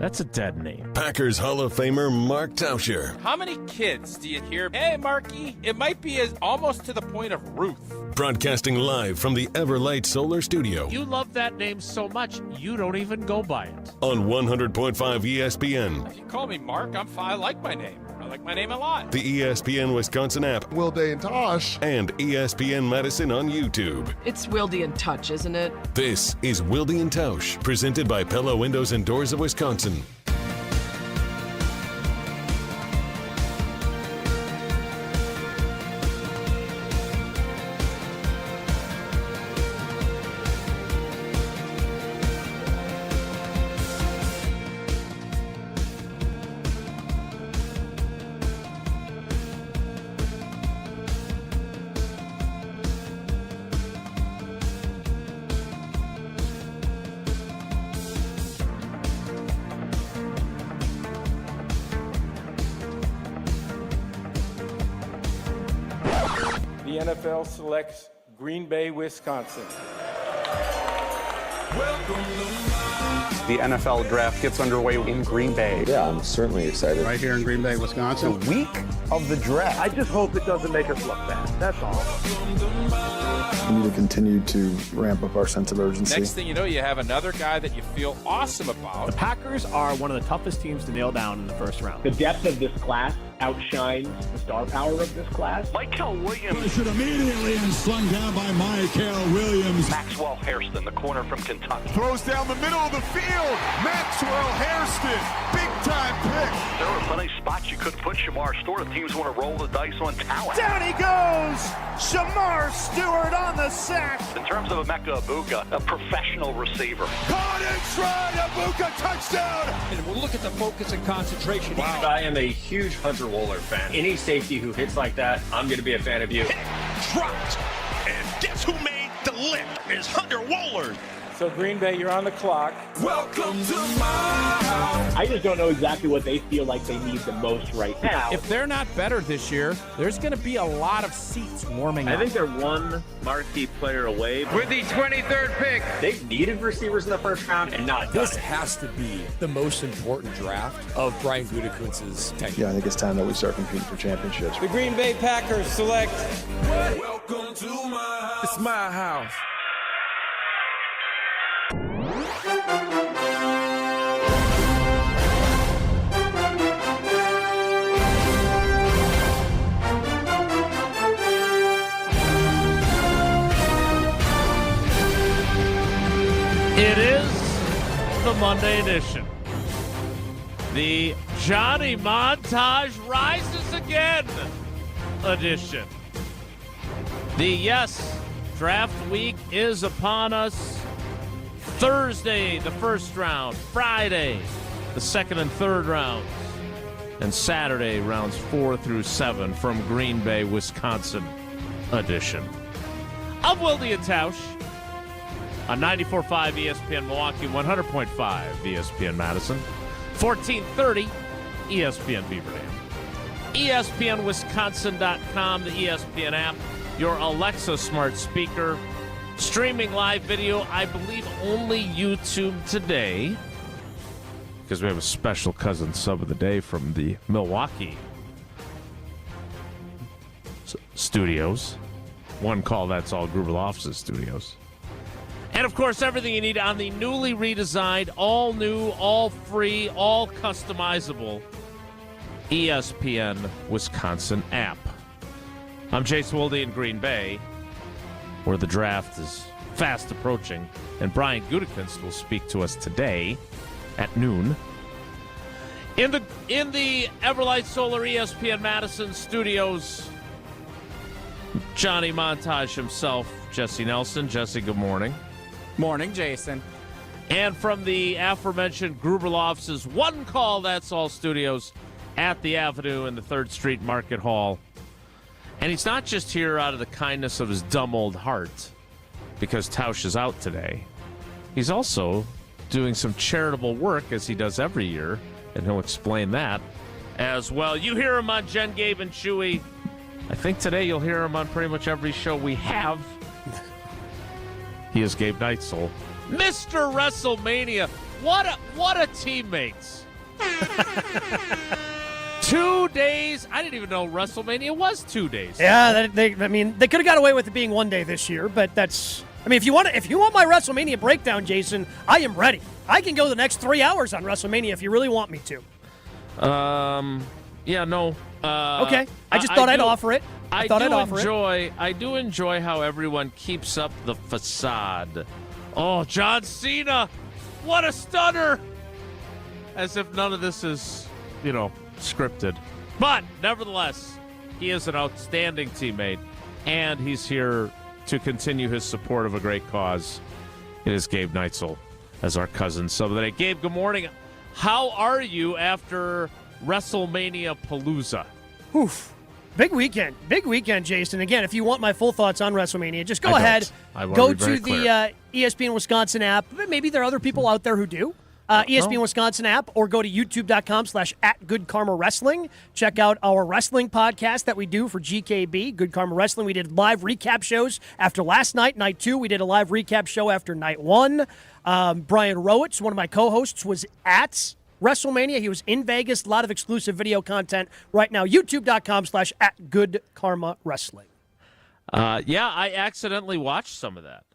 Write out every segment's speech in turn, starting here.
That's a dead name. Packers Hall of Famer Mark Tauscher. How many kids do you hear, hey, Marky? It might be almost to the point of Ruth. Broadcasting live from the Everlight Solar Studio. You love that name so much, you don't even go by it. On 100.5 ESPN. If you call me Mark, I'm fine. I like my name. I like my name a lot. The ESPN Wisconsin app. Wilde and Tausch. And ESPN Madison on YouTube. It's Wilde and Tausch, isn't it? This is Wilde and Tausch, presented by Pella Windows and Doors of Wisconsin. The NFL selects Green Bay, Wisconsin. The NFL draft gets underway in Green Bay. Yeah, I'm certainly excited. Right here in Green Bay, Wisconsin. The week of the draft. I just hope it doesn't make us look bad. That's all. We need to continue to ramp up our sense of urgency. Next thing you know, you have another guy that you feel awesome about. The Packers are one of the toughest teams to nail down in the first round. The depth of this class outshines the star power of this class. Michael Williams. Pushed immediately and slung down by Michael Williams. Maxwell Hairston, the corner from Kentucky. Throws down the middle of the field. Maxwell Hairston, big-time pick. There were plenty of spots you could put Shamar Stewart if teams want to roll the dice on talent. Down he goes! Shamar Stewart on the sack. In terms of Emeka Egbuka, a professional receiver. Caught in stride, Egbuka, touchdown! And we'll look at the focus and concentration. Wow. I am a huge Hunter Wohler fan. Any safety who hits like that, I'm going to be a fan of you. Hit, dropped, and guess who made the lick? Is Hunter Wohler. So Green Bay, you're on the clock. Welcome to my house. I just don't know exactly what they feel like they need the most right now. If they're not better this year, there's going to be a lot of seats warming up. I think they're one marquee player away. With the 23rd pick. They've needed receivers in the first round and not This has to be the most important draft of Brian Gutekunst's tenure. Yeah, I think it's time that we start competing for championships. The Green Bay Packers select. Welcome to my house. It's my house. It is the Monday edition. The Johnny Montage Rises Again edition. The draft week is upon us. Thursday, the first round. Friday, the second and third rounds. And Saturday, rounds 4 through 7 from Green Bay, Wisconsin edition. I'm Wilde and Tausch on 94.5 ESPN Milwaukee, 100.5 ESPN Madison, 1430 ESPN Beaver Dam, ESPNWisconsin.com, the ESPN app, your Alexa smart speaker, streaming live video, I believe only YouTube today, because we have a special cousin sub of the day from the Milwaukee studios. One call, that's all Gruber Offices studios. And, of course, everything you need on the newly redesigned, all new, all free, all customizable ESPN Wisconsin app. I'm Jason Wilde in Green Bay, where the draft is fast approaching, and Brian Gutekunst will speak to us today at noon. In the Everlight Solar ESPN Madison studios, Johnny Montage himself, Jesse Nelson. Jesse, good morning. Morning, Jason. And from the aforementioned Gruber Offices, one call, that's all studios at the Avenue in the 3rd Street Market Hall. And he's not just here out of the kindness of his dumb old heart because Tausch is out today. He's also doing some charitable work, as he does every year, and he'll explain that as well. You hear him on Jen, Gabe, and Chewy. I think today you'll hear him on pretty much every show we have. He is Gabe Neitzel, Mr. WrestleMania. What a teammates. 2 days. I didn't even know WrestleMania was 2 days. Yeah, they could have got away with it being 1 day this year, but that's. I mean, if you want my WrestleMania breakdown, Jason, I am ready. I can go the next 3 hours on WrestleMania if you really want me to. Yeah, no. Okay, I just thought I'd offer it. I do enjoy how everyone keeps up the facade. Oh, John Cena, what a stunner! As if none of this is, scripted. But nevertheless, he is an outstanding teammate, and he's here to continue his support of a great cause. It is Gabe Neitzel as our cousin sub of the day. Gabe, good morning. How are you after WrestleMania Palooza? Oof. Big weekend, Jason. Again, if you want my full thoughts on WrestleMania, just go ahead. Go to the ESPN Wisconsin app. Maybe there are other people out there who do. ESPN Wisconsin app, or go to youtube.com/@GoodKarmaWrestling. Check out our wrestling podcast that we do for GKB, Good Karma Wrestling. We did live recap shows after last night, night 2. We did a live recap show after night 1. Brian Rowitz, one of my co-hosts, was at WrestleMania. He was in Vegas. A lot of exclusive video content right now. youtube.com/@GoodKarmaWrestling. Yeah, I accidentally watched some of that.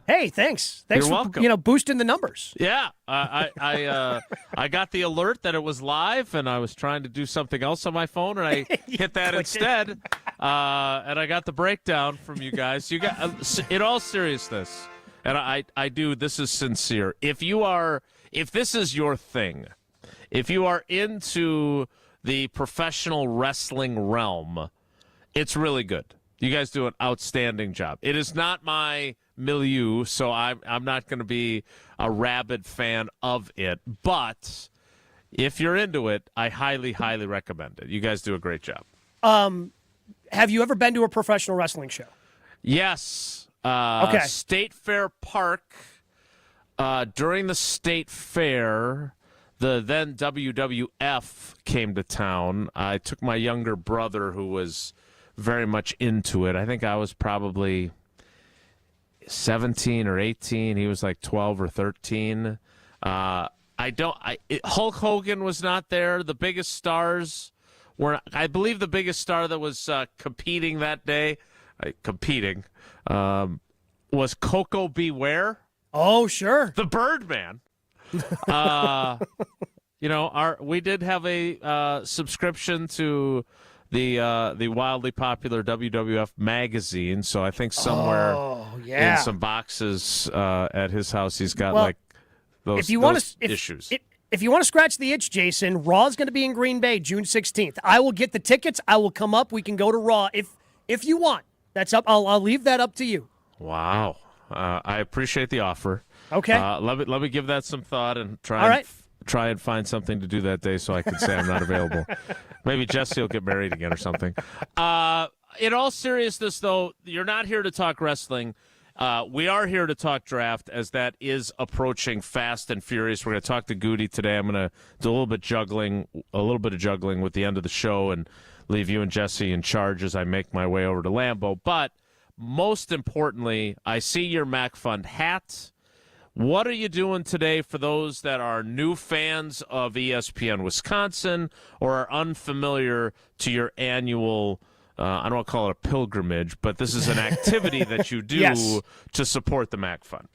Hey, thanks. Thanks You're for welcome. Boosting the numbers. Yeah, I got the alert that it was live, and I was trying to do something else on my phone, and I hit that instead. And I got the breakdown from you guys. You got in all seriousness, and I do. This is sincere. If this is your thing, if you are into the professional wrestling realm, it's really good. You guys do an outstanding job. It is not my milieu, so I'm not going to be a rabid fan of it. But if you're into it, I highly, highly recommend it. You guys do a great job. Have you ever been to a professional wrestling show? Yes. Okay. State Fair Park. During the State Fair, the then WWF came to town. I took my younger brother, who was very much into it. I think I was probably 17 or 18. He was like 12 or 13. Hulk Hogan was not there. The biggest stars were, I believe the biggest star that was competing that day, was Coco Beware. Oh, sure. The Birdman. We did have a subscription to the wildly popular WWF magazine, so I think somewhere in some boxes at his house he's got those issues. If you want to scratch the itch, Jason, Raw's going to be in Green Bay June 16th. I will get the tickets. I will come up. We can go to Raw if you want. That's up. I'll leave that up to you. Wow. I appreciate the offer. Okay. Let me give that some thought and try and find something to do that day so I can say I'm not available. Maybe Jesse will get married again or something. In all seriousness, though, you're not here to talk wrestling. We are here to talk draft, as that is approaching fast and furious. We're going to talk to Goody today. I'm going to do a little bit of juggling with the end of the show and leave you and Jesse in charge as I make my way over to Lambeau. But most importantly, I see your Mac Fund hat. What are you doing today for those that are new fans of ESPN Wisconsin or are unfamiliar to your annual, I don't want to call it a pilgrimage, but this is an activity that you do to support the Mac Fund?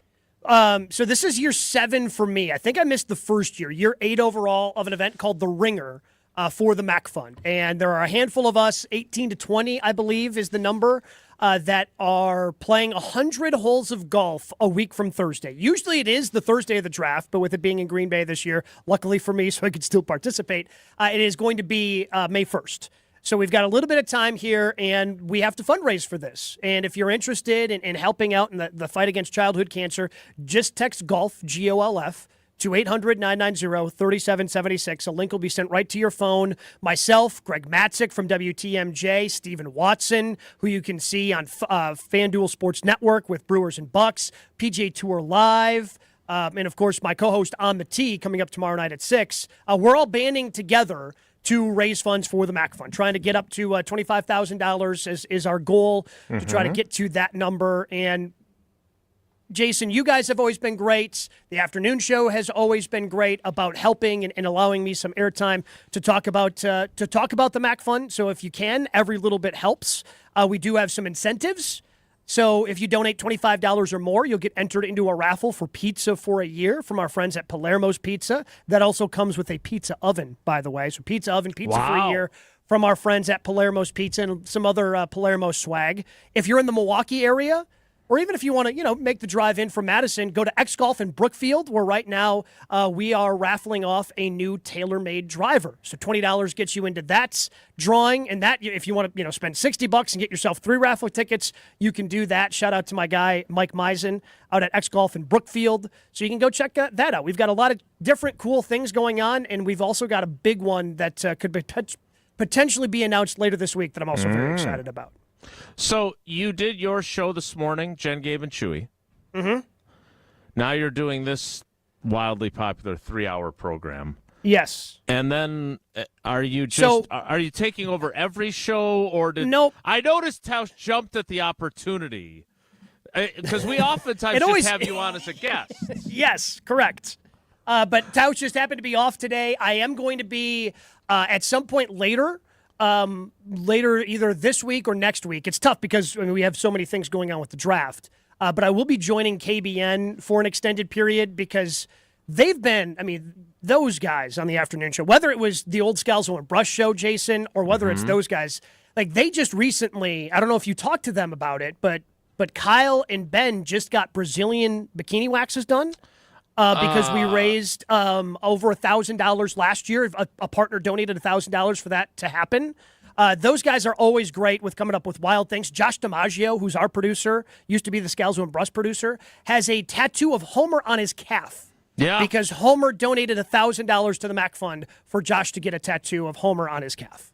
So this is year 7 for me. I think I missed the first year. Year 8 overall of an event called The Ringer for the Mac Fund. And there are a handful of us, 18 to 20, I believe, is the number, that are playing 100 holes of golf a week from Thursday. Usually it is the Thursday of the draft, but with it being in Green Bay this year, luckily for me, so I could still participate, it is going to be May 1st. So we've got a little bit of time here, and we have to fundraise for this. And if you're interested in helping out in the fight against childhood cancer, just text GOLF, G-O-L-F, to 800-990-3776. A link will be sent right to your phone. Myself, Greg Matzik from WTMJ, Stephen Watson, who you can see on FanDuel Sports Network with Brewers and Bucks, PGA Tour Live, and, of course, my co-host On the Tee coming up tomorrow night at 6. We're all banding together to raise funds for the Mac Fund, trying to get up to $25,000 is our goal to try to get to that number. And Jason, you guys have always been great. The afternoon show has always been great about helping and allowing me some airtime to talk about the Mac Fund. So if you can, every little bit helps. We do have some incentives. So if you donate $25 or more, you'll get entered into a raffle for pizza for a year from our friends at Palermo's Pizza. That also comes with a pizza oven, by the way. So pizza oven, pizza for a year from our friends at Palermo's Pizza and some other Palermo swag. If you're in the Milwaukee area, or even if you want to, make the drive in from Madison, go to X Golf in Brookfield, where right now we are raffling off a new TaylorMade driver. So $20 gets you into that drawing, and that if you want to, spend $60 and get yourself 3 raffle tickets, you can do that. Shout out to my guy Mike Meisen out at X Golf in Brookfield. So you can go check that out. We've got a lot of different cool things going on, and we've also got a big one that could potentially be announced later this week that I'm also very excited about. So you did your show this morning, Jen, Gabe, and Chewy. Mm-hmm. Now you're doing this wildly popular 3-hour program. Yes. And then are you taking over every show, or did Nope. I noticed Tausch jumped at the opportunity because we oftentimes just have you on as a guest. Yes, correct. But Tausch just happened to be off today. I am going to be at some point later either this week or next week. It's tough because we have so many things going on with the draft. But I will be joining KBN for an extended period because they've been, those guys on the afternoon show, whether it was the old Scalzo and Brush show, Jason, or whether it's those guys, they just recently, I don't know if you talked to them about it, but Kyle and Ben just got Brazilian bikini waxes done. Because we raised over $1,000 last year. A partner donated $1,000 for that to happen. Those guys are always great with coming up with wild things. Josh DiMaggio, who's our producer, used to be the Scalzo and Bruss producer, has a tattoo of Homer on his calf. Yeah. Because Homer donated $1,000 to the Mac Fund for Josh to get a tattoo of Homer on his calf.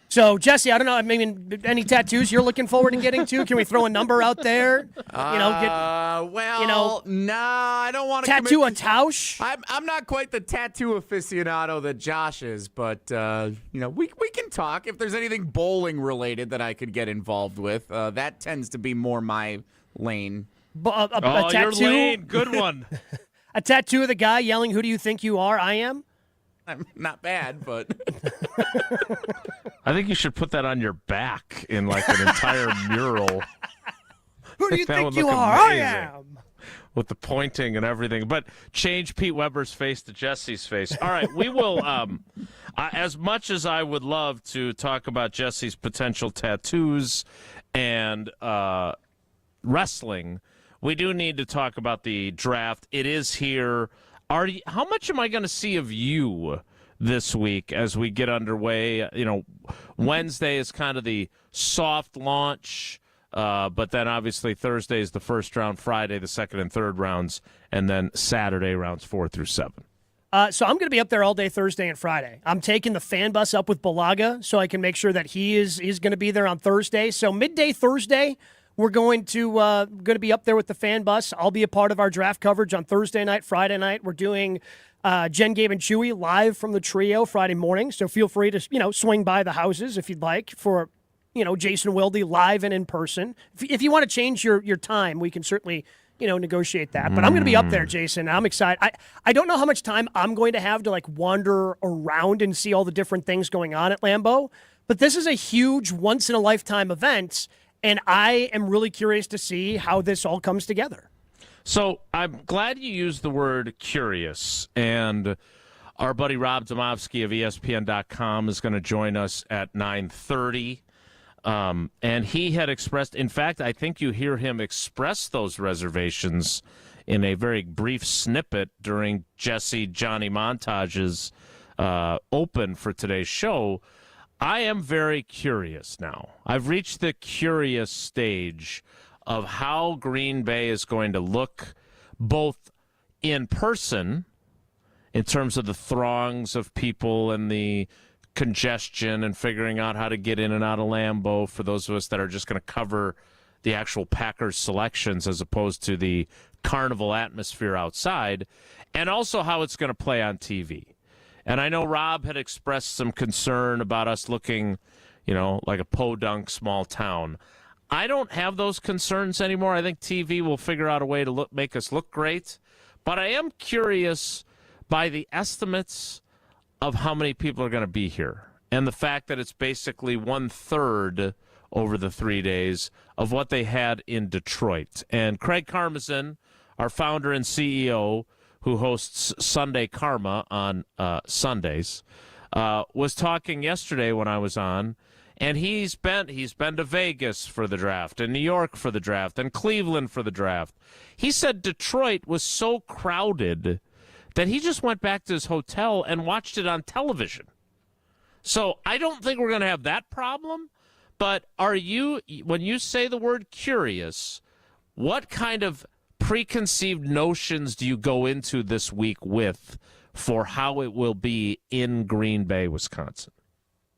So, Jesse, I don't know, any tattoos you're looking forward to getting to? Can we throw a number out there? Nah, I don't want to tattoo a Tausch. I'm not quite the tattoo aficionado that Josh is, but we can talk. If there's anything bowling related that I could get involved with, that tends to be more my lane. A tattoo? Your lane, good one. A tattoo of the guy yelling, "Who do you think you are? I am." I'm not bad, but I think you should put that on your back in an entire mural. Who do you think you are? I am. With the pointing and everything. But change Pete Weber's face to Jesse's face. All right, we will, as much as I would love to talk about Jesse's potential tattoos and wrestling, we do need to talk about the draft. It is here. How much am I going to see of you this week as we get underway? Wednesday is kind of the soft launch, but then obviously Thursday is the first round, Friday the second and third rounds, and then Saturday rounds 4 through 7. So I'm going to be up there all day Thursday and Friday. I'm taking the fan bus up with Balaga so I can make sure that he is going to be there on Thursday. So midday Thursday, we're going to be up there with the fan bus. I'll be a part of our draft coverage on Thursday night, Friday night. We're doing Jen, Gabe, and Chewy live from the trio Friday morning. So feel free to swing by the houses if you'd like for Jason Wilde live and in person. If you want to change your time, we can certainly negotiate that. But I'm going to be up there, Jason. I'm excited. I don't know how much time I'm going to have to wander around and see all the different things going on at Lambeau. But this is a huge once in a lifetime event. And I am really curious to see how this all comes together. So I'm glad you used the word curious. And our buddy Rob Demovsky of ESPN.com is going to join us at 9:30. And he had expressed, in fact, I think you hear him express those reservations in a very brief snippet during Jesse Johnny Montage's open for today's show. I am very curious now. I've reached the curious stage of how Green Bay is going to look both in person in terms of the throngs of people and the congestion and figuring out how to get in and out of Lambeau for those of us that are just going to cover the actual Packers selections as opposed to the carnival atmosphere outside, and also how it's going to play on TV. And I know Rob had expressed some concern about us looking, like a podunk small town. I don't have those concerns anymore. I think TV will figure out a way to make us look great. But I am curious by the estimates of how many people are going to be here and the fact that it's basically 1/3 over the 3 days of what they had in Detroit. And Craig Karmazin, our founder and CEO, who hosts Sunday Karma on Sundays, was talking yesterday when I was on, and he's been to Vegas for the draft, and New York for the draft, and Cleveland for the draft. He said Detroit was so crowded that he just went back to his hotel and watched it on television. So I don't think we're going to have that problem. But when you say the word curious, what kind of preconceived notions do you go into this week with for how it will be in Green Bay, Wisconsin?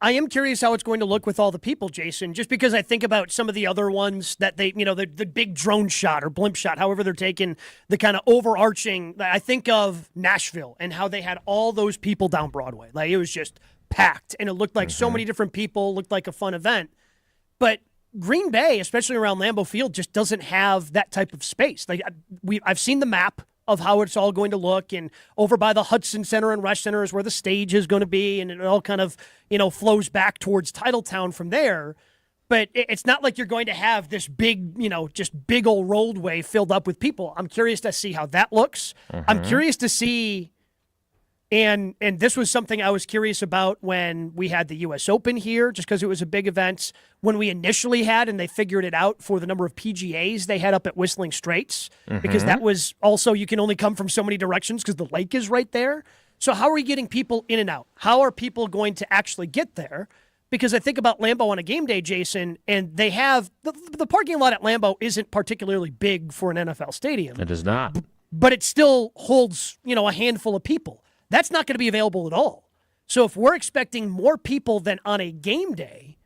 I am curious how it's going to look with all the people, Jason, just because I think about some of the other ones that the big drone shot or blimp shot, however they're taking the kind of overarching. I think of Nashville and how they had all those people down Broadway. Like, it was just packed, and it looked like so many different people, looked like a fun event. But Green Bay, especially around Lambeau Field, just doesn't have that type of space. Like, I've seen the map of how it's all going to look, and over by the Hudson Center and Rush Center is where the stage is going to be, and it all kind of, flows back towards Titletown from there. But it's not like you're going to have this big, just big old roadway filled up with people. I'm curious to see how that looks. I'm curious to see, and this was something I was curious about when we had the U.S. Open here, just because it was a big event. When we initially had, and they figured it out for the number of PGAs they had up at Whistling Straits, because that was also, you can only come from so many directions because the lake is right there. So how are we getting people in and out? How are people going to actually get there? Because I think about Lambeau on a game day, Jason, and they have, the parking lot at Lambeau isn't particularly big for an NFL stadium. It is not. But it still holds, a handful of people. That's not going to be available at all. So if we're expecting more people than on a game day,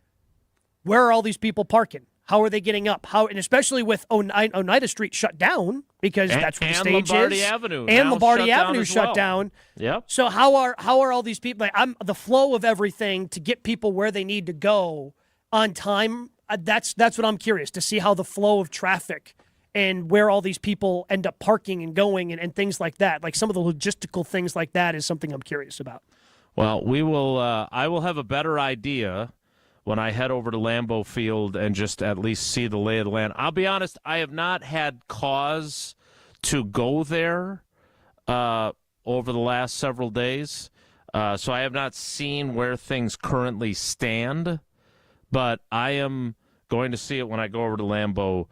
where are all these people parking? How are they getting up? And especially with Oneida Street shut down, because that's where the stage Lombardi is. Avenue And now Lombardi shut Avenue down shut down. Yep. So how are all these people? Like, the flow of everything to get people where they need to go on time. That's what I'm curious to see, how the flow of traffic and where all these people end up parking and going and things like that. Like, some of the logistical things like that is something I'm curious about. Well, we will. I will have a better idea when I head over to Lambeau Field and just at least see the lay of the land. I'll be honest, I have not had cause to go there over the last several days, so I have not seen where things currently stand, but I am going to see it when I go over to Lambeau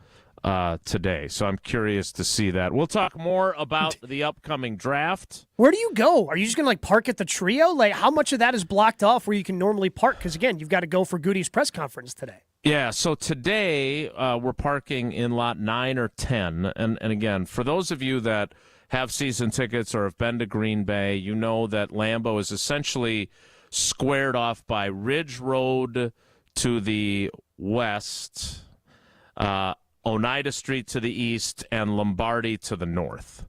today, so I'm curious to see that. We'll talk more about the upcoming draft. Where do you go? Are you just going to park at the Trio? Like, how much of that is blocked off where you can normally park? Because again, you've got to go for Goody's press conference today. Yeah, so today we're parking in lot 9 or 10, and again, for those of you that have season tickets or have been to Green Bay, you know that Lambeau is essentially squared off by Ridge Road to the west, Oneida Street to the east, and Lombardi to the north.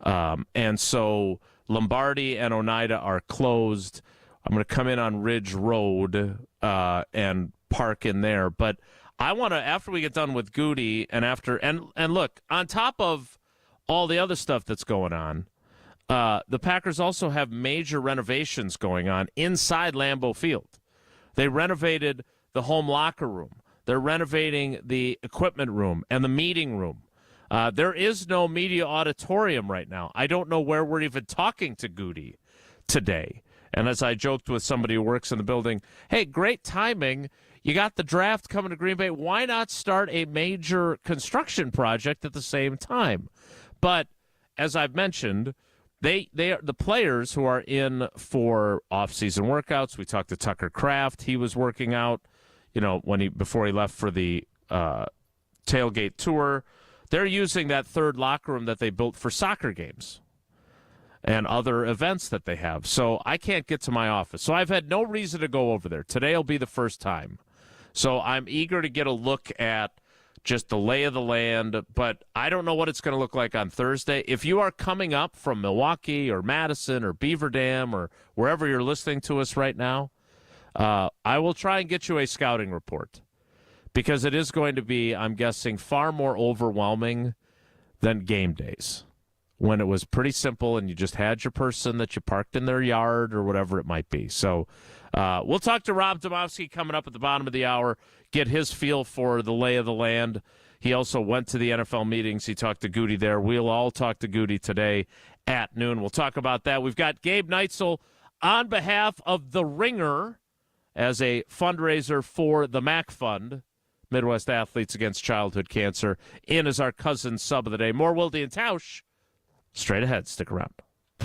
And so Lombardi and Oneida are closed. I'm going to come in on Ridge Road and park in there. But I want to, after we get done with Goody and look, on top of all the other stuff that's going on, the Packers also have major renovations going on inside Lambeau Field. They renovated the home locker room. They're renovating the equipment room and the meeting room. There is no media auditorium right now. I don't know where we're even talking to Goody today. And as I joked with somebody who works in the building, hey, great timing. You got the draft coming to Green Bay. Why not start a major construction project at the same time? But as I've mentioned, they are the players who are in for off-season workouts. We talked to Tucker Kraft. He was working out, before he left for the tailgate tour. They're using that third locker room that they built for soccer games and other events that they have. So I can't get to my office. So I've had no reason to go over there. Today will be the first time. So I'm eager to get a look at just the lay of the land, but I don't know what it's going to look like on Thursday. If you are coming up from Milwaukee or Madison or Beaver Dam or wherever you're listening to us right now, I will try and get you a scouting report, because it is going to be, I'm guessing, far more overwhelming than game days, when it was pretty simple and you just had your person that you parked in their yard or whatever it might be. So we'll talk to Rob Demovsky coming up at the bottom of the hour, get his feel for the lay of the land. He also went to the NFL meetings. He talked to Goody there. We'll all talk to Goody today at noon. We'll talk about that. We've got Gabe Neitzel on behalf of The Ringer as a fundraiser for the MAC Fund, Midwest Athletes Against Childhood Cancer, in as our cousin sub of the day. More Wilde and Tausch straight ahead. Stick around.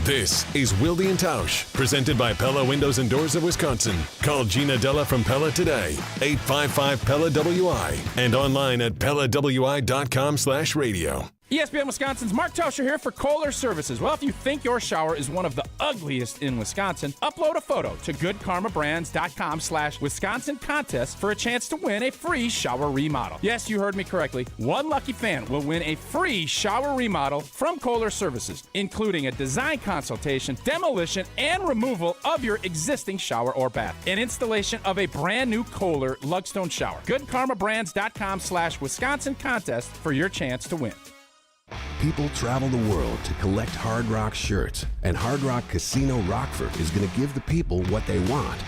This is Wilde and Tausch, presented by Pella Windows and Doors of Wisconsin. Call Gina Della from Pella today, 855-PELLA-WI, and online at PellaWI.com/radio. ESPN Wisconsin's Mark Tauscher here for Kohler Services. Well, if you think your shower is one of the ugliest in Wisconsin, upload a photo to goodkarmabrands.com/Wisconsin contest for a chance to win a free shower remodel. Yes, you heard me correctly. One lucky fan will win a free shower remodel from Kohler Services, including a design consultation, demolition, and removal of your existing shower or bath, and installation of a brand new Kohler Lugstone shower. goodkarmabrands.com/Wisconsin contest for your chance to win. People travel the world to collect Hard Rock shirts, and Hard Rock Casino Rockford is going to give the people what they want.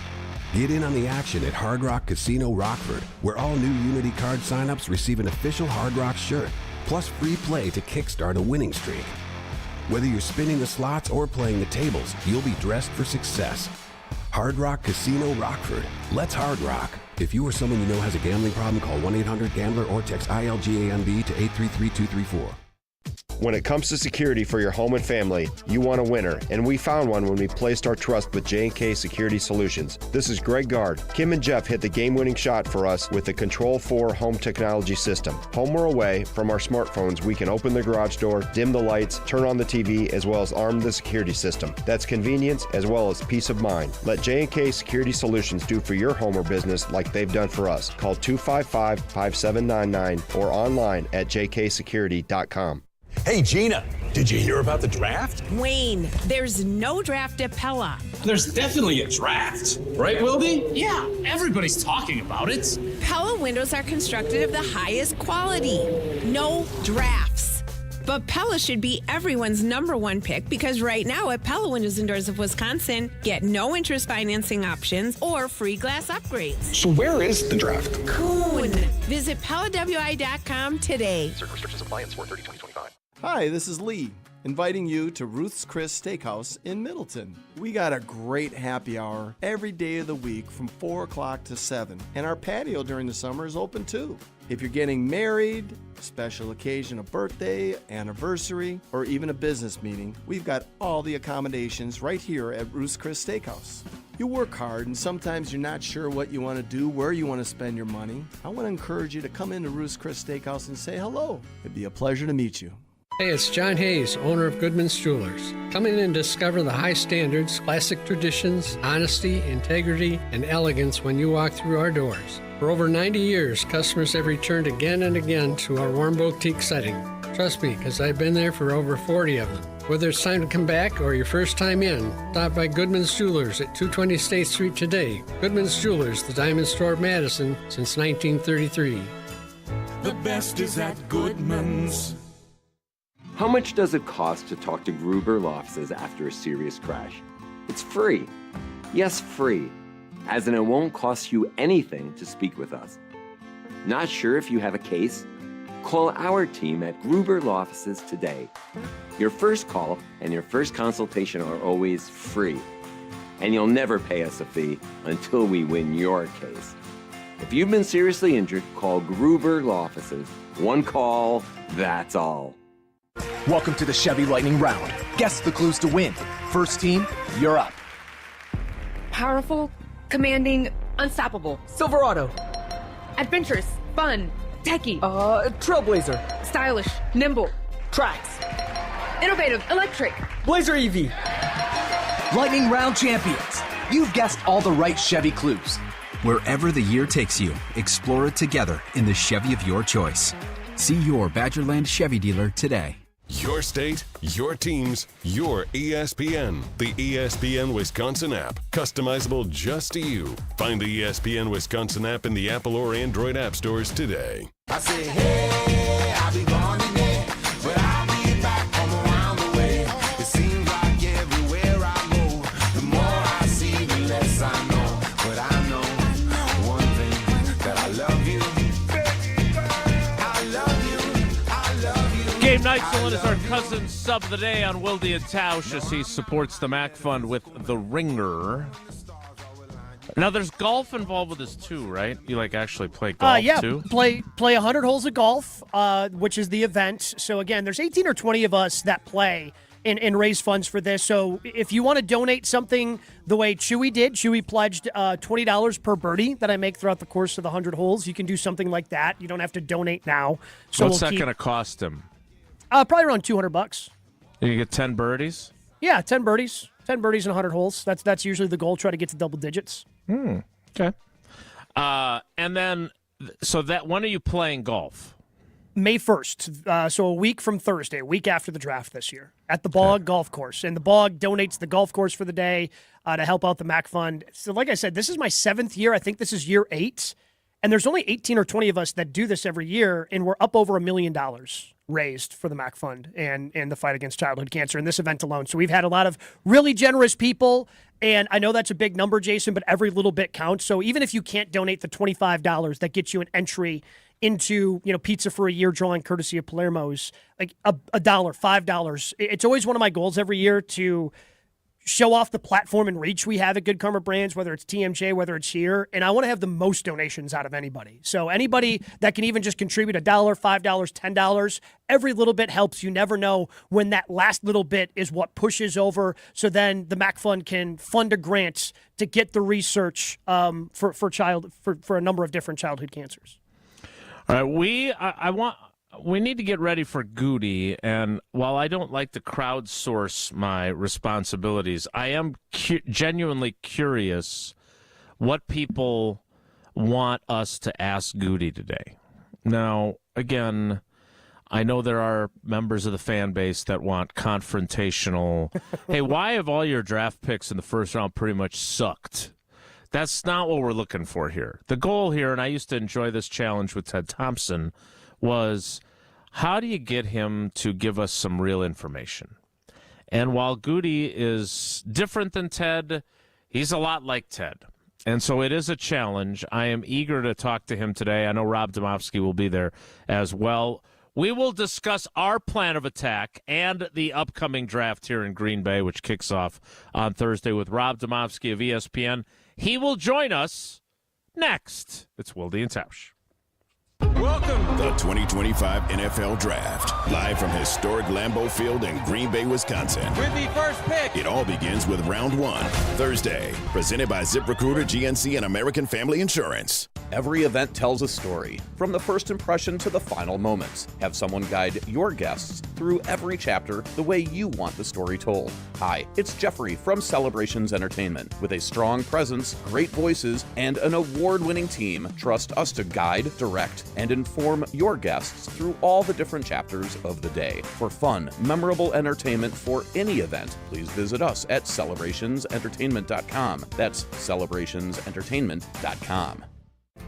Get in on the action at Hard Rock Casino Rockford, where all new Unity card signups receive an official Hard Rock shirt, plus free play to kickstart a winning streak. Whether you're spinning the slots or playing the tables, you'll be dressed for success. Hard Rock Casino Rockford. Let's Hard Rock. If you or someone you know has a gambling problem, call 1-800-GAMBLER or text ILGAMB to 833-234. When it comes to security for your home and family, you want a winner, and we found one when we placed our trust with J&K Security Solutions. This is Greg Gard. Kim and Jeff hit the game-winning shot for us with the Control 4 home technology system. Home or away, from our smartphones, we can open the garage door, dim the lights, turn on the TV, as well as arm the security system. That's convenience as well as peace of mind. Let J&K Security Solutions do for your home or business like they've done for us. Call 255-5799 or online at jksecurity.com. Hey, Gina, did you hear about the draft? Wayne, there's no draft at Pella. There's definitely a draft. Right, Wilde? Yeah, everybody's talking about it. Pella windows are constructed of the highest quality. No drafts. But Pella should be everyone's #1 pick because right now at Pella Windows and Doors of Wisconsin, get no interest financing options or free glass upgrades. So where is the draft? Coon. Visit PellaWI.com today. Certain restrictions apply in 4/30/2025. Hi, this is Lee, inviting you to Ruth's Chris Steakhouse in Middleton. We got a great happy hour every day of the week from 4 o'clock to 7, and our patio during the summer is open too. If you're getting married, special occasion, a birthday, anniversary, or even a business meeting, we've got all the accommodations right here at Ruth's Chris Steakhouse. You work hard and sometimes you're not sure what you want to do, where you want to spend your money. I want to encourage you to come into Ruth's Chris Steakhouse and say hello. It'd be a pleasure to meet you. Hey, it's John Hayes, owner of Goodman's Jewelers. Come in and discover the high standards, classic traditions, honesty, integrity, and elegance when you walk through our doors. For over 90 years, customers have returned again and again to our warm boutique setting. Trust me, because I've been there for over 40 of them. Whether it's time to come back or your first time in, stop by Goodman's Jewelers at 220 State Street today. Goodman's Jewelers, the Diamond Store of Madison since 1933. The best is at Goodman's. How much does it cost to talk to Gruber Law Offices after a serious crash? It's free. Yes, free. As in it won't cost you anything to speak with us. Not sure if you have a case? Call our team at Gruber Law Offices today. Your first call and your first consultation are always free. And you'll never pay us a fee until we win your case. If you've been seriously injured, call Gruber Law Offices. One call, that's all. Welcome to the Chevy Lightning Round. Guess the clues to win. First team, you're up. Powerful, commanding, unstoppable. Silverado. Adventurous, fun, techie. Trailblazer. Stylish, nimble. Trax. Innovative, electric. Blazer EV. Lightning Round champions. You've guessed all the right Chevy clues. Wherever the year takes you, explore it together in the Chevy of your choice. See your Badgerland Chevy dealer today. Your state, your teams, your ESPN. The ESPN Wisconsin app. Customizable just to you. Find the ESPN Wisconsin app in the Apple or Android app stores today. I say, hey, I'll be gone today, but I'll be back from around the way. It seems like everywhere I go, the more I see, the less I know. But I know one thing, that I love you. I love you. I love you. Gabe Neitzel is our cousin sub of the day on Wilde and Tausch as he supports the Mac Fund with The Ringer. Now, there's golf involved with this too, right? You actually play golf too? Play 100 holes of golf, which is the event. So again, there's 18 or 20 of us that play and raise funds for this. So if you want to donate something the way Chewy did, Chewy pledged $20 per birdie that I make throughout the course of the 100 holes. You can do something like that. You don't have to donate now. So what's that going to cost him? Probably around $200. You get 10 birdies? Yeah, 10 birdies. 10 birdies in 100 holes. That's usually the goal. Try to get to double digits. Okay. And then, so when are you playing golf? May 1st. So a week from Thursday, a week after the draft this year, at the Bog Golf Course. And the Bog donates the golf course for the day to help out the Mac Fund. So like I said, this is my 7th year. I think this is year 8. And there's only 18 or 20 of us that do this every year, and we're up over $1 million raised for the Mac Fund and the fight against childhood cancer in this event alone. So we've had a lot of really generous people, and I know that's a big number, Jason, but every little bit counts. So even if you can't donate the $25, that gets you an entry into, pizza for a year drawing courtesy of Palermo's, like $1, $5. It's always one of my goals every year to show off the platform and reach we have at Good Karma Brands, whether it's TMJ, whether it's here. And I want to have the most donations out of anybody. So anybody that can even just contribute $1, $5, $10, every little bit helps. You never know when that last little bit is what pushes over. So then the Mac Fund can fund a grant to get the research for a number of different childhood cancers. All right, we need to get ready for Goody, and while I don't like to crowdsource my responsibilities, I am genuinely curious what people want us to ask Goody today. Now, again, I know there are members of the fan base that want confrontational, hey, why have all your draft picks in the first round pretty much sucked? That's not what we're looking for here. The goal here, and I used to enjoy this challenge with Ted Thompson, was how do you get him to give us some real information? And while Goody is different than Ted, he's a lot like Ted. And so it is a challenge. I am eager to talk to him today. I know Rob Demovsky will be there as well. We will discuss our plan of attack and the upcoming draft here in Green Bay, which kicks off on Thursday with Rob Demovsky of ESPN. He will join us next. It's Wilde and Tausch. Welcome to the 2025 NFL Draft, live from historic Lambeau Field in Green Bay, Wisconsin. With the first pick, it all begins with round 1, Thursday, presented by ZipRecruiter, GNC, and American Family Insurance. Every event tells a story, from the first impression to the final moments. Have someone guide your guests through every chapter the way you want the story told. Hi, it's Jeffrey from Celebrations Entertainment. With a strong presence, great voices, and an award-winning team, trust us to guide, direct, and inform your guests through all the different chapters of the day. For fun, memorable entertainment for any event, please visit us at celebrationsentertainment.com. That's celebrationsentertainment.com.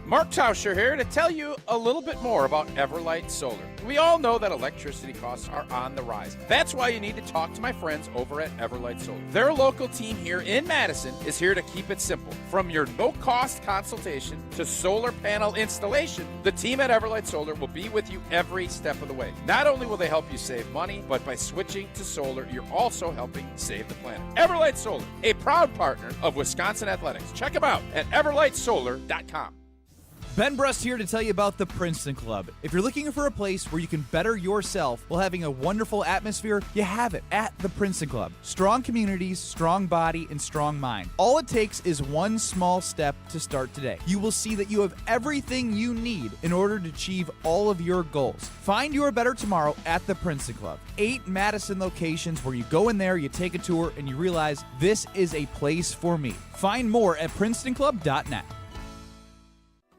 Mark Tauscher here to tell you a little bit more about Everlight Solar. We all know that electricity costs are on the rise. That's why you need to talk to my friends over at Everlight Solar. Their local team here in Madison is here to keep it simple. From your no-cost consultation to solar panel installation, the team at Everlight Solar will be with you every step of the way. Not only will they help you save money, but by switching to solar, you're also helping save the planet. Everlight Solar, a proud partner of Wisconsin Athletics. Check them out at everlightsolar.com. Ben Brust here to tell you about the Princeton Club. If you're looking for a place where you can better yourself while having a wonderful atmosphere, you have it at the Princeton Club. Strong communities, strong body, and strong mind. All it takes is one small step to start today. You will see that you have everything you need in order to achieve all of your goals. Find your better tomorrow at the Princeton Club. 8 Madison locations where you go in there, you take a tour, and you realize this is a place for me. Find more at PrincetonClub.net.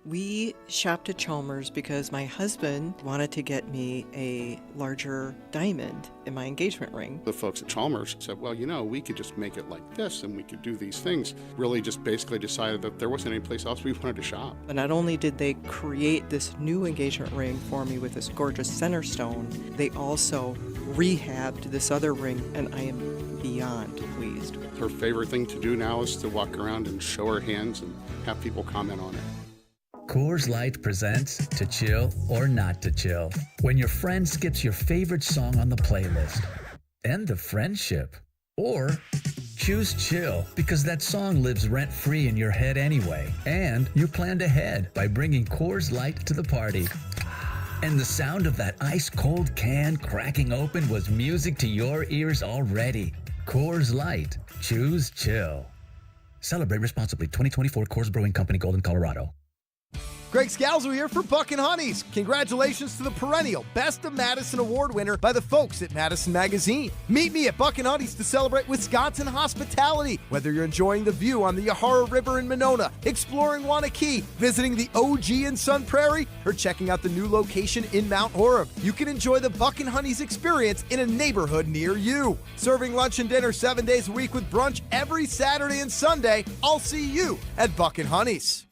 We shopped at Chalmers because my husband wanted to get me a larger diamond in my engagement ring. The folks at Chalmers said, well, we could just make it like this and we could do these things. Really just basically decided that there wasn't any place else we wanted to shop. But not only did they create this new engagement ring for me with this gorgeous center stone, they also rehabbed this other ring, and I am beyond pleased. Her favorite thing to do now is to walk around and show her hands and have people comment on it. Coors Light presents To Chill or Not to Chill. When your friend skips your favorite song on the playlist. End the friendship. Or choose chill because that song lives rent-free in your head anyway. And you planned ahead by bringing Coors Light to the party. And the sound of that ice-cold can cracking open was music to your ears already. Coors Light. Choose chill. Celebrate responsibly. 2024 Coors Brewing Company, Golden, Colorado. Greg Scalzo here for Buck and Honeys. Congratulations to the perennial Best of Madison Award winner by the folks at Madison Magazine. Meet me at Buck and Honeys to celebrate Wisconsin hospitality. Whether you're enjoying the view on the Yahara River in Monona, exploring Wanakee, visiting the OG in Sun Prairie, or checking out the new location in Mount Horeb, you can enjoy the Buck and Honeys experience in a neighborhood near you. Serving lunch and dinner 7 days a week with brunch every Saturday and Sunday. I'll see you at Buck and Honeys.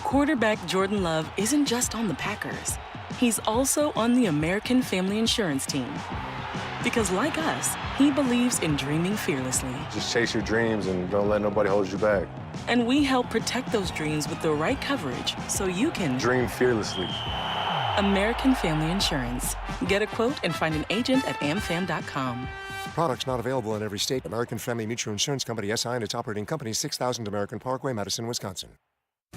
Quarterback Jordan Love isn't just on the Packers. He's also on the American Family Insurance team. Because like us, he believes in dreaming fearlessly. Just chase your dreams and don't let nobody hold you back. And we help protect those dreams with the right coverage so you can dream fearlessly. American Family Insurance. Get a quote and find an agent at amfam.com. Products not available in every state. American Family Mutual Insurance Company, SI, and its operating company, 6000 American Parkway, Madison, Wisconsin.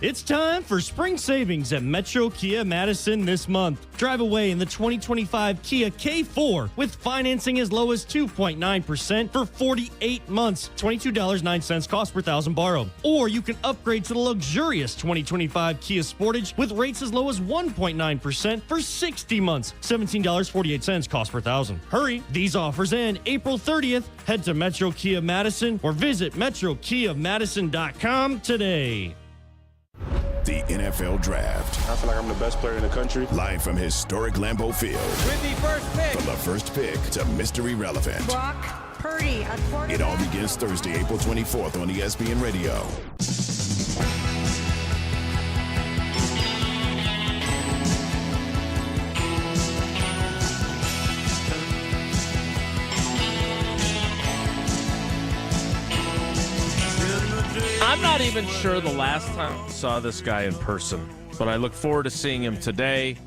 It's time for spring savings at Metro Kia Madison this month. Drive away in the 2025 Kia K4 with financing as low as 2.9% for 48 months, $22.09 cost per thousand borrowed. Or you can upgrade to the luxurious 2025 Kia Sportage with rates as low as 1.9% for 60 months, $17.48 cost per thousand. Hurry, these offers end April 30th. Head to Metro Kia Madison or visit metrokiamadison.com today. The NFL Draft. I feel like I'm the best player in the country. Live from historic Lambeau Field. With the first pick. From the first pick to mystery relevant. Brock Purdy, a quarterback. It all begins Thursday, April 24th on ESPN Radio. I'm not even sure the last time I saw this guy in person, but I look forward to seeing him today.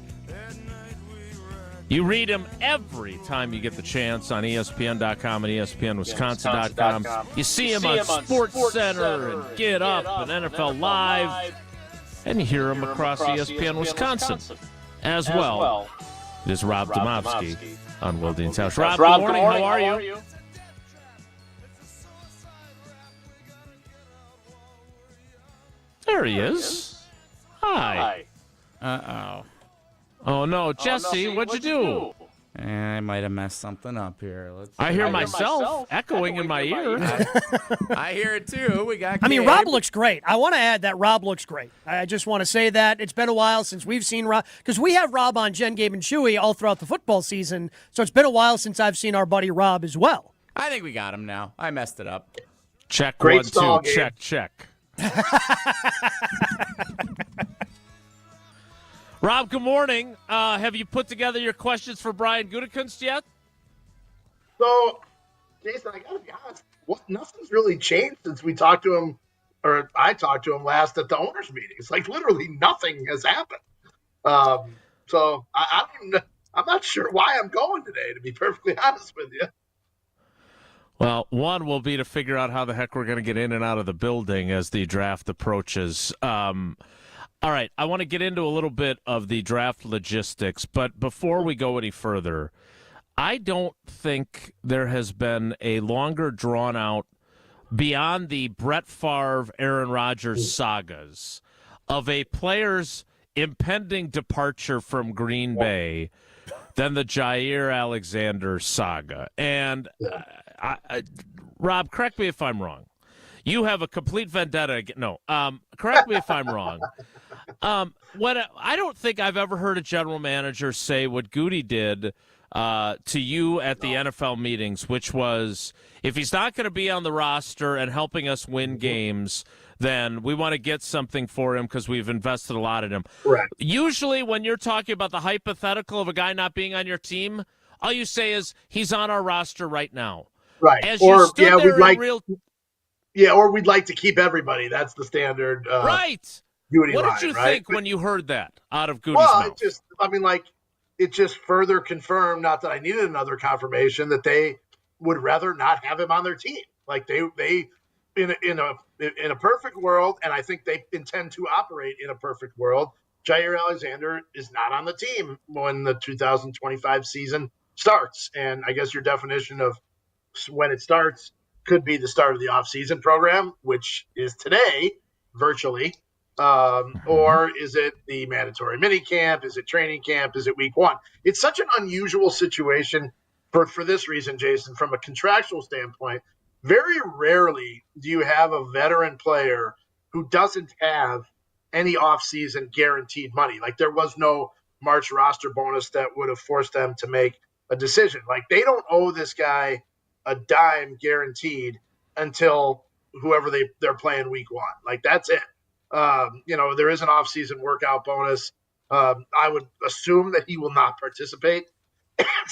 You read him every time you get the chance on ESPN.com and ESPNWisconsin.com. You see him on Sports Center and Get Up and NFL Live, and you hear him across ESPN Wisconsin as well. It is Rob Demovsky on Wilde and Tausch. Rob, good morning. How are you? There he is. Hi. Uh-oh. Oh, no. Jesse, what'd you do? I might have messed something up here. I hear myself echoing in my ear. I hear it, too. We got I mean, Rob looks great. I want to add that Rob looks great. I just want to say that. It's been a while since we've seen Rob. Because we have Rob on Jen, Gabe, and Chewy all throughout the football season. So it's been a while since I've seen our buddy Rob as well. I think we got him now. I messed it up. Check great 1, stall, 2. Gabe. Check. Rob, good morning. Have you put together your questions for Brian Gutekunst yet? So, Jason, I got to be honest. Nothing's really changed since we talked to him, or I talked to him last at the owners' meeting. It's like literally nothing has happened. So I'm not sure why I'm going today, to be perfectly honest with you. Well, one will be to figure out how the heck we're going to get in and out of the building as the draft approaches. All right, I want to get into a little bit of the draft logistics, but before we go any further, I don't think there has been a longer drawn-out, beyond the Brett Favre, Aaron Rodgers sagas, of a player's impending departure from Green Bay than the Jair Alexander saga. And Rob, correct me if I'm wrong. You have a complete vendetta. No, correct me if I'm wrong. I don't think I've ever heard a general manager say what Goody did to you at the NFL meetings, which was, if he's not going to be on the roster and helping us win games, then we want to get something for him because we've invested a lot in him. Correct. Usually when you're talking about the hypothetical of a guy not being on your team, all you say is he's on our roster right now. Right. As or, you stood there we'd like, real... or we'd like to keep everybody. That's the standard. Right. Goody what line, did you right? think when you heard that out of Goody's mouth? It just further confirmed, not that I needed another confirmation, that they would rather not have him on their team. Like they in a perfect world, and I think they intend to operate in a perfect world, Jair Alexander is not on the team when the 2025 season starts. And I guess your definition of when it starts could be the start of the offseason program, which is today, virtually. Or is it the mandatory mini camp? Is it training camp? Is it week one? It's such an unusual situation for this reason, Jason, from a contractual standpoint. Very rarely do you have a veteran player who doesn't have any offseason guaranteed money. Like there was no March roster bonus that would have forced them to make a decision. Like they don't owe this guy a dime guaranteed until whoever they're playing week one. Like that's it. There is an off-season workout bonus. I would assume that he will not participate,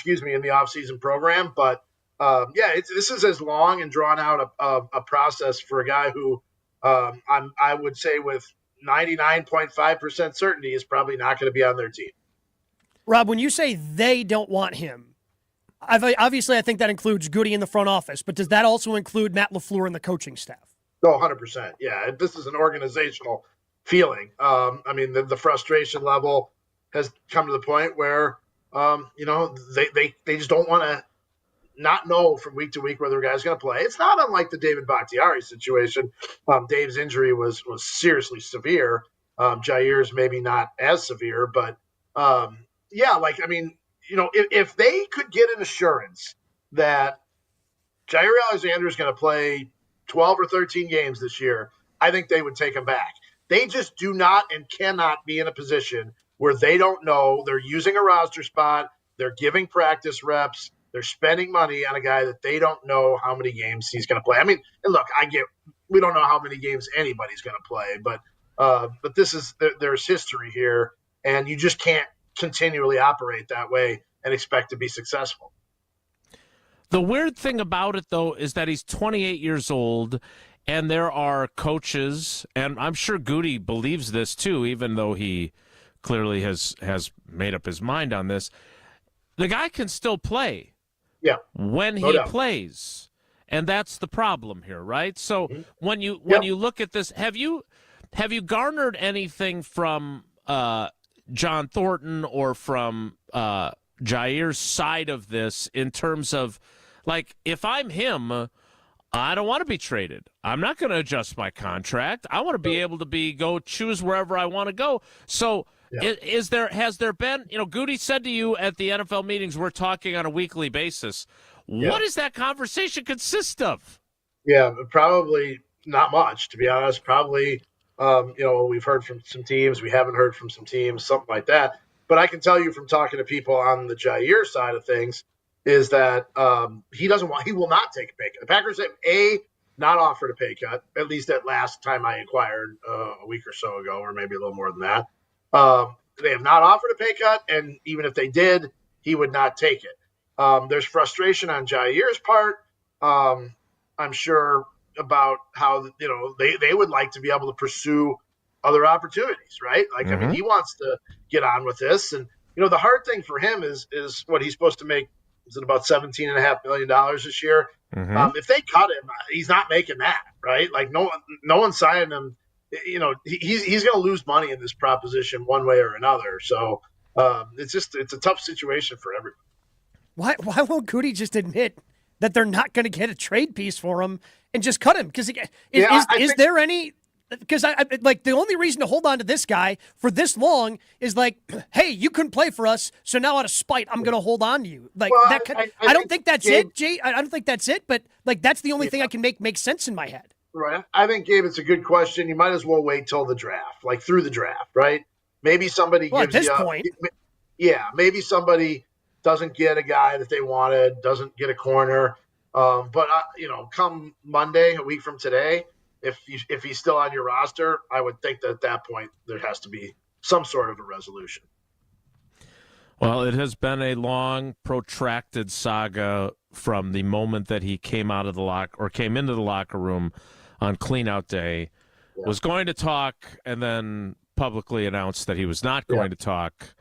in the off-season program. But this is as long and drawn out a process for a guy who I would say with 99.5% certainty is probably not going to be on their team. Rob, when you say they don't want him, obviously I think that includes Goody in the front office, but does that also include Matt LaFleur and the coaching staff? Oh, 100%. Yeah, this is an organizational feeling. The frustration level has come to the point where, they just don't want to not know from week to week whether a guy's going to play. It's not unlike the David Bakhtiari situation. Dave's injury was seriously severe. Jair's maybe not as severe, but if they could get an assurance that Jair Alexander is going to play 12 or 13 games this year, I think they would take him back. They just do not and cannot be in a position where they don't know. They're using a roster spot. They're giving practice reps. They're spending money on a guy that they don't know how many games he's going to play. We don't know how many games anybody's going to play, but there's history here, and you just can't continually operate that way and expect to be successful. The weird thing about it, though, is that he's 28 years old, and there are coaches, and I'm sure Goody believes this too, even though he clearly has made up his mind on this. The guy can still play when he plays, and that's the problem here, right? So when you look at this, have you garnered anything from John Thornton or from Jair's side of this in terms of, like, if I'm him, I don't want to be traded. I'm not going to adjust my contract. I want to be able to go choose wherever I want to go. So has there been, Goody said to you at the NFL meetings, we're talking on a weekly basis. What does that conversation consist of? Yeah, probably not much, to be honest. Probably, we've heard from some teams. We haven't heard from some teams, something like that. But I can tell you from talking to people on the Jair side of things is that he will not take a pay cut. The Packers have not offered a pay cut, at least at last time I inquired a week or so ago, or maybe a little more than that. They have not offered a pay cut, and even if they did, he would not take it. There's frustration on Jair's part, I'm sure, about how they would like to be able to pursue other opportunities, right? Like, he wants to get on with this. And, the hard thing for him is what he's supposed to make. Is it about $17.5 million this year? If they cut him, he's not making that, right? Like no one signed him. He's going to lose money in this proposition one way or another. So it's a tough situation for everybody. Why won't Goody just admit that they're not going to get a trade piece for him and just cut him? Because is there any? Because I like the only reason to hold on to this guy for this long is like, hey, you couldn't play for us, so now out of spite, I'm going to hold on to you. Like I don't think that's it, Jay. I don't think that's it, but like that's the only thing I can make sense in my head. Right. I think, Gabe, it's a good question. You might as well wait till the draft, like through the draft, right? Maybe somebody Well, gives at this you point. Yeah, maybe somebody doesn't get a guy that they wanted, doesn't get a corner. But come Monday, a week from today, if he's still on your roster, I would think that at that point there has to be some sort of a resolution. Well, it has been a long, protracted saga from the moment that he came into the locker room on cleanout day, was going to talk, and then publicly announced that he was not going to talk.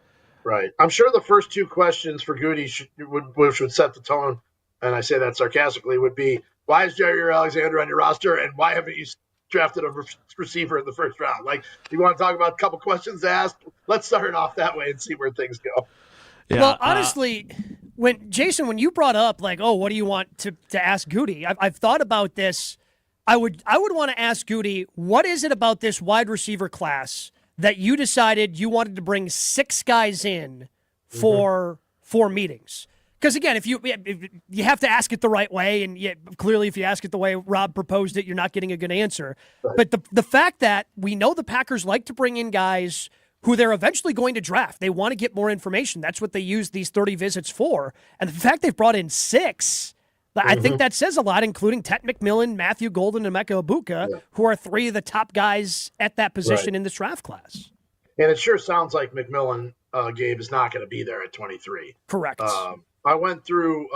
Right. I'm sure the first two questions for Goody, which would set the tone, and I say that sarcastically, would be, why is Jair Alexander on your roster, and why haven't you drafted a receiver in the first round? Like, you want to talk about a couple questions asked? Let's start it off that way and see where things go. Yeah, well, honestly, when you brought up, like, oh, what do you want to ask Goody? I've thought about this. I would want to ask Goody, what is it about this wide receiver class that you decided you wanted to bring 6 guys in for 4 meetings? Because, again, if you have to ask it the right way, and clearly if you ask it the way Rob proposed it, you're not getting a good answer. Right. But the fact that we know the Packers like to bring in guys who they're eventually going to draft. They want to get more information. That's what they use these 30 visits for. And the fact they've brought in 6, I think that says a lot, including Ted McMillan, Matthew Golden, and Emeka Ibuka, who are 3 of the top guys at that position in this draft class. And it sure sounds like McMillan, Gabe, is not going to be there at 23. Correct. I went through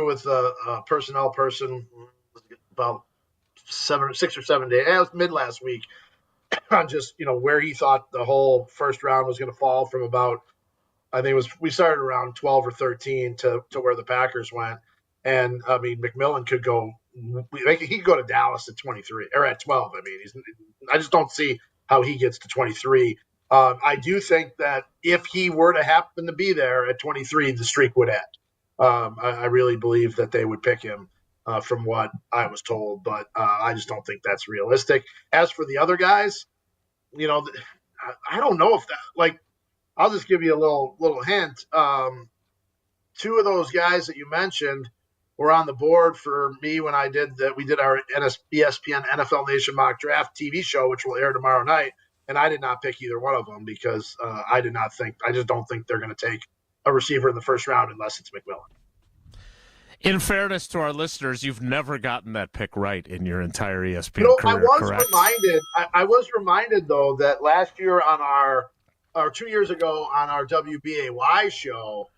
with a personnel person about 6 or 7 days. It was mid last week. On just, where he thought the whole first round was going to fall from about, I think it was, we started around 12 or 13 to where the Packers went. And I mean, McMillan could go, he could go to Dallas at 23 or at 12. I mean, I just don't see how he gets to 23. I do think that if he were to happen to be there at 23, the streak would end. I really believe that they would pick him. From what I was told, but I just don't think that's realistic. As for the other guys, I don't know if that, like, I'll just give you a little hint. 2 of those guys that you mentioned were on the board for me when we did our ESPN NFL Nation mock draft TV show, which will air tomorrow night. And I did not pick either one of them because I just don't think they're going to take a receiver in the first round unless it's McMillan. In fairness to our listeners, you've never gotten that pick right in your entire ESPN career, correct? I was reminded, though, that last year or 2 years ago on our WBAY show,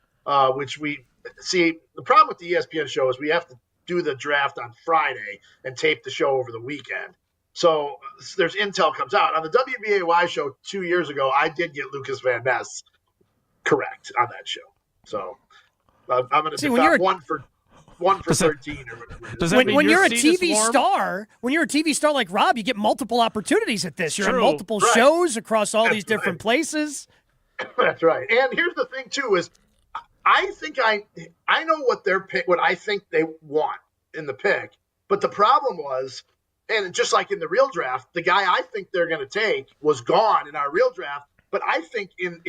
which we see, the problem with the ESPN show is we have to do the draft on Friday and tape the show over the weekend. So there's intel comes out. On the WBAY show 2 years ago, I did get Lucas Van Ness correct on that show. So I'm going to defend one for 13 or whatever. When you're a TV star, like Rob, you get multiple opportunities at this. You're on multiple shows across all these different places. That's right. And here's the thing too is I think I know what their pick, what I think they want in the pick. But the problem was, and just like in the real draft, the guy I think they're going to take was gone in our real draft. But I think in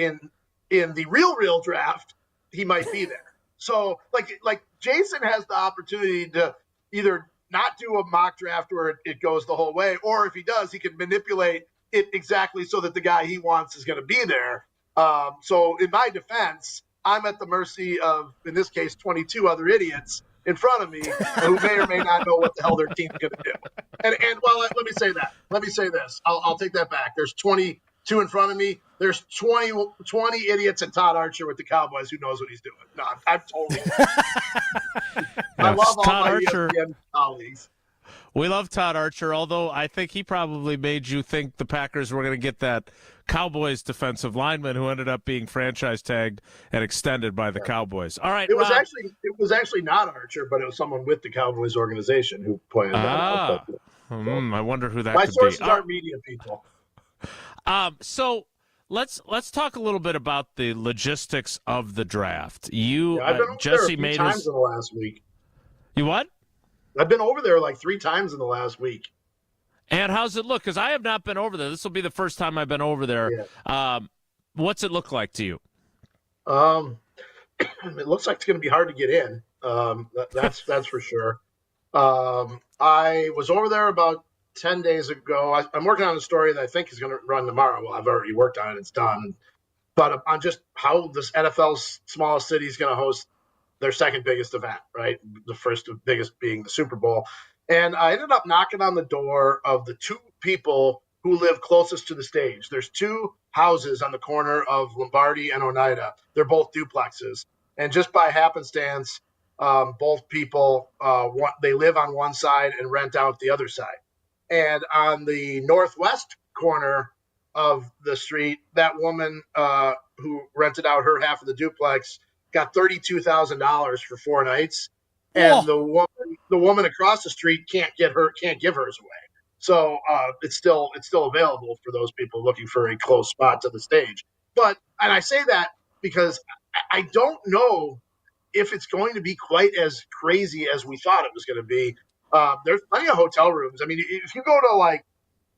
the real draft, he might be there. So like Jason has the opportunity to either not do a mock draft where it goes the whole way, or if he does, he can manipulate it exactly so that the guy he wants is going to be there. So in my defense, I'm at the mercy of, in this case, 22 other idiots in front of me who may or may not know what the hell their team's going to do. And well, let me say that. Let me say this. I'll take that back. There's 22 in front of me. There's 20 idiots and Todd Archer with the Cowboys who knows what he's doing. No, I'm totally. I love all Todd my Archer. ESPN colleagues. We love Todd Archer, although I think he probably made you think the Packers were going to get that Cowboys defensive lineman who ended up being franchise tagged and extended by the Cowboys. All right, It was actually not Archer, but it was someone with the Cowboys organization who pointed that out. I wonder who that My could sources be. aren't media people. So let's talk a little bit about the logistics of the draft. I've been over Jesse there a few times in the last week. You what? I've been over there like 3 times in the last week. And how's it look? Because I have not been over there. This will be the first time I've been over there. Yeah. What's it look like to you? It looks like it's going to be hard to get in. That's for sure. I was over there about 10 days ago. I'm working on a story that I think is going to run tomorrow. Well, I've already worked on it. It's done. But on just how this NFL's smallest city is going to host their second biggest event, right? The first biggest being the Super Bowl. And I ended up knocking on the door of the two people who live closest to the stage. There's two houses on the corner of Lombardi and Oneida. They're both duplexes. And just by happenstance, both people, they live on one side and rent out the other side. And on the northwest corner of the street, that woman who rented out her half of the duplex got $32,000 for 4 nights. And the woman across the street can't give hers away. So it's still available for those people looking for a close spot to the stage. And I say that because I don't know if it's going to be quite as crazy as we thought it was going to be. There's plenty of hotel rooms. I mean, if you go to like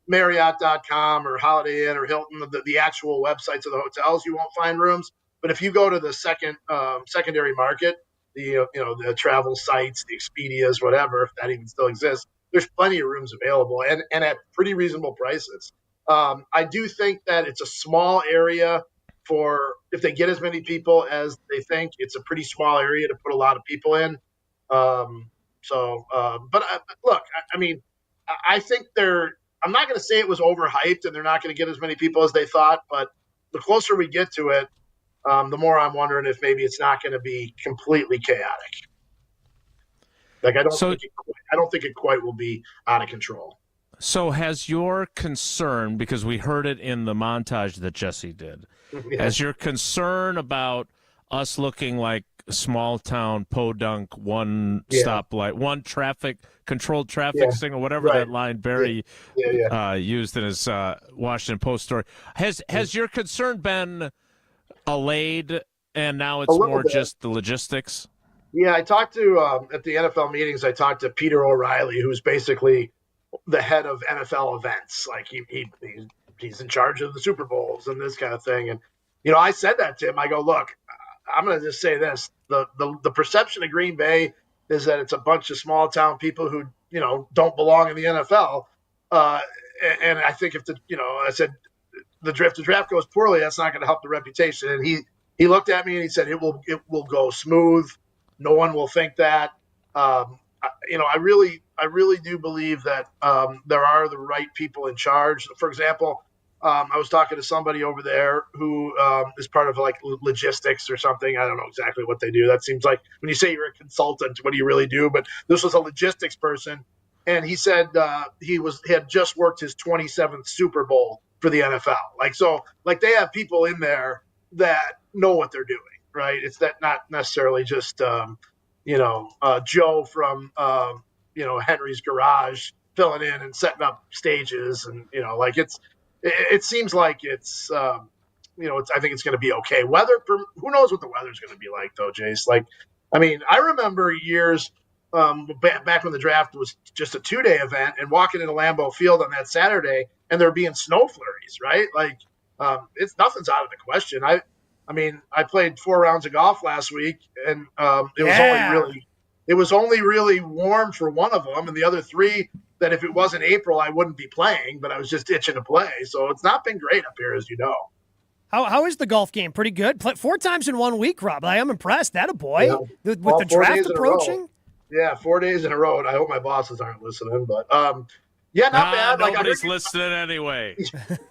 Marriott.com or Holiday Inn or Hilton, the actual websites of the hotels, you won't find rooms. But if you go to the secondary market, the travel sites, the Expedias, whatever, if that even still exists, there's plenty of rooms available and at pretty reasonable prices. I do think that it's a small area for, if they get as many people as they think, it's a pretty small area to put a lot of people in. Look, I mean, I think I'm not going to say it was overhyped and they're not going to get as many people as they thought, but the closer we get to it, the more I'm wondering if maybe it's not going to be completely chaotic. Like I don't think it quite will be out of control. So has your concern, because we heard it in the montage that Jesse did, has your concern about us looking like a small town podunk, one stoplight, one controlled traffic signal, whatever that line Barry used in his Washington Post story, has your concern been allayed and now it's more just the logistics? Yeah, I talked to at the NFL meetings. I talked to Peter O'Reilly, who's basically the head of NFL events. Like he's in charge of the Super Bowls and this kind of thing. And I said that to him. I go, look, I'm going to just say this: the perception of Green Bay is that it's a bunch of small town people who don't belong in the NFL. And I think if I said the draft goes poorly, that's not going to help the reputation. And he looked at me and he said it will go smooth. No one will think that. I really do believe that there are the right people in charge. For example, I was talking to somebody over there who is part of like logistics or something. I don't know exactly what they do. That seems like when you say you're a consultant, what do you really do? But this was a logistics person, and he said he had just worked his 27th Super Bowl for the NFL. Like they have people in there that know what they're doing. Right. It's that not necessarily just, Joe from, Henry's garage filling in and setting up stages. And, it seems like it's, I think it's going to be okay. Who knows what the weather's going to be like, though, Jace? I remember years back when the draft was just a 2-day event and walking into Lambeau Field on that Saturday and there being snow flurries, right? Nothing's out of the question. I played 4 rounds of golf last week, and it was only really warm for one of them, and the other 3 that if it wasn't April, I wouldn't be playing, but I was just itching to play. So it's not been great up here, as you know. How is the golf game? Pretty good. 4 times in 1 week, Rob. I am impressed. That a boy. Yeah. With the draft approaching. Yeah, 4 days in a row. And I hope my bosses aren't listening, but not bad. Nobody's listening anyway.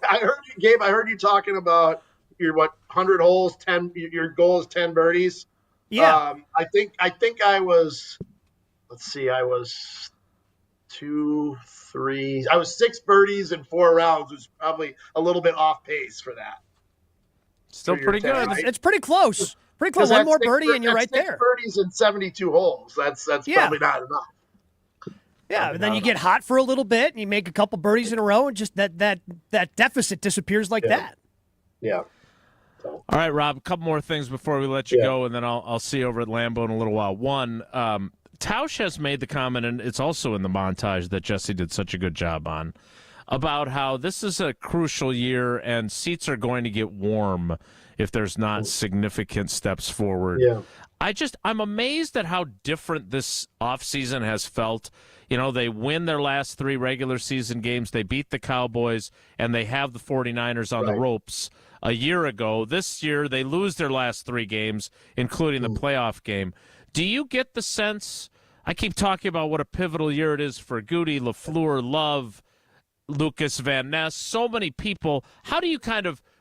I heard you, Gabe. I heard you talking about your 100 holes, 10. Your goal is 10 birdies. Yeah. I think I was. Let's see. I was 2, 3. I was 6 birdies in 4 rounds. It was probably a little bit off pace for that. Still pretty good. Right? It's pretty close. Pretty close. One more birdie and you're right there. 6 birdies in 72 holes. That's probably not enough. Yeah, and then you get hot for a little bit and you make a couple birdies in a row and just that deficit disappears like that. Yeah. All right, Rob, a couple more things before we let you go, and then I'll see you over at Lambeau in a little while. One, Tausch has made the comment, and it's also in the montage that Jesse did such a good job on, about how this is a crucial year and seats are going to get warm if there's not significant steps forward. Yeah. I'm amazed at how different this offseason has felt. They win their last 3 regular season games. They beat the Cowboys, and they have the 49ers on the ropes a year ago. This year, they lose their last 3 games, including the playoff game. Do you get the sense, I keep talking about what a pivotal year it is for Goody, LaFleur, Love, Lucas Van Ness, so many people. How do you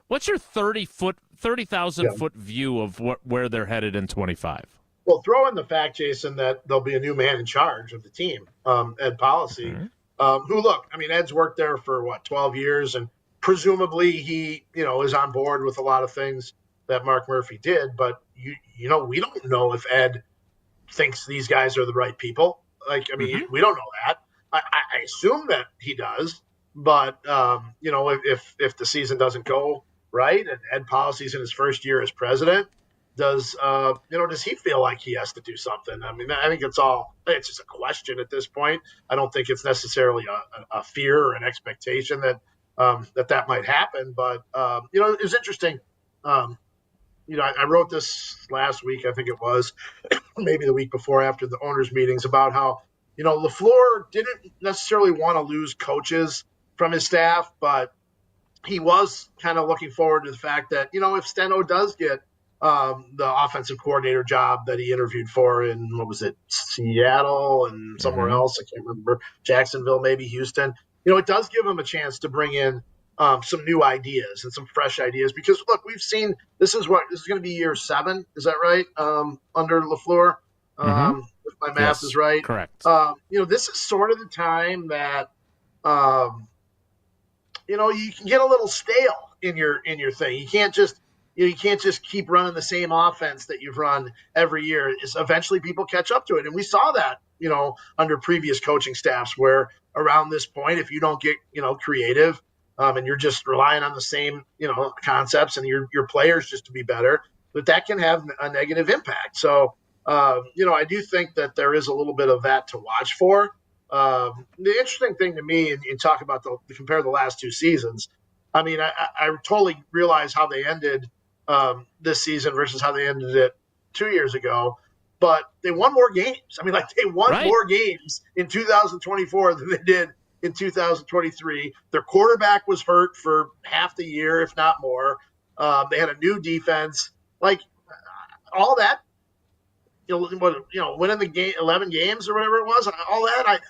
what's your 30,000-foot view of where they're headed in 25? Well, throw in the fact, Jason, that there'll be a new man in charge of the team, Ed Policy, Ed's worked there for 12 years, and presumably he, is on board with a lot of things that Mark Murphy did. But we don't know if Ed thinks these guys are the right people. We don't know that. I assume that he does, but if the season doesn't go right and Ed Policy's in his first year as president, does he feel like he has to do something? I think it's just a question at this point. I don't think it's necessarily a fear or an expectation that that might happen. But it was interesting. I wrote this last week, I think it was, maybe the week before after the owners' meetings, about how LaFleur didn't necessarily want to lose coaches from his staff, but he was kind of looking forward to the fact that if Steno does get the offensive coordinator job that he interviewed for in, Seattle and somewhere else. I can't remember, Jacksonville, maybe Houston. It does give him a chance to bring in some new ideas and some fresh ideas, because look, we've seen, this is going to be year 7. Is that right? Under LaFleur, if my math is right. Correct. This is sort of the time that, you can get a little stale in your thing. You can't just keep running the same offense that you've run every year. Eventually people catch up to it. And we saw that, under previous coaching staffs, where around this point, if you don't get, creative, and you're just relying on the same, concepts and your players just to be better, that can have a negative impact. So, I do think that there is a little bit of that to watch for. The interesting thing to me, and you talk about compare the last 2 seasons, I totally realize how they ended this season versus how they ended it 2 years ago, but they won more games. They won more games in 2024 than they did in 2023. Their quarterback was hurt for half the year, if not more. They had a new defense, all that, winning the game, 11 games or whatever it was, all that.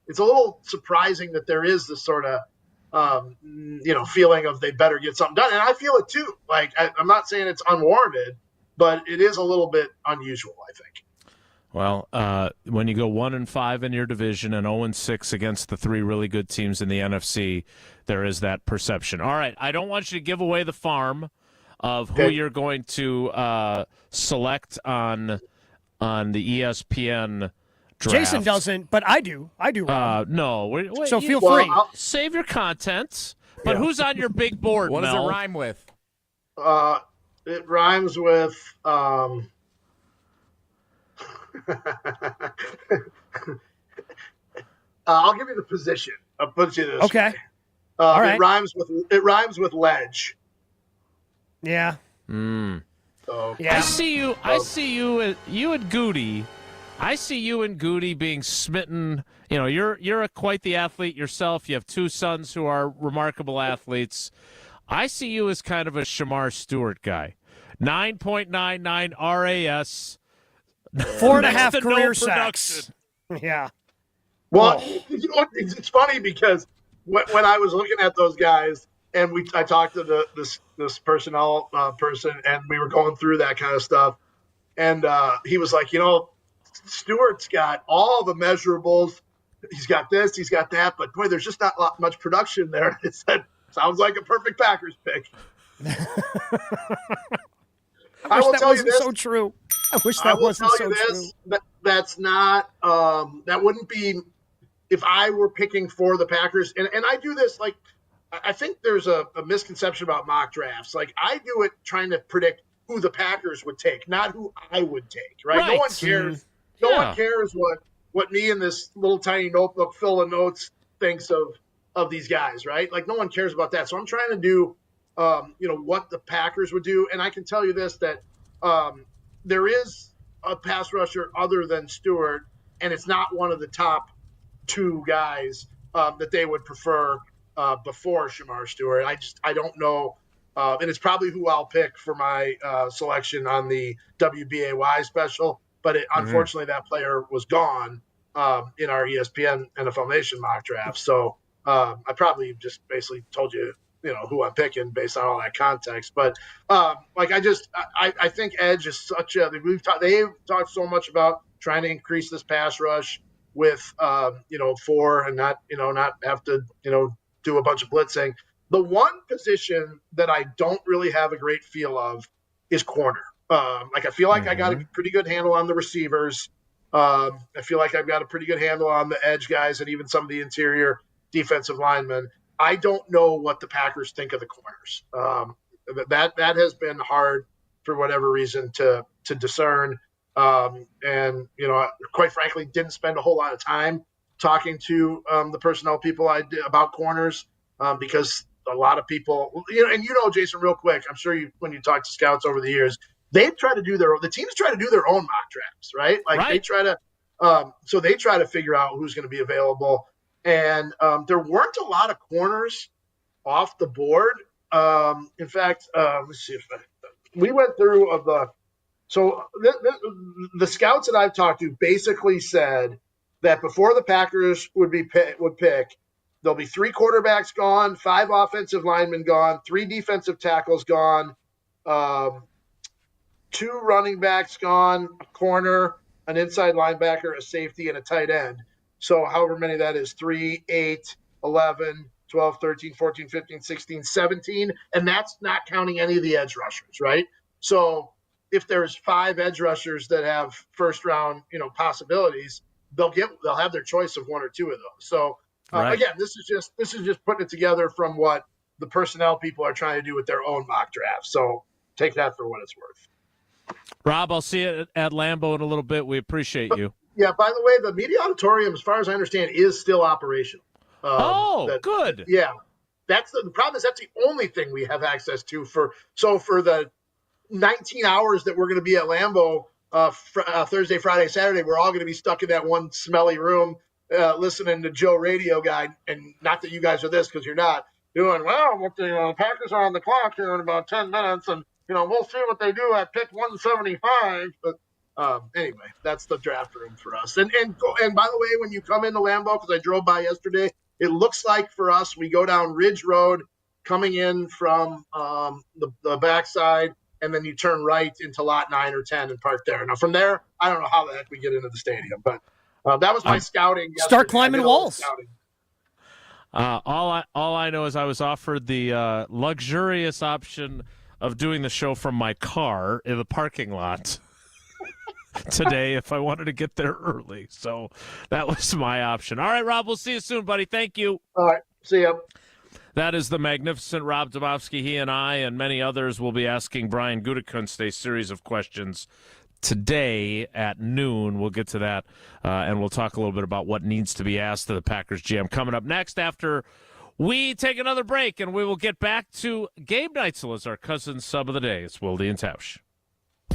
It's a little surprising that there is this sort of, feeling of they better get something done. And I feel it too. I'm not saying it's unwarranted, but it is a little bit unusual, I think. Well, when you go 1-5 in your division and 0-6 against the 3 really good teams in the NFC, there is that perception. All right, I don't want you to give away the farm of who you're going to select on the ESPN draft. Jason doesn't, but I do. Rob. No. So feel free. Save your content. But who's on your big board, What Mel? does it rhyme with? It rhymes with I'll give you the position. I'll put you this way. All right. It rhymes with ledge. Yeah. So, I see you. You and Goody. I see you and Goody being smitten. You're quite the athlete yourself. You have 2 sons who are remarkable athletes. I see you as kind of a Shamar Stewart guy. 9.99 RAS. 4.5 career sacks. Yeah. Well, it's funny because when I was looking at those guys, and I talked to this personnel person, and we were going through that kind of stuff, and he was like, Stewart's got all the measurables. He's got this, he's got that, but boy, there's just not much production there. It said, sounds like a perfect Packers pick. I wish that wasn't so true. I wish that wasn't so true. That's not, that wouldn't be, if I were picking for the Packers, and I do this, I think there's a misconception about mock drafts. I do it trying to predict who the Packers would take, not who I would take, right? No one cares. No one cares what me in this little tiny notebook full of notes thinks of these guys, right? No one cares about that. So I'm trying to do, what the Packers would do. And I can tell you this, that there is a pass rusher other than Stewart, and it's not one of the top 2 guys that they would prefer before Shamar Stewart. I don't know. And it's probably who I'll pick for my selection on the WBAY special. But unfortunately, that player was gone in our ESPN NFL Nation mock draft. So I probably just basically told you, who I'm picking based on all that context. But I think edge is such a they've talked so much about trying to increase this pass rush with 4 and not have to do a bunch of blitzing. The one position that I don't really have a great feel of is corner. I feel like I got a pretty good handle on the receivers. I feel like I've got a pretty good handle on the edge guys and even some of the interior defensive linemen. I don't know what the Packers think of the corners. That has been hard for whatever reason to discern. And quite frankly, didn't spend a whole lot of time talking to the personnel people I did about corners because a lot of people, Jason, real quick, I'm sure when you talk to scouts over the years, the teams try to do their own mock drafts, right? They try to figure out who's going to be available. And there weren't a lot of corners off the board. In fact, let's see if we went through the scouts that I've talked to basically said that before the Packers would pick, there'll be 3 quarterbacks gone, 5 offensive linemen gone, 3 defensive tackles gone, 2 running backs gone, a corner, an inside linebacker, a safety, and a tight end. So however many that is, 3, 8, 11, 12, 13, 14, 15, 16, 17. And that's not counting any of the edge rushers, right? So if there's 5 edge rushers that have first round, possibilities, they'll have their choice of 1 or 2 of those. So again, this is just putting it together from what the personnel people are trying to do with their own mock draft. So take that for what it's worth. Rob, I'll see you at Lambeau in a little bit. We appreciate you. Yeah, by the way, the media auditorium, as far as I understand, is still operational. Good. Yeah. The problem is that's the only thing we have access to for the 19 hours that we're going to be at Lambeau Thursday, Friday, Saturday, we're all going to be stuck in that one smelly room listening to Joe Radio Guy. And not that you guys are this because you're not doing, the Packers are on the clock here in about 10 minutes and, we'll see what they do at pick 175. But anyway, that's the draft room for us. And by the way, when you come into Lambeau, because I drove by yesterday, it looks like for us, we go down Ridge Road coming in from the backside, and then you turn right into lot 9 or 10 and park there. Now from there, I don't know how the heck we get into the stadium, but that was my scouting. Start climbing walls. All I know is I was offered the luxurious option of doing the show from my car in the parking lot today if I wanted to get there early. So that was my option. All right, Rob, we'll see you soon, buddy. Thank you. All right, see you. That is the magnificent Rob Demovsky. He and I and many others will be asking Brian Gutekunst a series of questions today at noon. We'll get to that, and we'll talk a little bit about what needs to be asked of the Packers GM coming up next after we take another break, and we will get back to Gabe Neitzel as our cousin sub of the day. It's Wilde and Tausch.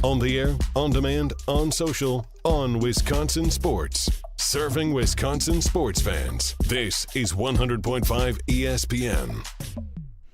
On the air, on demand, on social, on Wisconsin Sports. Serving Wisconsin sports fans. This is 100.5 ESPN.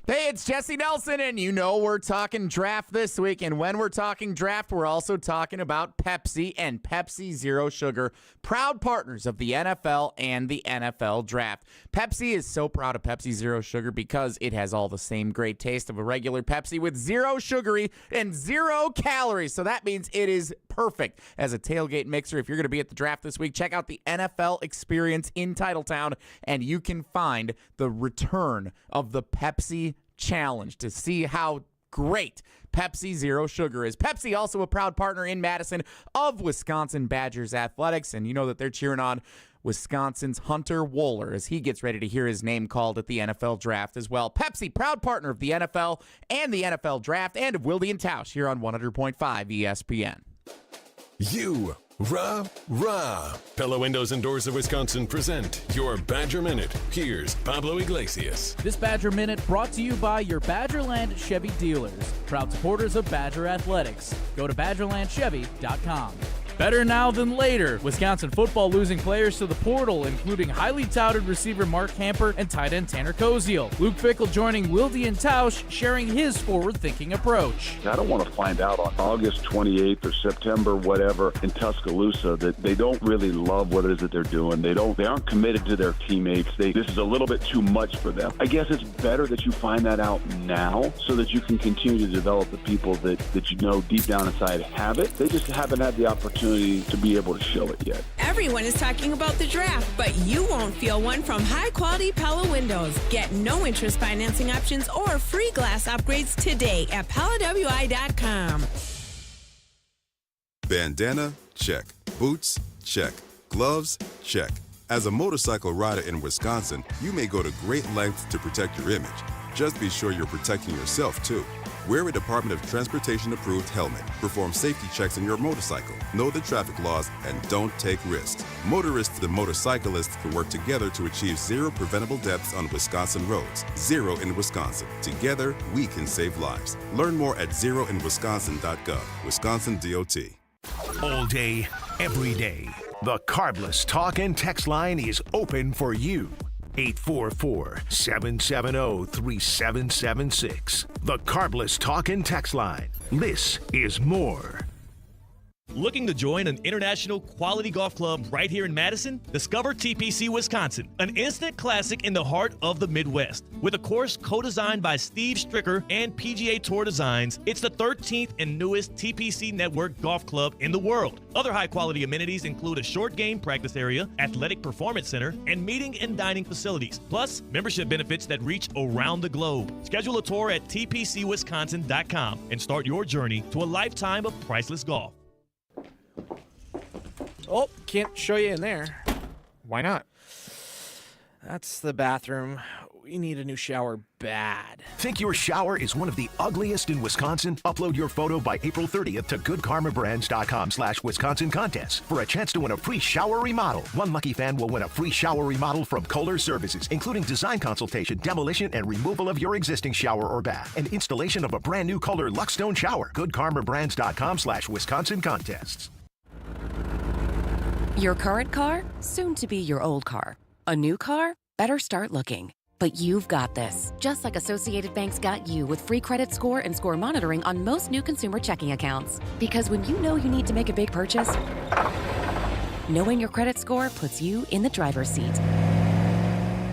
Hey, it's Jesse Nelson, and we're talking draft this week. And when we're talking draft, we're also talking about Pepsi and Pepsi Zero Sugar, proud partners of the NFL and the NFL Draft. Pepsi is so proud of Pepsi Zero Sugar because it has all the same great taste of a regular Pepsi with zero sugary and 0 calories. So that means it is perfect as a tailgate mixer. If you're going to be at the draft this week, check out the NFL Experience in Titletown, and you can find the return of the Pepsi Challenge to see how great Pepsi Zero Sugar is. Pepsi also a proud partner in Madison of Wisconsin Badgers Athletics, and you know that they're cheering on Wisconsin's Hunter Wohler as he gets ready to hear his name called at the NFL Draft as well. Pepsi, proud partner of the NFL and the NFL Draft and of Wilde and Tausch here on 100.5 ESPN. You, rah. Pella Windows and Doors of Wisconsin present your Badger Minute. Here's Pablo Iglesias. This Badger Minute brought to you by your Badgerland Chevy dealers, proud supporters of Badger Athletics. Go to BadgerlandChevy.com. Better now than later. Wisconsin football losing players to the portal, including highly touted receiver Mark Hamper and tight end Tanner Koziel. Luke Fickell joining Wilde and Tausch, sharing his forward-thinking approach. I don't want to find out on August 28th or September, whatever, in Tuscaloosa that they don't really love what it is that they're doing. They aren't committed to their teammates. This is a little bit too much for them. I guess it's better that you find that out now so that you can continue to develop the people that you know deep down inside have it. They just haven't had the opportunity to be able to show it yet. Everyone is talking about the draft, but you won't feel one from high-quality Pella windows. Get no-interest financing options or free glass upgrades today at PellaWI.com. Bandana? Check. Boots? Check. Gloves? Check. As a motorcycle rider in Wisconsin, you may go to great lengths to protect your image. Just be sure you're protecting yourself, too. Wear a Department of Transportation-approved helmet. Perform safety checks on your motorcycle. Know the traffic laws and don't take risks. Motorists and motorcyclists can work together to achieve zero preventable deaths on Wisconsin roads. Zero in Wisconsin. Together, we can save lives. Learn more at zeroinwisconsin.gov. Wisconsin DOT. All day, every day. The Carbless Talk and Text line is open for you. 844-770-3776. The Carbless Talk and Text line. This is more. Looking to join an international quality golf club right here in Madison? Discover TPC Wisconsin, an instant classic in the heart of the Midwest. With a course co-designed by Steve Stricker and PGA Tour Designs, it's the 13th and newest TPC Network golf club in the world. Other high-quality amenities include a short game practice area, athletic performance center, and meeting and dining facilities, plus membership benefits that reach around the globe. Schedule a tour at tpcwisconsin.com and start your journey to a lifetime of priceless golf. Oh, can't show you in there. Why not? That's the bathroom. We need a new shower bad. Think your shower is one of the ugliest in Wisconsin? Upload your photo by April 30th to goodkarmabrands.com/Wisconsin contest for a chance to win a free shower remodel. One lucky fan will win a free shower remodel from Kohler Services, including design consultation, demolition, and removal of your existing shower or bath, and installation of a brand new Kohler Luxstone shower. goodkarmabrands.com/Wisconsin contests. Your current car? Soon to be your old car. A new car? Better start looking. But you've got this. Just like Associated Bank's got you with free credit score and score monitoring on most new consumer checking accounts. Because when you know you need to make a big purchase, knowing your credit score puts you in the driver's seat.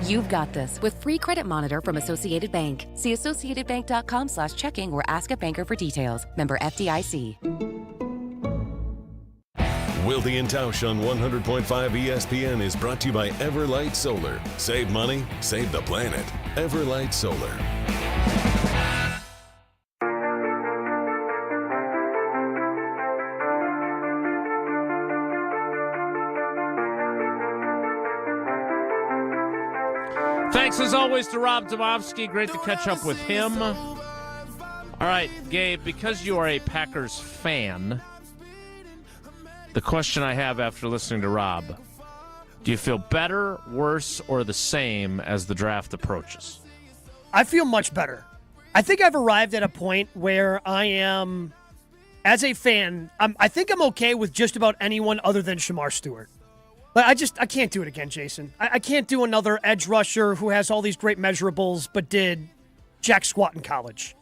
You've got this with free credit monitor from Associated Bank. See associatedbank.com/checking or ask a banker for details. Member FDIC. Wilde and Tausch on 100.5 ESPN is brought to you by Everlight Solar. Save money, save the planet. Everlight Solar. Thanks as always to Rob Demovsky. Great to catch up with him. All right, Gabe, because you are a Packers fan, the question I have after listening to Rob, do you feel better, worse, or the same as the draft approaches? I feel much better. I think I've arrived at a point where I am, as a fan, I think I'm okay with just about anyone other than Shamar Stewart. But I can't do it again, Jason. I can't do another edge rusher who has all these great measurables but did jack squat in college.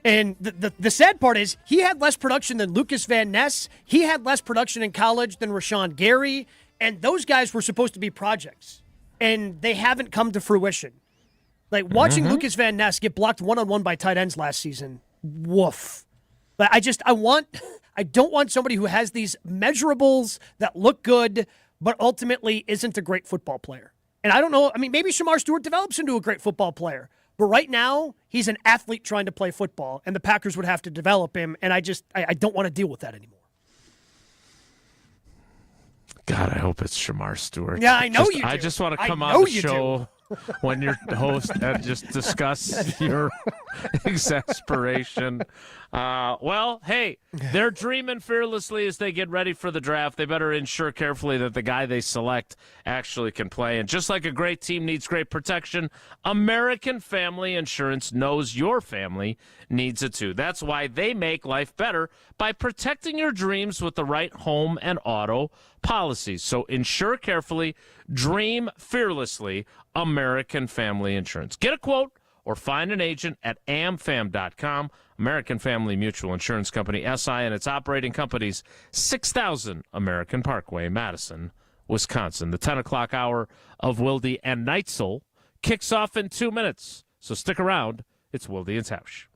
And the sad part is he had less production than Lucas Van Ness. He had less production in college than Rashawn Gary. And those guys were supposed to be projects. And they haven't come to fruition. Like, watching Lucas Van Ness get blocked one-on-one by tight ends last season, woof. But I don't want somebody who has these measurables that look good, but ultimately isn't a great football player. And I don't know, maybe Shamar Stewart develops into a great football player. But right now, he's an athlete trying to play football, and the Packers would have to develop him, and I don't want to deal with that anymore. God, I hope it's Shamar Stewart. Yeah, I know you do. I just want to come on the show when you're the host and just discuss your exasperation. Well, hey, they're dreaming fearlessly as they get ready for the draft. They better ensure carefully that the guy they select actually can play. And just like a great team needs great protection, American Family Insurance knows your family needs it too. That's why they make life better by protecting your dreams with the right home and auto policies. So insure carefully, dream fearlessly, American Family Insurance. Get a quote or find an agent at amfam.com. American Family Mutual Insurance Company, SI, and its operating companies, 6000 American Parkway, Madison, Wisconsin. The 10 o'clock hour of Wilde and Neitzel kicks off in 2 minutes. So stick around. It's Wilde and Tausch.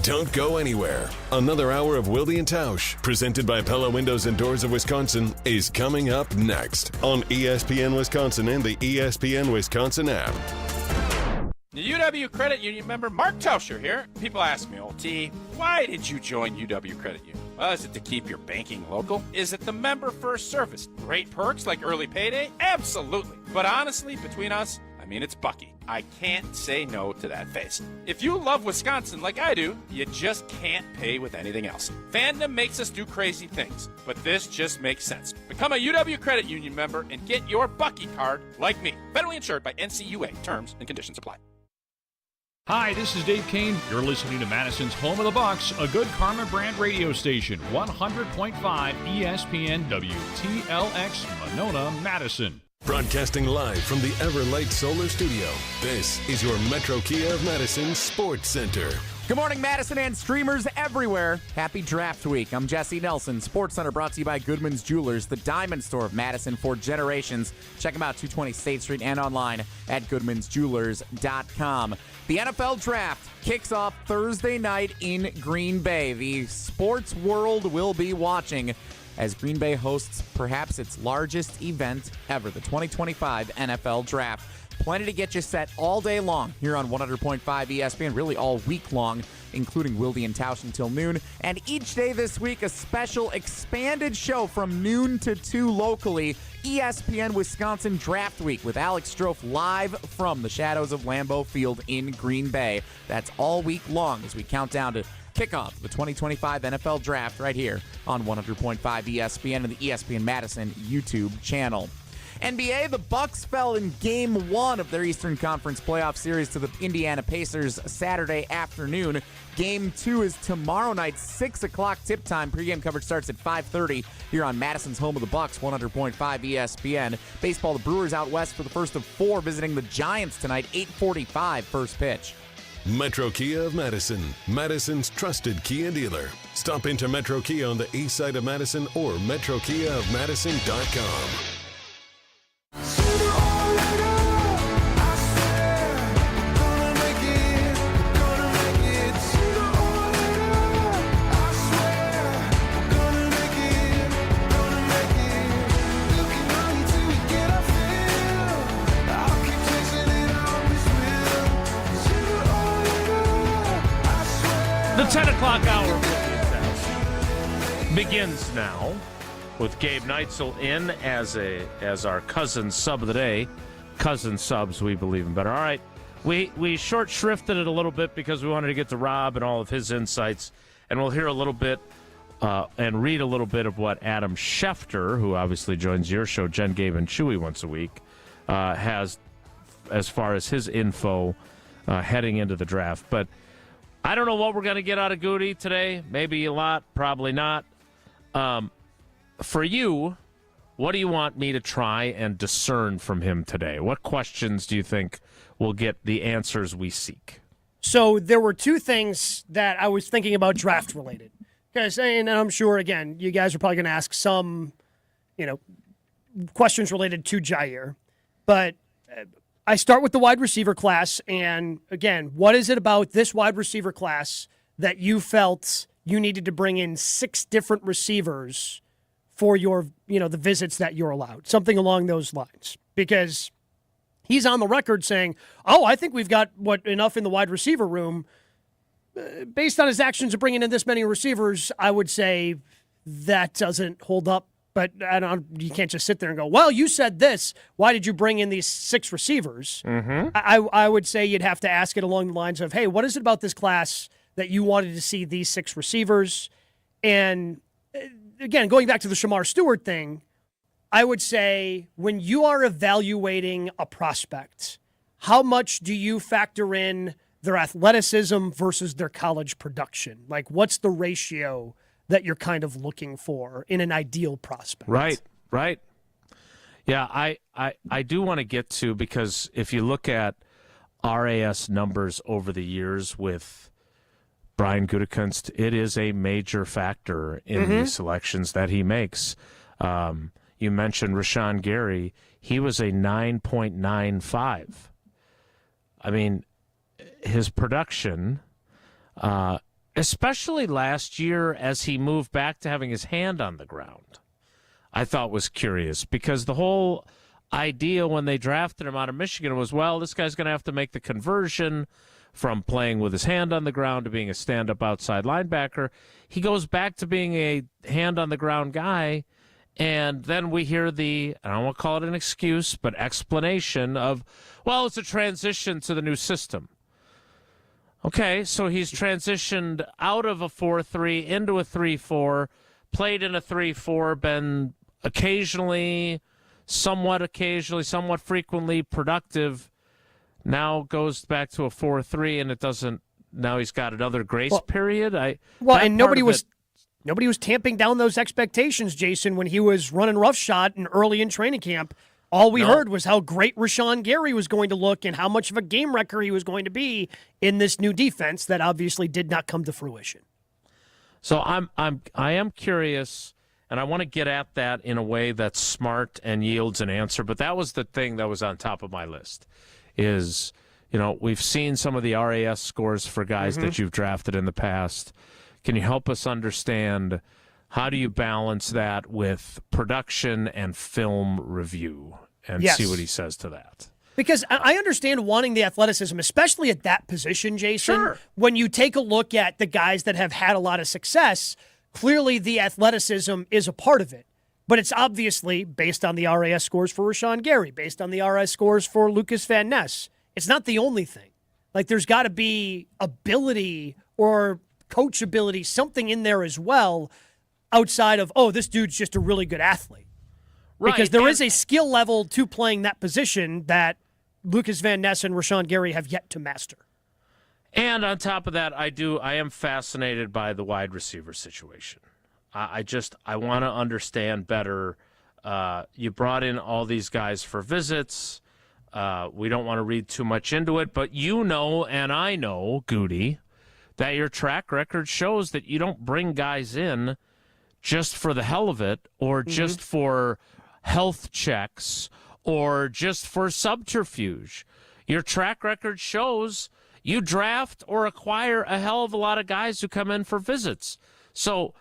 Don't go anywhere. Another hour of Wilde and Tausch, presented by Pella Windows and Doors of Wisconsin, is coming up next on ESPN Wisconsin and the ESPN Wisconsin app. The UW Credit Union member Mark Tauscher here. People ask me, old T, why did you join UW Credit Union? Well, is it to keep your banking local? Is it the member first service? Great perks like early payday? Absolutely. But honestly, between us, I mean, it's Bucky. I can't say no to that face. If you love Wisconsin like I do, you just can't pay with anything else. Fandom makes us do crazy things, but this just makes sense. Become a UW Credit Union member and get your Bucky card like me. Federally insured by NCUA. Terms and conditions apply. Hi, this is Dave Kane. You're listening to Madison's Home of the Bucks, a good Karma brand radio station, 100.5 ESPN WTLX, Monona, Madison. Broadcasting live from the Everlight Solar Studio, this is your Metro Kia of Madison Sports Center. Good morning, Madison and streamers everywhere. Happy Draft Week. I'm Jesse Nelson. Sports Center brought to you by Goodman's Jewelers, the diamond store of Madison for generations. Check them out, 220 State Street and online at goodmansjewelers.com. The NFL Draft kicks off Thursday night in Green Bay. The sports world will be watching as Green Bay hosts perhaps its largest event ever, the 2025 NFL Draft. Plenty to get you set all day long here on 100.5 ESPN, really all week long, including Wilde and Tausch until noon. And each day this week, a special expanded show from noon to 2 locally, ESPN Wisconsin Draft Week with Alex Strofe live from the shadows of Lambeau Field in Green Bay. That's all week long as we count down to kickoff the 2025 NFL Draft right here on 100.5 ESPN and the ESPN Madison YouTube channel. NBA, the Bucks fell in Game 1 of their Eastern Conference playoff series to the Indiana Pacers Saturday afternoon. Game 2 is tomorrow night, 6 o'clock tip time. Pre-game coverage starts at 5:30 here on Madison's Home of the Bucks, 100.5 ESPN. Baseball, the Brewers out west for the first of 4, visiting the Giants tonight, 8:45 first pitch. Metro Kia of Madison, Madison's trusted Kia dealer. Stop into Metro Kia on the east side of Madison or metrokiaofmadison.com. The 10 o'clock hour begins now with Gabe Neitzel in as our cousin sub of the day. Cousin subs, we believe in better. All right, we short shrifted it a little bit because we wanted to get to Rob and all of his insights, and we'll hear a little bit and read a little bit of what Adam Schefter, who obviously joins your show, Jen, Gabe, and Chewy once a week, has as far as his info heading into the draft. But I don't know what we're going to get out of Goody today. Maybe a lot, probably not. For you, what do you want me to try and discern from him today? What questions do you think will get the answers we seek? So there were 2 things that I was thinking about draft related. Because, and I'm sure, again, you guys are probably going to ask some, questions related to Jair. But I start with the wide receiver class, and again, what is it about this wide receiver class that you felt you needed to bring in 6 different receivers for your, the visits that you're allowed? Something along those lines. Because he's on the record saying, I think we've got enough in the wide receiver room. Based on his actions of bringing in this many receivers, I would say that doesn't hold up But you can't just sit there and go, well, you said this. Why did you bring in these 6 receivers? Mm-hmm. I would say you'd have to ask it along the lines of, hey, what is it about this class that you wanted to see these 6 receivers? And again, going back to the Shamar Stewart thing, I would say when you are evaluating a prospect, how much do you factor in their athleticism versus their college production? Like, what's the ratio that you're kind of looking for in an ideal prospect? Right. Yeah, I do want to get to, because if you look at RAS numbers over the years with Brian Gutekunst, it is a major factor in these selections that he makes. You mentioned Rashawn Gary. He was a 9.95. I mean, his production, especially last year as he moved back to having his hand on the ground, I thought was curious, because the whole idea when they drafted him out of Michigan was, well, this guy's going to have to make the conversion from playing with his hand on the ground to being a stand-up outside linebacker. He goes back to being a hand-on-the-ground guy, and then we hear I don't want to call it an excuse, but explanation of, well, it's a transition to the new system. Okay, so he's transitioned out of a 4-3 into a 3-4, played in a 3-4, been somewhat frequently productive, now goes back to a 4-3, and it doesn't. Now he's got another grace period. And nobody was tamping down those expectations, Jason, when he was running roughshod and early in training camp. All we heard was how great Rashawn Gary was going to look and how much of a game wrecker he was going to be in this new defense that obviously did not come to fruition. So I am curious, and I want to get at that in a way that's smart and yields an answer. But that was the thing that was on top of my list. Is, we've seen some of the RAS scores for guys that you've drafted in the past. Can you help us understand, how do you balance that with production and film review, and see what he says to that? Because I understand wanting the athleticism, especially at that position, Jason. Sure. When you take a look at the guys that have had a lot of success, clearly the athleticism is a part of it. But it's obviously based on the RAS scores for Rashawn Gary, based on the RAS scores for Lucas Van Ness. It's not the only thing. Like, there's got to be ability or coachability, something in there as well, outside of, this dude's just a really good athlete. Right. Because there is a skill level to playing that position that Lucas Van Ness and Rashawn Gary have yet to master. And on top of that, I am fascinated by the wide receiver situation. I want to understand better. You brought in all these guys for visits. We don't want to read too much into it, but and I know, Goody, that your track record shows that you don't bring guys in just for the hell of it, or just for health checks, or just for subterfuge. Your track record shows you draft or acquire a hell of a lot of guys who come in for visits. So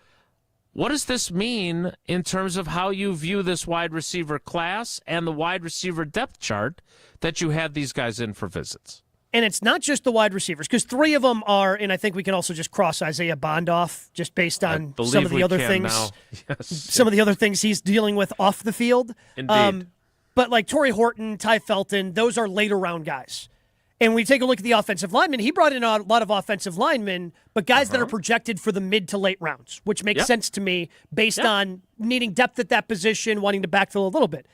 what does this mean in terms of how you view this wide receiver class and the wide receiver depth chart that you had these guys in for visits? And it's not just the wide receivers, because 3 of them are, and I think we can also just cross Isaiah Bond off just based on some of the other things. Yes. Some of the other things he's dealing with off the field. Indeed. But like Torrey Horton, Ty Felton, those are later round guys. And we take a look at the offensive linemen. He brought in a lot of offensive linemen, but guys that are projected for the mid to late rounds, which makes sense to me based on needing depth at that position, wanting to backfill a little bit.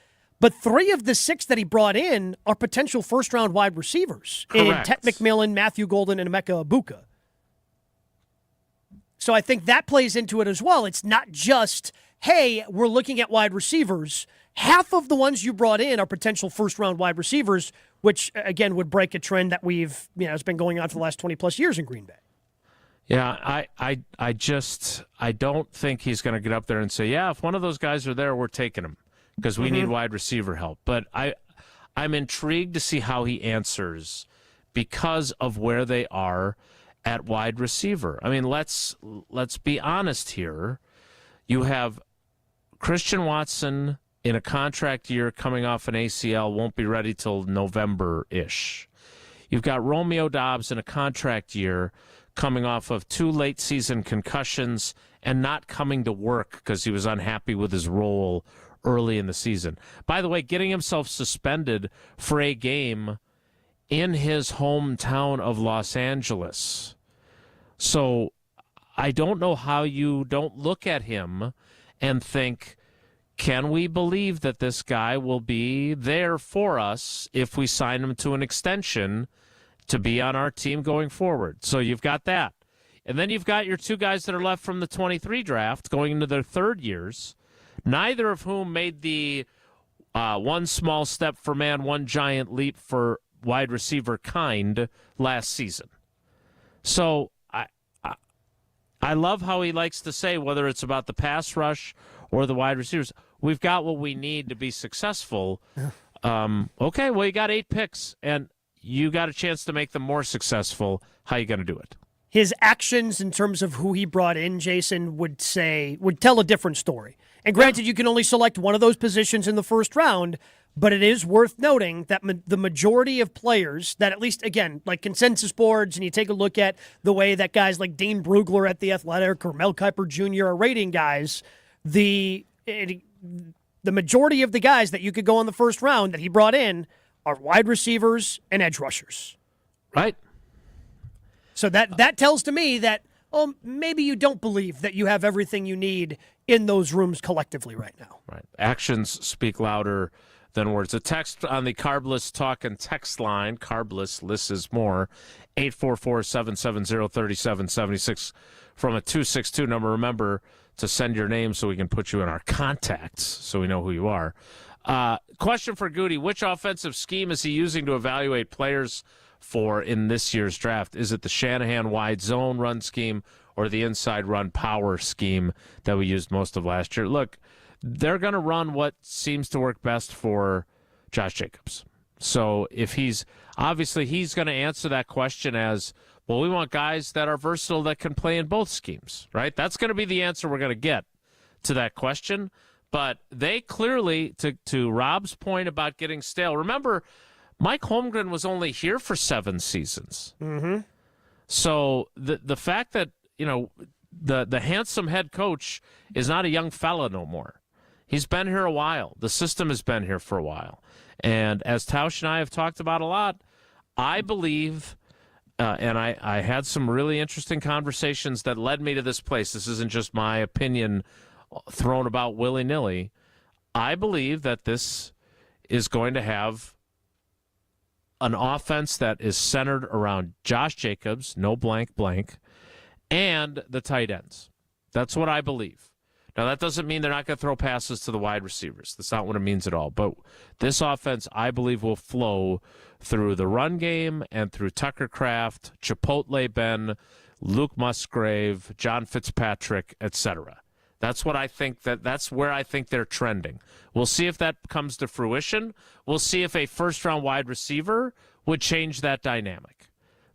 But 3 of the 6 that he brought in are potential first-round wide receivers. Correct. In Tet McMillan, Matthew Golden, and Emeka Ibuka. So I think that plays into it as well. It's not just, hey, we're looking at wide receivers. Half of the ones you brought in are potential first-round wide receivers, which, again, would break a trend that it's been going on for the last 20-plus years in Green Bay. Yeah, I don't think he's going to get up there and say, if one of those guys are there, we're taking him, because we need wide receiver help. But I'm intrigued to see how he answers because of where they are at wide receiver. I mean, let's be honest here. You have Christian Watson in a contract year coming off an ACL, won't be ready till November-ish. You've got Romeo Doubs in a contract year coming off of 2 late-season concussions and not coming to work because he was unhappy with his role early in the season. By the way, getting himself suspended for a game in his hometown of Los Angeles. So I don't know how you don't look at him and think, can we believe that this guy will be there for us if we sign him to an extension to be on our team going forward? So you've got that. And then you've got your 2 guys that are left from the 23 draft going into their 3rd years, neither of whom made the one small step for man, one giant leap for wide receiver kind last season. So I love how he likes to say, whether it's about the pass rush or the wide receivers, we've got what we need to be successful. Okay, well, you got 8 picks, and you got a chance to make them more successful. How are you going to do it? His actions in terms of who he brought in, Jason, would tell a different story. And granted, you can only select one of those positions in the first round, but it is worth noting that the majority of players that, at least, again, like consensus boards, and you take a look at the way that guys like Dane Brugler at The Athletic or Mel Kiper Jr. are rating guys, the majority of the guys that you could go in the first round that he brought in are wide receivers and edge rushers. Right. So that tells to me that, maybe you don't believe that you have everything you need in those rooms collectively right now. Right. Actions speak louder than words. A text on the Carbless Talk and Text line, Carbless, less is more, 844-770-3776 from a 262 number. Remember to send your name so we can put you in our contacts so we know who you are. Question for Goody. Which offensive scheme is he using to evaluate players for in this year's draft? Is it the Shanahan wide zone run scheme or the inside run power scheme that we used most of last year? Look, they're going to run what seems to work best for Josh Jacobs. So if he's going to answer that question as, well, we want guys that are versatile that can play in both schemes, right? That's going to be the answer we're going to get to that question. But they clearly, to Rob's point about getting stale, remember, Mike Holmgren was only here for 7 seasons. Mm-hmm. So the fact that, the handsome head coach is not a young fella no more. He's been here a while. The system has been here for a while. And as Tausch and I have talked about a lot, I believe, and I had some really interesting conversations that led me to this place. This isn't just my opinion thrown about willy-nilly. I believe that this is going to have an offense that is centered around Josh Jacobs, no blank, and the tight ends. That's what I believe. Now, that doesn't mean they're not going to throw passes to the wide receivers. That's not what it means at all. But this offense, I believe, will flow through the run game and through Tucker Kraft, Chipotle Ben, Luke Musgrave, John Fitzpatrick, etc. That's what I think. That's where I think they're trending. We'll see if that comes to fruition. We'll see if a first-round wide receiver would change that dynamic.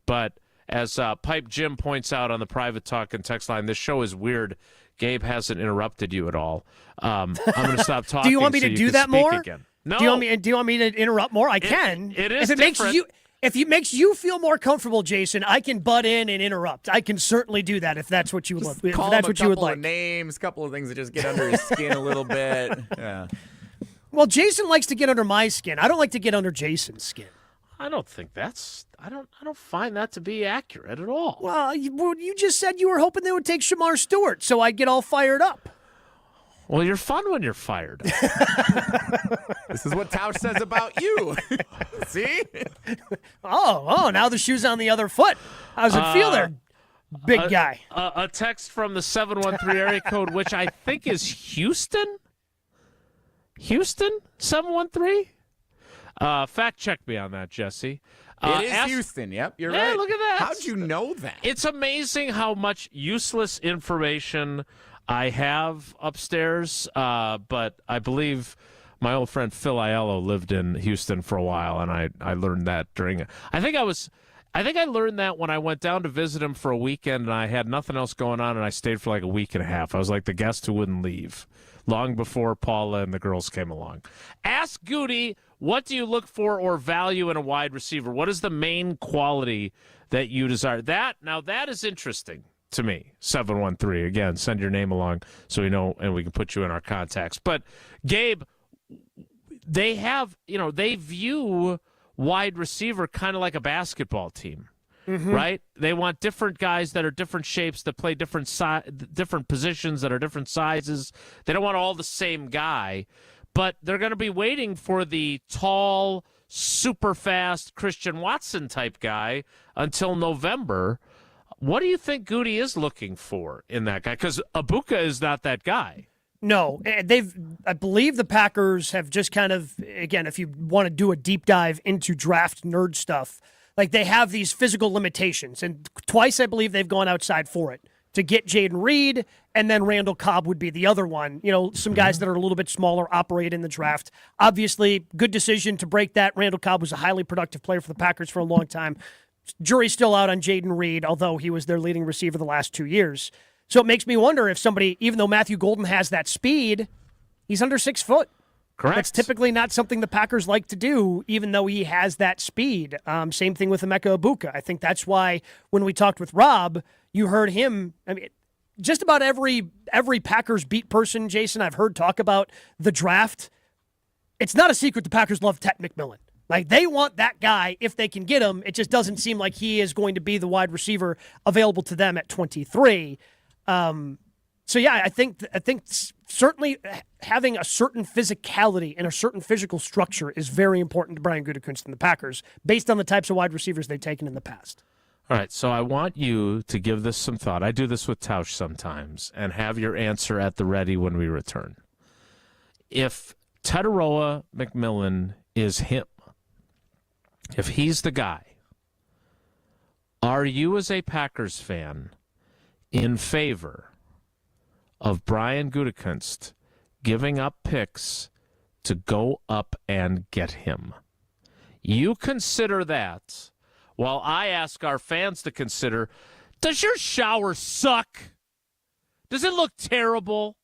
But as Pipe Jim points out on the private talk and text line, this show is weird. Gabe hasn't interrupted you at all. I'm going to stop talking. Do you want me to do that more? Again. No. Do you want me to interrupt more? I can. It is if it different. If it makes you feel more comfortable, Jason, I can butt in and interrupt. I can certainly do that if that's what you would. If that's what you would like. Names, a couple of things that just get under his skin a little bit. Yeah. Well, Jason likes to get under my skin. I don't like to get under Jason's skin. I don't think that's. I don't find that to be accurate at all. Well, you just said you were hoping they would take Shamar Stewart, so I'd get all fired up. Well, you're fun when you're fired. This is what Tausch says about you. See? Oh, now the shoe's on the other foot. How does it feel there, big guy? A text from the 713 area code, which I think is Houston? Houston? 713? Fact check me on that, Jesse. It is Houston. Yep, you're right. Look at that. How'd you know that? It's amazing how much useless information I have upstairs, but I believe my old friend Phil Aiello lived in Houston for a while, and I learned that during it. I think I was I think I learned that when I went down to visit him for a weekend and I had nothing else going on and I stayed for like a week and a half. I was like the guest who wouldn't leave long before Paula and the girls came along. Ask Goody, what do you look for or value in a wide receiver? What is the main quality that you desire? That is interesting to me. 713. Again, send your name along so we know and we can put you in our contacts. But Gabe, they have, they view wide receiver kind of like a basketball team, right? They want different guys that are different shapes, that play different positions, that are different sizes. They don't want all the same guy, but they're going to be waiting for the tall, super fast Christian Watson type guy until November. What do you think Goody is looking for in that guy? Because Abuka is not that guy. No, I believe the Packers have just kind of, again, if you want to do a deep dive into draft nerd stuff, like they have these physical limitations. And twice I believe they've gone outside for it to get Jaden Reed, and then Randall Cobb would be the other one. Some guys that are a little bit smaller operate in the draft. Obviously, good decision to break that. Randall Cobb was a highly productive player for the Packers for a long time. Jury's still out on Jaden Reed, although he was their leading receiver the last 2 years. So it makes me wonder if somebody, even though Matthew Golden has that speed, he's under 6 foot. Correct. That's typically not something the Packers like to do, even though he has that speed. Same thing with Emeka Abuka. I think that's why when we talked with Rob, you heard him. I mean, just about every Packers beat person, Jason, I've heard talk about the draft. It's not a secret the Packers love Tet McMillan. Like, they want that guy if they can get him. It just doesn't seem like he is going to be the wide receiver available to them at 23. So yeah, I think certainly having a certain physicality and a certain physical structure is very important to Brian Gutekunst and the Packers, based on the types of wide receivers they've taken in the past. All right, so I want you to give this some thought. I do this with Tausch sometimes, and have your answer at the ready when we return. If Tetaroa McMillan is him, if he's the guy, are you as a Packers fan in favor of Brian Gutekunst giving up picks to go up and get him? You consider that, while I ask our fans to consider, does your shower suck? Does it look terrible?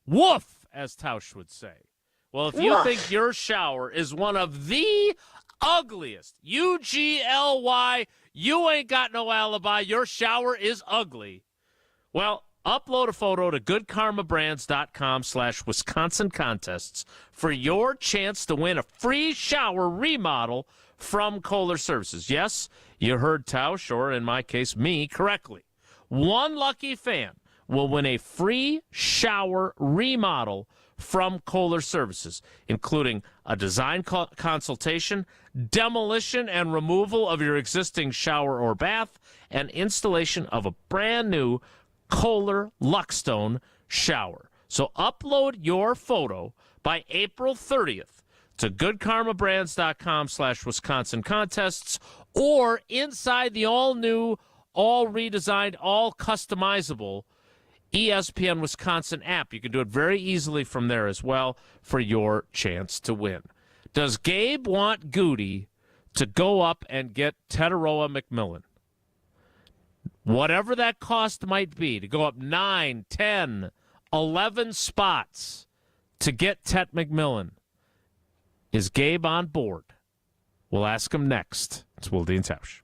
Woof, as Tausch would say. Well, if you think your shower is one of the ugliest, UGLY, you ain't got no alibi, your shower is ugly, well, upload a photo to goodkarmabrands.com/Wisconsin contests for your chance to win a free shower remodel from Kohler Services. Yes, you heard Tausch, or in my case, me, correctly. One lucky fan will win a free shower remodel from Kohler Services, including a design consultation, demolition and removal of your existing shower or bath, and installation of a brand new Kohler Luckstone shower. So upload your photo by April 30th to goodkarmabrands.com/Wisconsin contests, or inside the all-new, all redesigned, all customizable ESPN Wisconsin app. You can do it very easily from there as well for your chance to win. Does Gabe want Goody to go up and get Tetaroa McMillan? Whatever that cost might be, to go up 9, 10, 11 spots to get Tet McMillan. Is Gabe on board? We'll ask him next. It's Wilde and Tausch.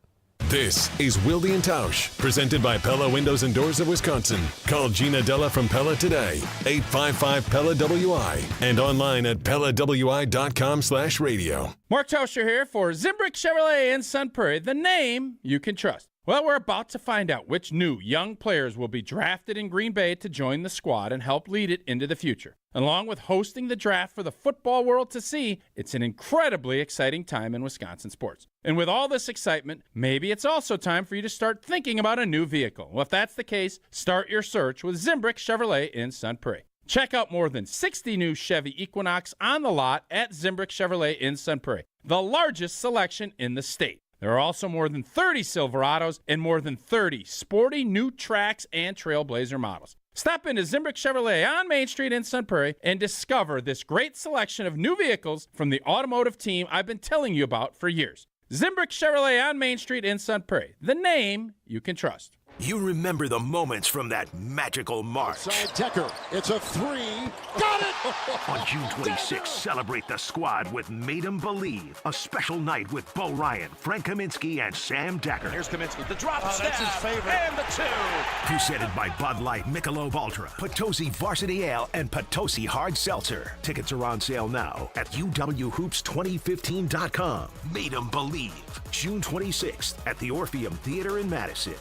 This is Wilde and Tausch, presented by Pella Windows and Doors of Wisconsin. Call Gina Della from Pella today, 855-PELLA-WI, and online at PellaWI.com/radio. Mark Tauscher here for Zimbrick Chevrolet in Sun Prairie, the name you can trust. Well, we're about to find out which new young players will be drafted in Green Bay to join the squad and help lead it into the future. Along with hosting the draft for the football world to see, it's an incredibly exciting time in Wisconsin sports. And with all this excitement, maybe it's also time for you to start thinking about a new vehicle. Well, if that's the case, start your search with Zimbrick Chevrolet in Sun Prairie. Check out more than 60 new Chevy Equinox on the lot at Zimbrick Chevrolet in Sun Prairie, the largest selection in the state. There are also more than 30 Silverados and more than 30 sporty new Trax and Trailblazer models. Stop into Zimbrick Chevrolet on Main Street in Sun Prairie and discover this great selection of new vehicles from the automotive team I've been telling you about for years. Zimbrick Chevrolet on Main Street in Sun Prairie. The name you can trust. You remember the moments from that magical March. Side Decker, it's a three. Got it! On June 26th, celebrate the squad with Made 'em Believe, a special night with Bo Ryan, Frank Kaminsky, and Sam Decker. Here's Kaminsky, the drop stab, that's his favorite. And the two. Presented by Bud Light, Michelob Ultra, Potosi Varsity Ale, and Potosi Hard Seltzer. Tickets are on sale now at uwhoops2015.com. Made 'em Believe, June 26th at the Orpheum Theater in Madison.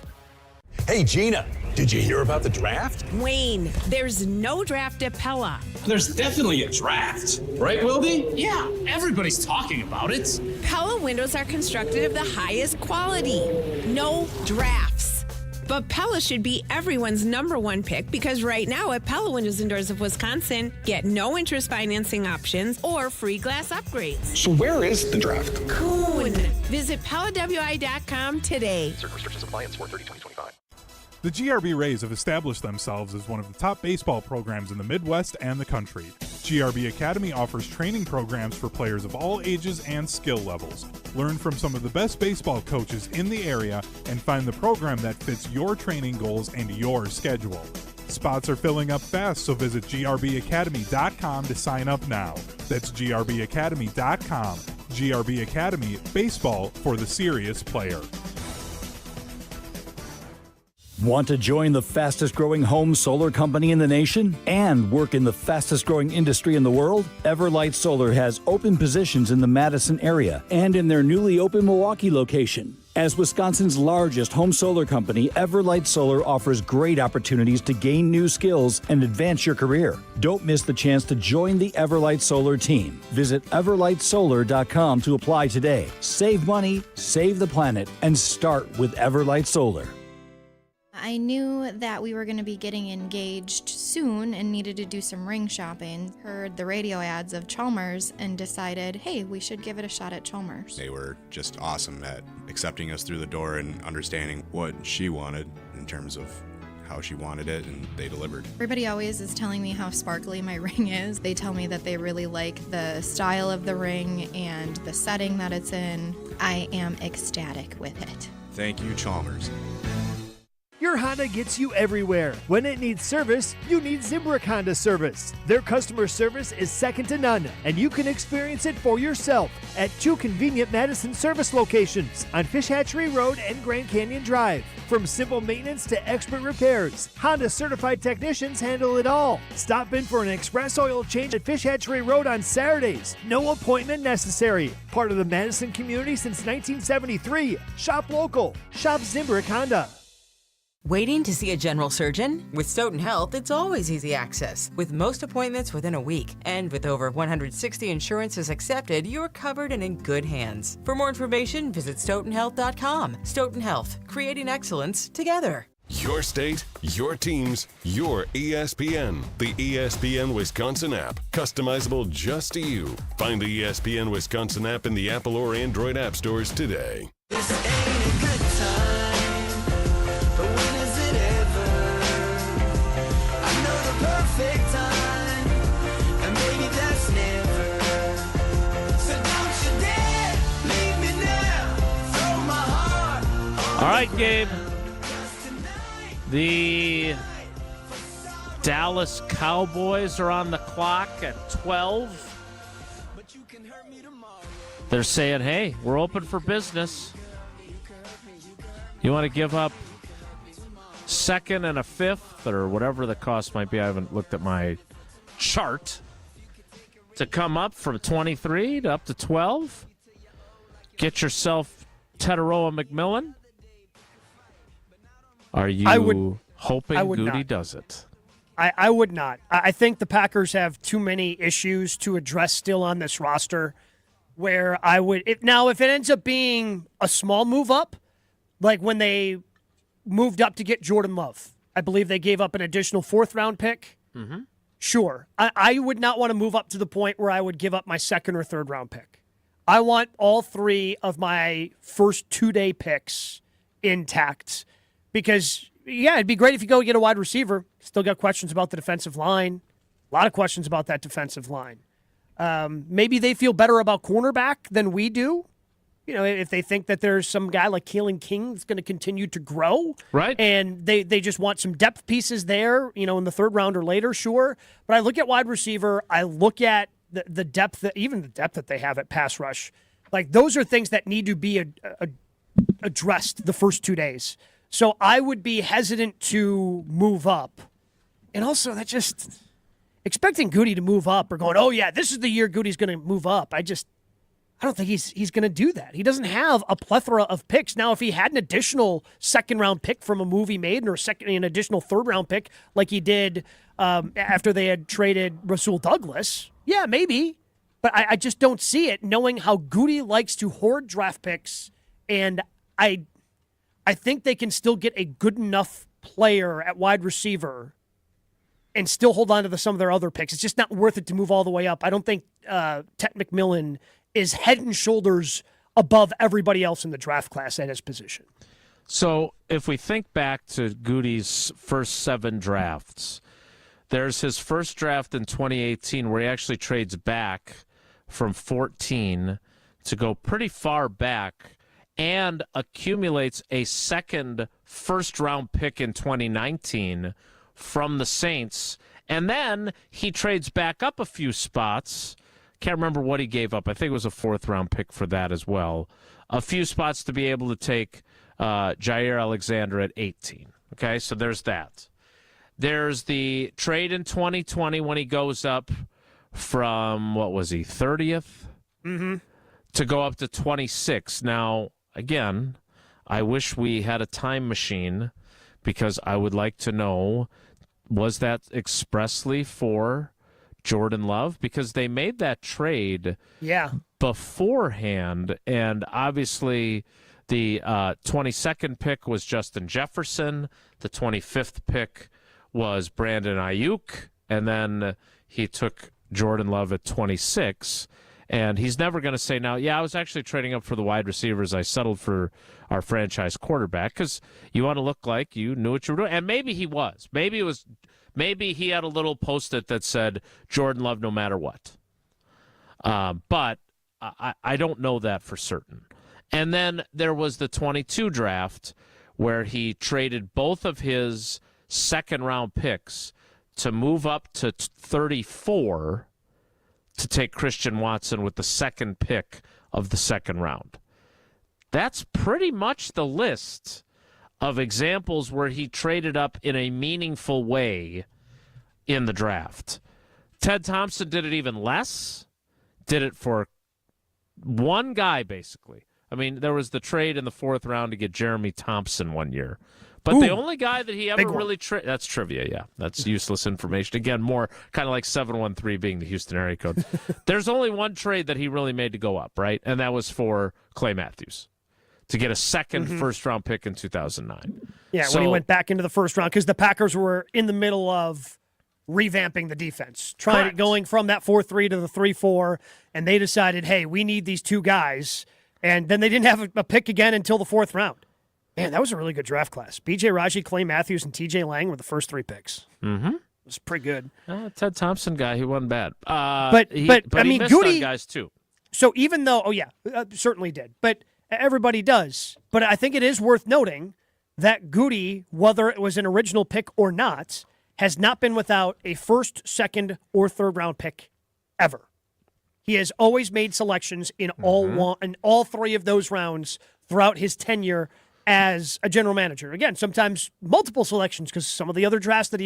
Hey, Gina, did you hear about the draft? Wayne, there's no draft at Pella. There's definitely a draft. Right, Wilde? Yeah, everybody's talking about it. Pella windows are constructed of the highest quality. No drafts. But Pella should be everyone's number one pick because right now at Pella Windows and Doors of Wisconsin, get no interest financing options or free glass upgrades. So where is the draft? Coon. Visit PellaWI.com today. Certain restrictions apply in Sport 30-2025. The GRB Rays have established themselves as one of the top baseball programs in the Midwest and the country. GRB Academy offers training programs for players of all ages and skill levels. Learn from some of the best baseball coaches in the area and find the program that fits your training goals and your schedule. Spots are filling up fast, so visit grbacademy.com to sign up now. That's grbacademy.com. GRB Academy, baseball for the serious player. Want to join the fastest growing home solar company in the nation and work in the fastest growing industry in the world? Everlight Solar has open positions in the Madison area and in their newly open Milwaukee location. As Wisconsin's largest home solar company, Everlight Solar offers great opportunities to gain new skills and advance your career. Don't miss the chance to join the Everlight Solar team. Visit everlightsolar.com to apply today. Save money, save the planet, and start with Everlight Solar. I knew that we were going to be getting engaged soon and needed to do some ring shopping. Heard the radio ads of Chalmers and decided, hey, we should give it a shot at Chalmers. They were just awesome at accepting us through the door and understanding what she wanted in terms of how she wanted it, and they delivered. Everybody always is telling me how sparkly my ring is. They tell me that they really like the style of the ring and the setting that it's in. I am ecstatic with it. Thank you, Chalmers. Your Honda gets you everywhere. When it needs service, you need Zimbrick Honda service. Their customer service is second to none, and you can experience it for yourself at 2 convenient Madison service locations on Fish Hatchery Road and Grand Canyon Drive. From simple maintenance to expert repairs, Honda certified technicians handle it all. Stop in for an express oil change at Fish Hatchery Road on Saturdays. No appointment necessary. Part of the Madison community since 1973. Shop local. Shop Zimbrick Honda. Waiting to see a general surgeon? With Stoughton Health, it's always easy access, with most appointments within a week. And with over 160 insurances accepted, you're covered and in good hands. For more information, visit stoughtonhealth.com. Stoughton Health, creating excellence together. Your state, your teams, your ESPN. The ESPN Wisconsin app. Customizable just to you. Find the ESPN Wisconsin app in the Apple or Android app stores today. This ain't a good time. Perfect time, and maybe that's never. So don't you dare leave me now. Throw my heart. All right, Gabe. The Dallas Cowboys are on the clock at 12. They're saying, hey, we're open for business. You want to give up second and a fifth or whatever the cost might be. I haven't looked at my chart to come up from 23 to up to 12. Get yourself Tetaroa McMillan. Are you hoping Goody not. does it? I would not. I think the Packers have too many issues to address still on this roster where I would – if it ends up being a small move up, like when they – moved up to get Jordan Love. I believe they gave up an additional 4th-round pick. Mm-hmm. Sure. I would not want to move up to the point where I would give up my 2nd or 3rd-round pick. I want all 3 of my first 2-day picks intact because, yeah, it'd be great if you go get a wide receiver. Still got questions about the defensive line. A lot of questions about that defensive line. Maybe they feel better about cornerback than we do. if they think that there's some guy like Keelan King that's going to continue to grow. Right. And they just want some depth pieces there, in the third round or later, sure. But I look at wide receiver, I look at the depth, even the depth that they have at pass rush. Like, those are things that need to be addressed the first 2 days. So I would be hesitant to move up. And also, that just expecting Goody to move up or going, oh, yeah, this is the year Goody's going to move up. I don't think he's going to do that. He doesn't have a plethora of picks. Now, if he had an additional second-round pick from a move he made or an additional third-round pick like he did after they had traded Rasul Douglas, yeah, maybe. But I just don't see it, knowing how Goody likes to hoard draft picks, and I think they can still get a good enough player at wide receiver and still hold on to some of their other picks. It's just not worth it to move all the way up. I don't think Ted McMillan is head and shoulders above everybody else in the draft class at his position. So if we think back to Goody's first 7 drafts, there's his first draft in 2018 where he actually trades back from 14 to go pretty far back and accumulates a second first-round pick in 2019 from the Saints. And then he trades back up a few spots. Can't remember what he gave up. I think it was a 4th-round pick for that as well. A few spots to be able to take Jair Alexander at 18. Okay, so there's that. There's the trade in 2020 when he goes up from, 30th? Mm-hmm. To go up to 26. Now, again, I wish we had a time machine because I would like to know, was that expressly for Jordan Love? Because they made that trade beforehand, and obviously the 22nd pick was Justin Jefferson, the 25th pick was Brandon Ayuk, and then he took Jordan Love at 26, and he's never going to say now, I was actually trading up for the wide receivers. I settled for our franchise quarterback, because you want to look like you knew what you were doing, and maybe he was. Maybe he had a little post-it that said Jordan Love no matter what. But I don't know that for certain. And then there was the 22 draft where he traded both of his second-round picks to move up to 34 to take Christian Watson with the second pick of the second round. That's pretty much the list of examples where he traded up in a meaningful way in the draft. Ted Thompson did it even less, did it for one guy, basically. I mean, there was the trade in the 4th round to get Jeremy Thompson one year. But the only guy that he ever really traded, that's trivia, yeah. That's useless information. Again, more kind of like 713 being the Houston area code. There's only one trade that he really made to go up, right? And that was for Clay Matthews to get a second first-round pick in 2009. Yeah, when he went back into the first round, because the Packers were in the middle of revamping the defense, going from that 4-3 to the 3-4, and they decided, hey, we need these 2 guys, and then they didn't have a pick again until the 4th round. Man, that was a really good draft class. B.J. Raji, Clay Matthews, and T.J. Lang were the first 3 picks. Mm-hmm. It was pretty good. Ted Thompson guy, he wasn't bad. But he missed Goody, on guys too. So even though, certainly did. But everybody does. But I think it is worth noting that Goody, whether it was an original pick or not, has not been without a first, second, or third round pick ever. He has always made selections in all 3 of those rounds throughout his tenure as a general manager. Again, sometimes multiple selections because some of the other drafts that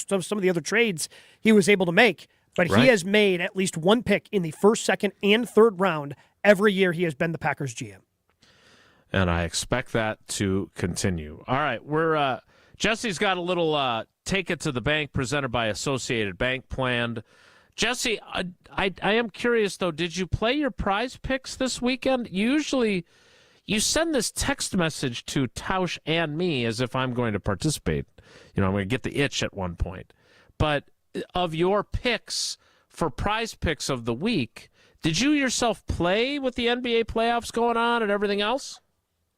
some of the other trades he was able to make. But he has made at least one pick in the first, second, and third round every year he has been the Packers GM. And I expect that to continue. All right, Jesse's got a little Take It to the Bank presented by Associated Bank planned. Jesse, I am curious, though, did you play your prize picks this weekend? Usually you send this text message to Tausch and me as if I'm going to participate. I'm going to get the itch at one point. But of your picks for prize picks of the week, did you yourself play with the NBA playoffs going on and everything else?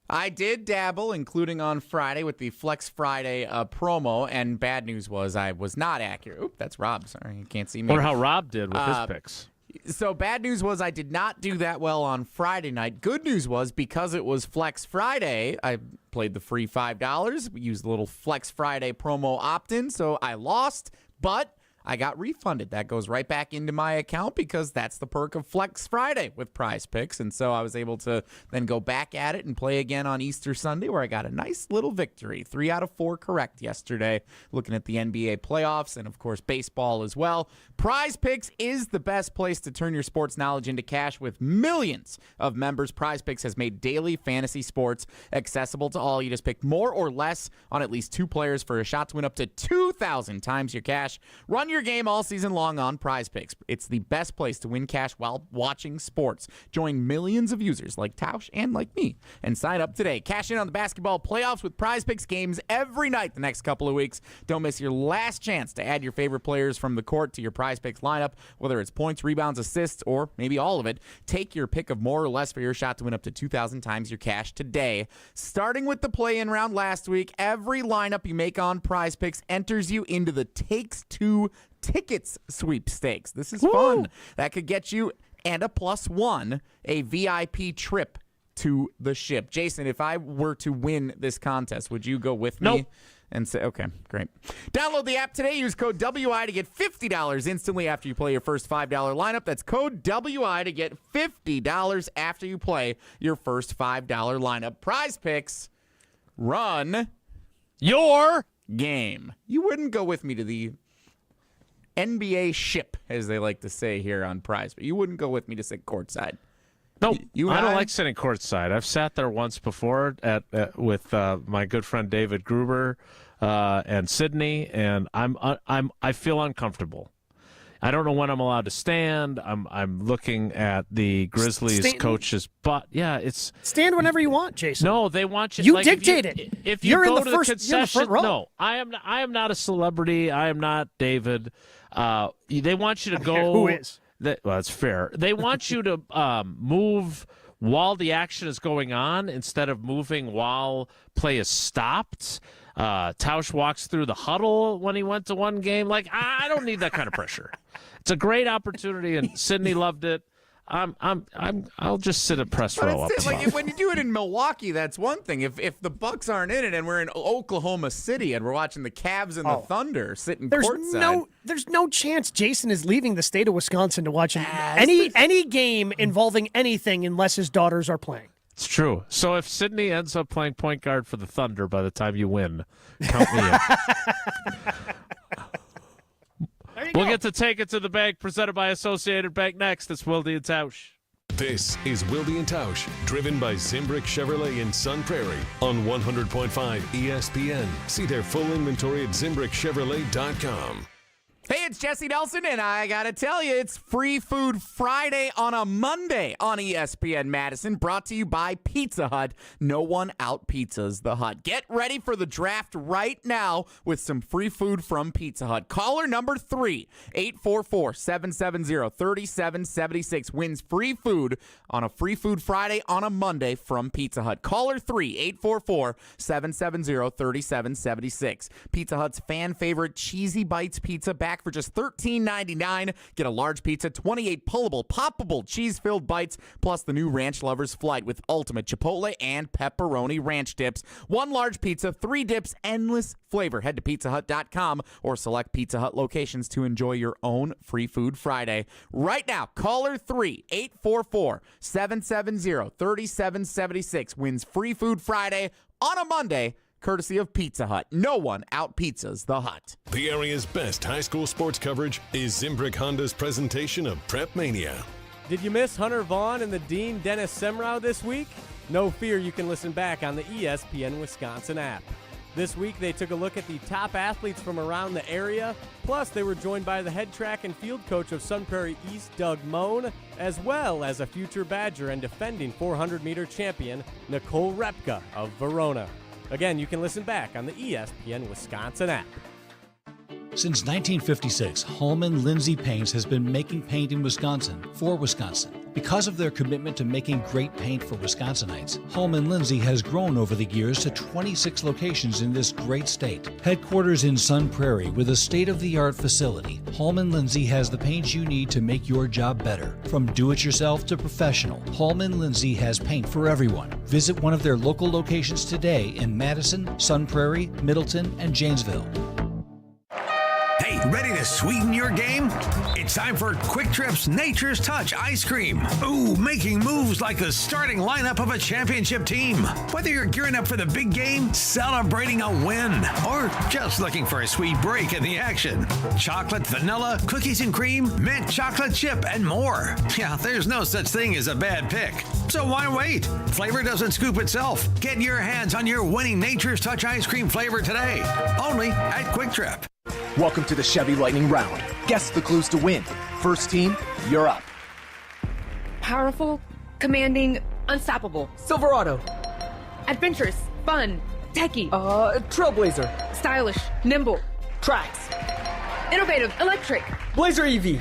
I did dabble, including on Friday with the Flex Friday promo, and bad news was I was not accurate. Oop, that's Rob. Sorry, you can't see me. Or how Rob did with his picks. So bad news was I did not do that well on Friday night. Good news was because it was Flex Friday, I played the free $5. We used the little Flex Friday promo opt-in, so I lost, but I got refunded. That goes right back into my account because that's the perk of Flex Friday with Prize Picks. And so I was able to then go back at it and play again on Easter Sunday where I got a nice little victory. 3 out of 4 correct yesterday, looking at the NBA playoffs and, of course, baseball as well. Prize Picks is the best place to turn your sports knowledge into cash with millions of members. Prize Picks has made daily fantasy sports accessible to all. You just pick more or less on at least 2 players for a shot to win up to 2,000 times your cash. Run your game all season long on Prize Picks. It's the best place to win cash while watching sports. Join millions of users like Tausch and like me and sign up today. Cash in on the basketball playoffs with Prize Picks games every night the next couple of weeks. Don't miss your last chance to add your favorite players from the court to your Prize Picks lineup, whether it's points, rebounds, assists, or maybe all of it. Take your pick of more or less for your shot to win up to 2,000 times your cash today. Starting with the play-in round last week, every lineup you make on Prize Picks enters you into the Takes Two Tickets sweepstakes. This is fun. That could get you and a +1, a VIP trip to the ship. Jason, if I were to win this contest, would you go with me? Nope. And say, okay, great. Download the app today. Use code WI to get $50 instantly after you play your first $5 lineup. That's code WI to get $50 after you play your first $5 lineup. Prize Picks, run your game. You wouldn't go with me to the NBA ship, as they like to say here on Prize, but you wouldn't go with me to sit courtside. Nope, I don't like sitting courtside. I've sat there once before with my good friend David Gruber and Sydney, and I feel uncomfortable. I don't know when I'm allowed to stand. I'm looking at the Grizzlies coach's butt. Yeah, it's stand whenever you want, Jason. No, they want you. You like, dictate it. If you you're go in the to first, the concession, you're in the front row. no, I am not a celebrity. I am not David. They want you to go. Who is? Well, that's fair. They want you to move while the action is going on instead of moving while play is stopped. Tausch walks through the huddle when he went to one game. Like, I don't need that kind of pressure. It's a great opportunity, and Sydney loved it. I'll just sit at press row up like when you do it in Milwaukee, that's one thing. If the Bucks aren't in it and we're in Oklahoma City and we're watching the Cavs and the Thunder sitting courtside, there's no chance Jason is leaving the state of Wisconsin to watch any game involving anything unless his daughters are playing. It's true. So if Sydney ends up playing point guard for the Thunder by the time you win, count me in. We'll get to Take It to the Bank, presented by Associated Bank next. It's Wilde and Tausch. This is Wilde and Tausch, driven by Zimbrick Chevrolet in Sun Prairie on 100.5 ESPN. See their full inventory at ZimbrickChevrolet.com. Hey, it's Jesse Nelson, and I gotta tell you, it's Free Food Friday on a Monday on ESPN Madison, brought to you by Pizza Hut. No one out pizzas the Hut. Get ready for the draft right now with some free food from Pizza Hut. Caller number 3, 844-770-3776, wins free food on a Free Food Friday on a Monday from Pizza Hut. Caller 3, 844-770-3776. Pizza Hut's fan favorite Cheesy Bites pizza back for just $13.99. Get a large pizza, 28 pullable, poppable, cheese-filled bites, plus the new Ranch Lovers Flight with ultimate Chipotle and pepperoni ranch dips. 1 large pizza, 3 dips, endless flavor. Head to pizzahut.com or select Pizza Hut locations to enjoy your own Free Food Friday. Right now, caller 3, 844-770-3776 wins Free Food Friday on a Monday, courtesy of Pizza Hut. No one out pizzas the Hut. The area's best high school sports coverage is Zimbrick Honda's presentation of Prep Mania. Did you miss Hunter Vaughn and the Dean Dennis Semrau this week? No fear, you can listen back on the ESPN Wisconsin app. This week, they took a look at the top athletes from around the area. Plus, they were joined by the head track and field coach of Sun Prairie East, Doug Moan, as well as a future Badger and defending 400-meter champion, Nicole Repka of Verona. Again, you can listen back on the ESPN Wisconsin app. Since 1956, Holman Lindsay Paints has been making paint in Wisconsin for Wisconsin. Because of their commitment to making great paint for Wisconsinites, Holman Lindsay has grown over the years to 26 locations in this great state. Headquarters in Sun Prairie with a state-of-the-art facility, Holman Lindsay has the paint you need to make your job better. From do-it-yourself to professional, Holman Lindsay has paint for everyone. Visit one of their local locations today in Madison, Sun Prairie, Middleton, and Janesville. Hey, ready to sweeten your game? It's time for Quick Trip's Nature's Touch Ice Cream. Ooh, making moves like the starting lineup of a championship team. Whether you're gearing up for the big game, celebrating a win, or just looking for a sweet break in the action. Chocolate, vanilla, cookies and cream, mint chocolate chip, and more. Yeah, there's no such thing as a bad pick. So why wait? Flavor doesn't scoop itself. Get your hands on your winning Nature's Touch Ice Cream flavor today. Only at Quick Trip. Welcome to the Chevy Lightning Round. Guess the clues to win. First team, you're up. Powerful, commanding, unstoppable. Silverado. Adventurous, fun, techie. Trailblazer. Stylish, nimble. Tracks. Innovative, electric. Blazer EV.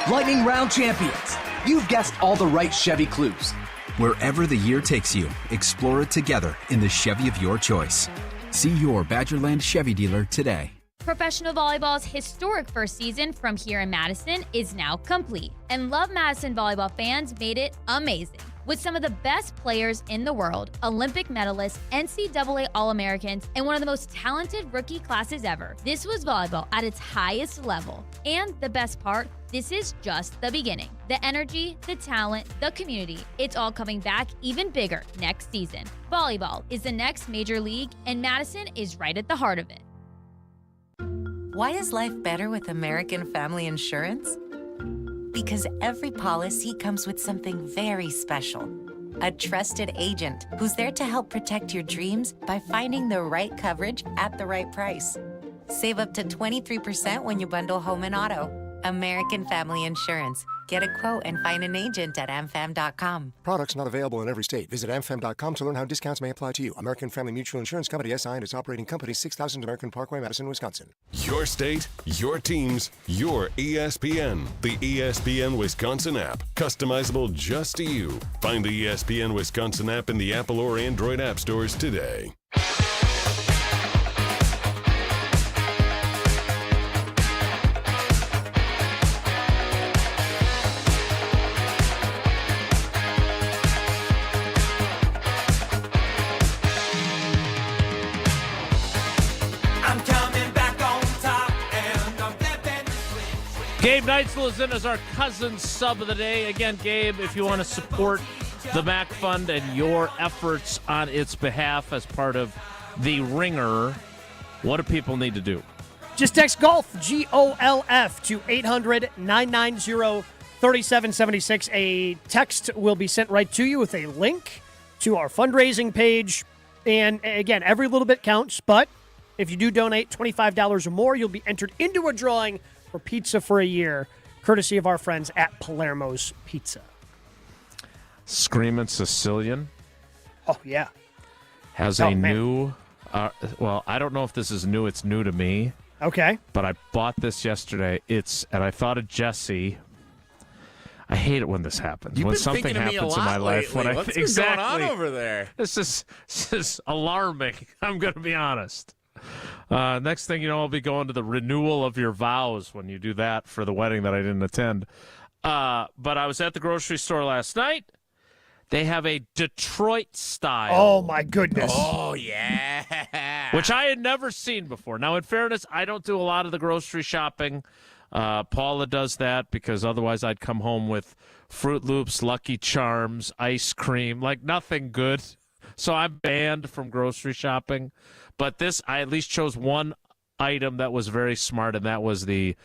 Lightning Round champions. You've guessed all the right Chevy clues. Wherever the year takes you, explore it together in the Chevy of your choice. See your Badgerland Chevy dealer today. Professional volleyball's historic first season from here in Madison is now complete, and Love Madison volleyball fans made it amazing. With some of the best players in the world, Olympic medalists, NCAA All-Americans, and one of the most talented rookie classes ever, this was volleyball at its highest level. And the best part, this is just the beginning. The energy, the talent, the community, it's all coming back even bigger next season. Volleyball is the next major league, and Madison is right at the heart of it. Why is life better with American Family Insurance? Because every policy comes with something very special. A trusted agent who's there to help protect your dreams by finding the right coverage at the right price. Save up to 23% when you bundle home and auto. American Family Insurance. Get a quote and find an agent at amfam.com. Products not available in every state. Visit amfam.com to learn how discounts may apply to you. American Family Mutual Insurance Company, SI, and its operating company, 6000 American Parkway, Madison, Wisconsin. Your state, your teams, your ESPN. The ESPN Wisconsin app. Customizable just to you. Find the ESPN Wisconsin app in the Apple or Android app stores today. Gabe Neitzel is in as our cousin sub of the day. Again, Gabe, if you want to support the Mac Fund and your efforts on its behalf as part of the Ringer, what do people need to do? Just text GOLF, GOLF, to 800-990-3776. A text will be sent right to you with a link to our fundraising page. And again, every little bit counts, but if you do donate $25 or more, you'll be entered into a drawing for pizza for a year, courtesy of our friends at Palermo's Pizza. Screamin' Sicilian. Oh, yeah. Has a new, well, I don't know if this is new. It's new to me. Okay. But I bought this yesterday. And I thought of Jesse. I hate it when this happens. You've when been something thinking of me happens a in my lot life. lately. What's been going on over there? This is alarming. I'm going to be honest. Next thing you know, I'll be going to the renewal of your vows when you do that for the wedding that I didn't attend. But I was at the grocery store last night. They have a Detroit style. Oh, my goodness. Oh, yeah. Which I had never seen before. Now, in fairness, I don't do a lot of the grocery shopping. Paula does that because otherwise I'd come home with Fruit Loops, Lucky Charms, ice cream, like nothing good. So I'm banned from grocery shopping. But this, I at least chose one item that was very smart, and that was the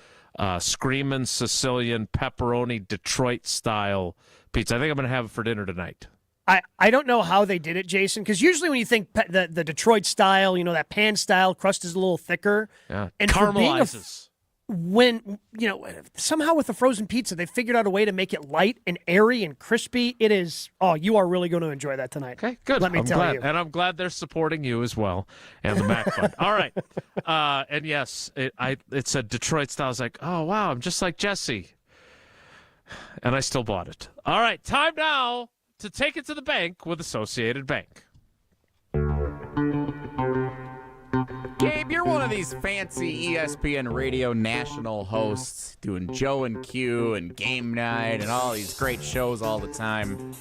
Screamin' Sicilian Pepperoni Detroit style pizza. I think I'm going to have it for dinner tonight. I don't know how they did it, Jason, because usually when you think the Detroit style, you know, that pan style, crust is a little thicker. Yeah, and caramelizes. when, somehow with the frozen pizza, they figured out a way to make it light and airy and crispy. It is, you are really going to enjoy that tonight. Okay, good. Let me tell you. And I'm glad they're supporting you as well and the Mac Fund. All right. And yes, it said Detroit style. I was like, oh, wow, I'm just like Jesse. And I still bought it. All right, time now to take it to the bank with Associated Bank. Gabe, you're one of these fancy ESPN radio national hosts doing Joe and Q and Game Night and all these great shows all the time.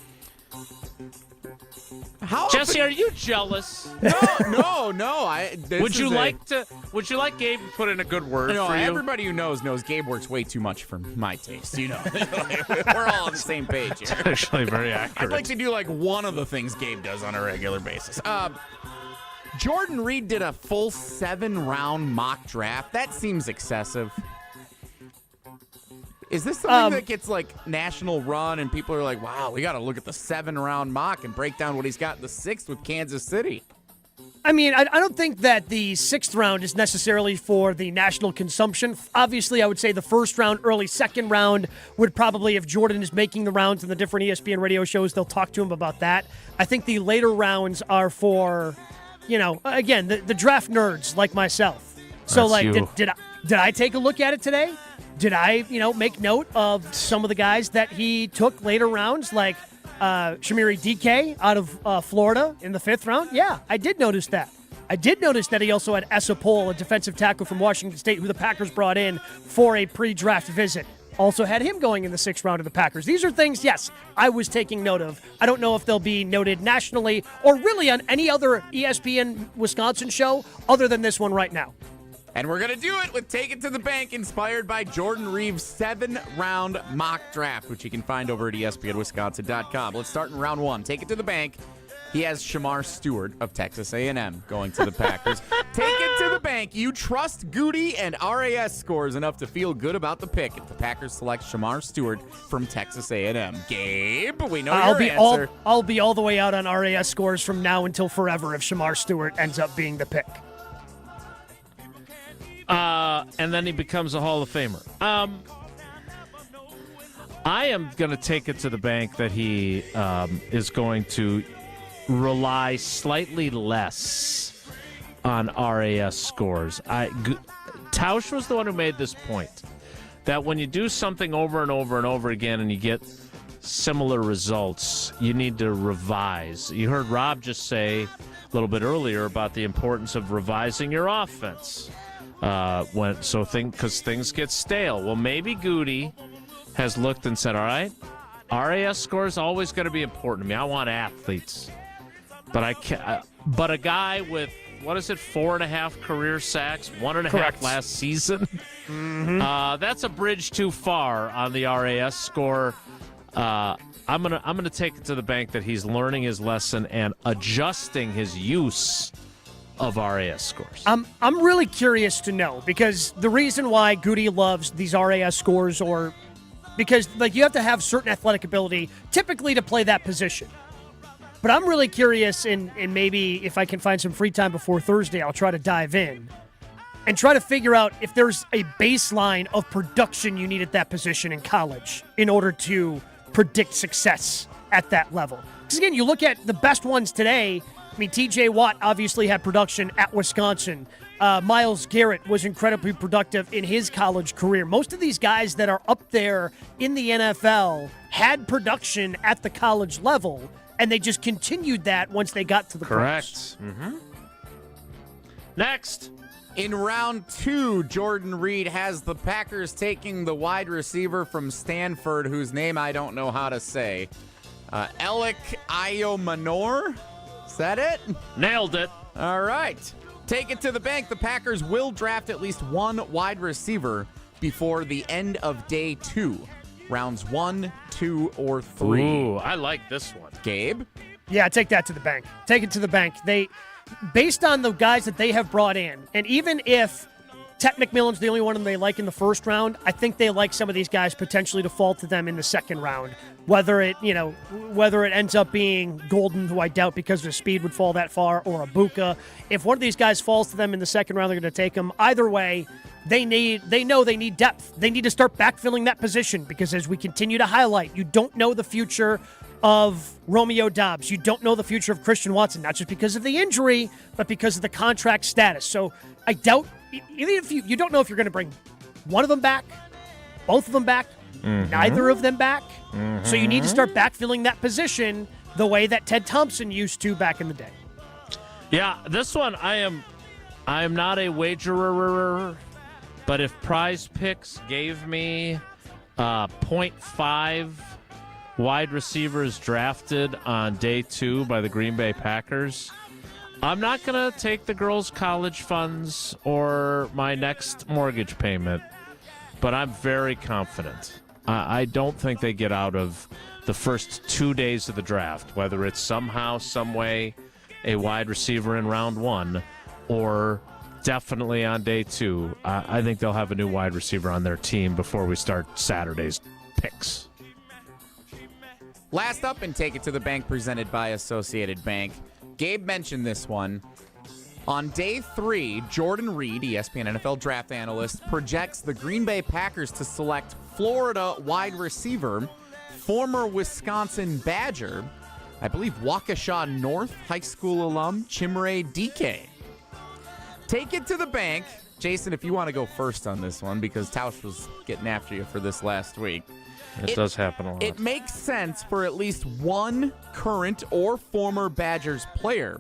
Jesse, are you jealous? No. Would you like Gabe to put in a good word for you? Everybody who knows Gabe works way too much for my taste. We're all on the same page here. It's actually very accurate. I'd like to do like one of the things Gabe does on a regular basis. Jordan Reed did a full 7-round mock draft. That seems excessive. Is this something that gets like national run and people are like, wow, we got to look at the 7-round mock and break down what he's got in the 6th with Kansas City? I mean, I don't think that the 6th round is necessarily for the national consumption. Obviously, I would say the 1st round, early 2nd round would probably, if Jordan is making the rounds in the different ESPN radio shows, they'll talk to him about that. I think the later rounds are for, again, the draft nerds like myself. So, did I take a look at it today? Did I, make note of some of the guys that he took later rounds, like Shamiri DK out of Florida in the 5th round? Yeah, I did notice that. I did notice that he also had Essa Pohl, a defensive tackle from Washington State, who the Packers brought in for a pre-draft visit. Also had him going in the 6th round of the Packers. These are things, yes, I was taking note of. I don't know if they'll be noted nationally or really on any other ESPN Wisconsin show other than this one right now. And we're going to do it with Take It to the Bank, inspired by Jordan Reeves' 7-round mock draft, which you can find over at ESPNWisconsin.com. Let's start in round 1. Take It to the Bank. He has Shamar Stewart of Texas A&M going to the Packers. Take it to the bank. You trust Goody and RAS scores enough to feel good about the pick if the Packers select Shamar Stewart from Texas A&M. Gabe, we know your answer. I'll be all the way out on RAS scores from now until forever if Shamar Stewart ends up being the pick. And then he becomes a Hall of Famer. I am going to take it to the bank that he is going to rely slightly less on RAS scores. Tausch was the one who made this point, that when you do something over and over and over again and you get similar results, you need to revise. You heard Rob just say a little bit earlier about the importance of revising your offense. Because things get stale. Well, maybe Goody has looked and said, all right, RAS score is always going to be important to me. I want athletes. But I can't. But a guy with, 4.5 career sacks, 1.5 last season? Mm-hmm. That's a bridge too far on the RAS score. I'm gonna take it to the bank that he's learning his lesson and adjusting his use of RAS scores. I'm really curious to know, because the reason why Goody loves these RAS scores, or because you have to have certain athletic ability typically to play that position. But I'm really curious, and maybe if I can find some free time before Thursday, I'll try to dive in and try to figure out if there's a baseline of production you need at that position in college in order to predict success at that level. Because again, you look at the best ones today. I mean, TJ Watt obviously had production at Wisconsin. Myles Garrett was incredibly productive in his college career. Most of these guys that are up there in the NFL had production at the college level, and they just continued that once they got to the pros. Mm-hmm. Next. In round 2, Jordan Reed has the Packers taking the wide receiver from Stanford, whose name I don't know how to say. Elik Ayomanor? Is that it? Nailed it. All right. Take it to the bank. The Packers will draft at least one wide receiver before the end of day 2. Rounds 1, 2, or 3. Ooh, I like this one. Gabe? Yeah, take that to the bank. Take it to the bank. Based on the guys that they have brought in, and even if Ted McMillan's the only one they like in the 1st round, I think they like some of these guys potentially to fall to them in the 2nd round. Whether it ends up being Golden, who I doubt because of his speed would fall that far, or Abuka. If one of these guys falls to them in the 2nd round, they're going to take him. Either way, they know they need depth. They need to start backfilling that position because as we continue to highlight, you don't know the future of Romeo Dobbs. You don't know the future of Christian Watson, not just because of the injury, but because of the contract status. So I doubt, even if you don't know if you're going to bring one of them back, both of them back, neither of them back. So you need to start backfilling that position the way that Ted Thompson used to back in the day. Yeah, this one I am not a wagerer, but if Prize Picks gave me 0.5 wide receivers drafted on day 2 by the Green Bay Packers, I'm not going to take the girls' college funds or my next mortgage payment, but I'm very confident. I don't think they get out of the first 2 days of the draft, whether it's somehow, some way, a wide receiver in round 1 or definitely on day 2. I think they'll have a new wide receiver on their team before we start Saturday's picks. Last up and Take It to the Bank presented by Associated Bank. Gabe mentioned this one. On day 3, Jordan Reed, ESPN NFL draft analyst, projects the Green Bay Packers to select Florida wide receiver, former Wisconsin Badger, I believe Waukesha North High School alum, Chimere Dike. Take it to the bank. Jason, if you want to go first on this one, because Tausch was getting after you for this last week. It does happen a lot. It makes sense for at least one current or former Badgers player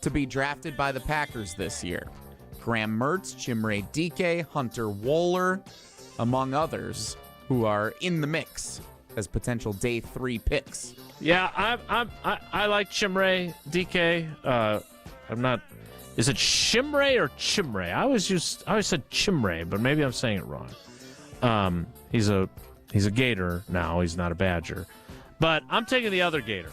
to be drafted by the Packers this year. Graham Mertz, Chimere Dike, Hunter Wohler, among others, who are in the mix as potential day 3 picks. Yeah, I like Chimere Dike. I'm not. Is it Chimere or Chimere? I always said Chimere, but maybe I'm saying it wrong. He's a Gator now. He's not a Badger, but I'm taking the other Gator.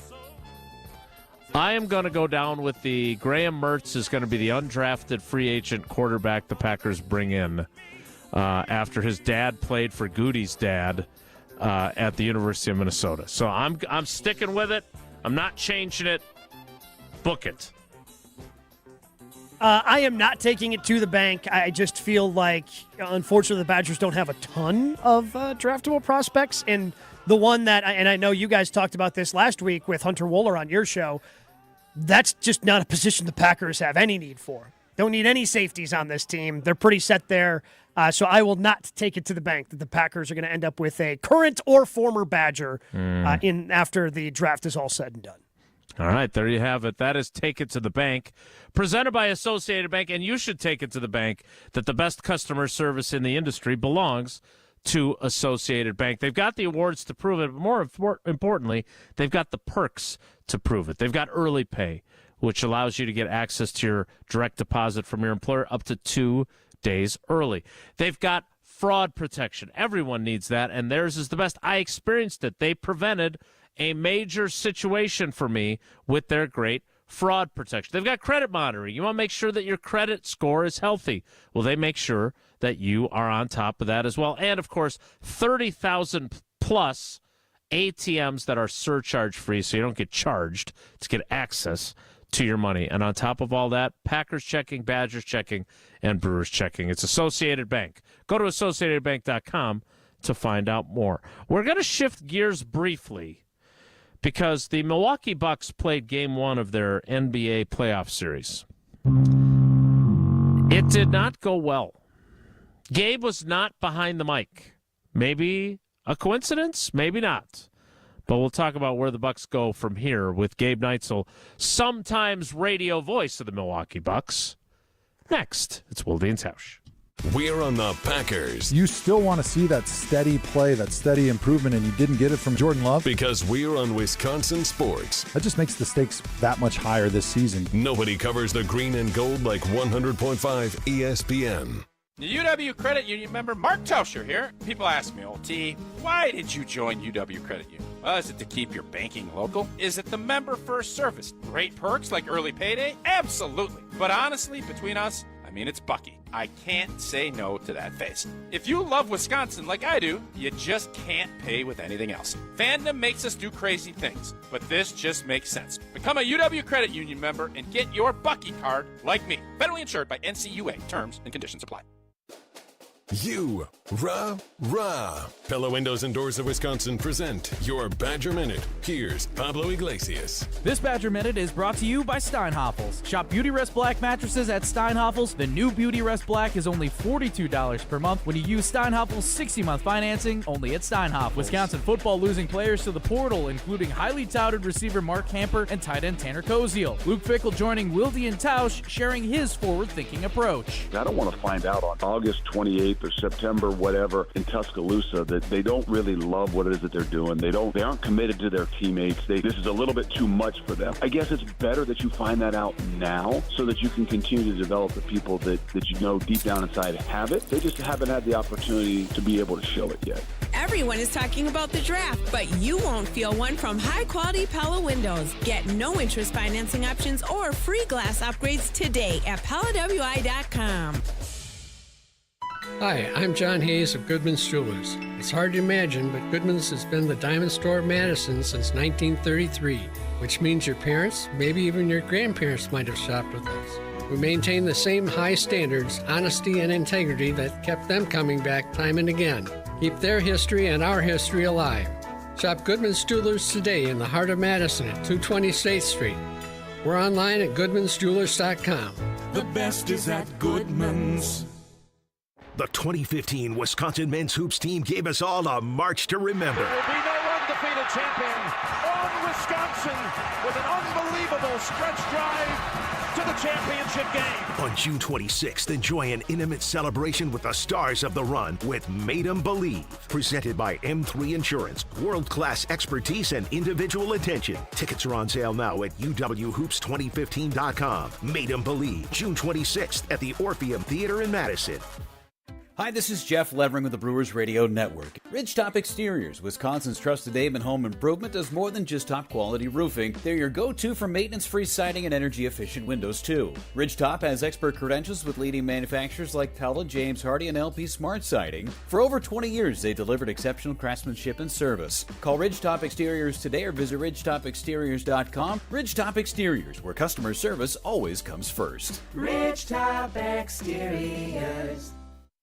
I am going to go down with the Graham Mertz is going to be the undrafted free agent quarterback the Packers bring in after his dad played for Goody's dad at the University of Minnesota. So I'm sticking with it. I'm not changing it. Book it. I am not taking it to the bank. I just feel like, unfortunately, the Badgers don't have a ton of draftable prospects. And the one that, and I know you guys talked about this last week with Hunter Wohler on your show, that's just not a position the Packers have any need for. Don't need any safeties on this team. They're pretty set there. So I will not take it to the bank that the Packers are going to end up with a current or former Badger in after the draft is all said and done. All right, there you have it. That is Take It to the Bank, presented by Associated Bank, and you should take it to the bank that the best customer service in the industry belongs to Associated Bank. They've got the awards to prove it, but more importantly, they've got the perks to prove it. They've got early pay, which allows you to get access to your direct deposit from your employer up to 2 days early. They've got fraud protection. Everyone needs that, and theirs is the best. I experienced it. They prevented a major situation for me with their great fraud protection. They've got credit monitoring. You want to make sure that your credit score is healthy. Well, they make sure that you are on top of that as well. And, of course, 30,000 plus ATMs that are surcharge free, so you don't get charged to get access to your money. And on top of all that, Packers checking, Badgers checking, and Brewers checking. It's Associated Bank. Go to AssociatedBank.com to find out more. We're going to shift gears briefly because the Milwaukee Bucks played Game 1 of their NBA playoff series. It did not go well. Gabe was not behind the mic. Maybe a coincidence, maybe not. But we'll talk about where the Bucks go from here with Gabe Neitzel, sometimes radio voice of the Milwaukee Bucks. Next, it's Wilde and Tausch. We're on the Packers. You still want to see that steady play, that steady improvement, and you didn't get it from Jordan Love? Because we're on Wisconsin sports. That just makes the stakes that much higher this season. Nobody covers the green and gold like 100.5 ESPN. The UW Credit Union member Mark Tauscher here. People ask me, old T, why did you join UW Credit Union? Well, is it to keep your banking local? Is it the member first service? Great perks like early payday? Absolutely. But honestly, between us, it's Bucky. I can't say no to that face. If you love Wisconsin like I do, you just can't pay with anything else. Fandom makes us do crazy things, but this just makes sense. Become a UW Credit Union member and get your Bucky card like me. Federally insured by NCUA. Terms and conditions apply. You, rah. Pella Windows and Doors of Wisconsin present your Badger Minute. Here's Pablo Iglesias. This Badger Minute is brought to you by Steinhoffels. Shop Beauty Rest Black mattresses at Steinhoffels. The new Beauty Rest Black is only $42 per month when you use Steinhoffels 60-month financing only at Steinhoffels. Wisconsin football losing players to the portal, including highly touted receiver Mark Hamper and tight end Tanner Koziel. Luke Fickell joining Wilde and Tausch, sharing his forward-thinking approach. I don't want to find out on August 28th or September, whatever, in Tuscaloosa, that they don't really love what it is that they're doing. They aren't committed to their teammates. This is a little bit too much for them. I guess it's better that you find that out now so that you can continue to develop the people that you know deep down inside have it. They just haven't had the opportunity to be able to show it yet. Everyone is talking about the draft, but you won't feel one from high-quality Pella Windows. Get no-interest financing options or free glass upgrades today at PellaWI.com. Hi, I'm John Hayes of Goodman's Jewelers. It's hard to imagine, but Goodman's has been the diamond store of Madison since 1933, which means your parents, maybe even your grandparents might have shopped with us. We maintain the same high standards, honesty, and integrity that kept them coming back time and again. Keep their history and our history alive. Shop Goodman's Jewelers today in the heart of Madison at 220 State Street. We're online at goodmansjewelers.com. The best is at Goodman's. The 2015 Wisconsin men's hoops team gave us all a march to remember. There will be no undefeated champion on Wisconsin with an unbelievable stretch drive to the championship game. On June 26th, enjoy an intimate celebration with the stars of the run with Made 'em Believe. Presented by M3 Insurance. World-class expertise and individual attention. Tickets are on sale now at uwhoops2015.com. Made 'em Believe, June 26th at the Orpheum Theater in Madison. Hi, this is Jeff Levering with the Brewers Radio Network. Ridgetop Exteriors, Wisconsin's trusted name in home improvement, does more than just top-quality roofing. They're your go-to for maintenance-free siding and energy-efficient windows, too. Ridgetop has expert credentials with leading manufacturers like Pella, James Hardie, and LP Smart Siding. For over 20 years, they delivered exceptional craftsmanship and service. Call Ridgetop Exteriors today or visit ridgetopexteriors.com. Ridgetop Exteriors, where customer service always comes first. Ridgetop Exteriors.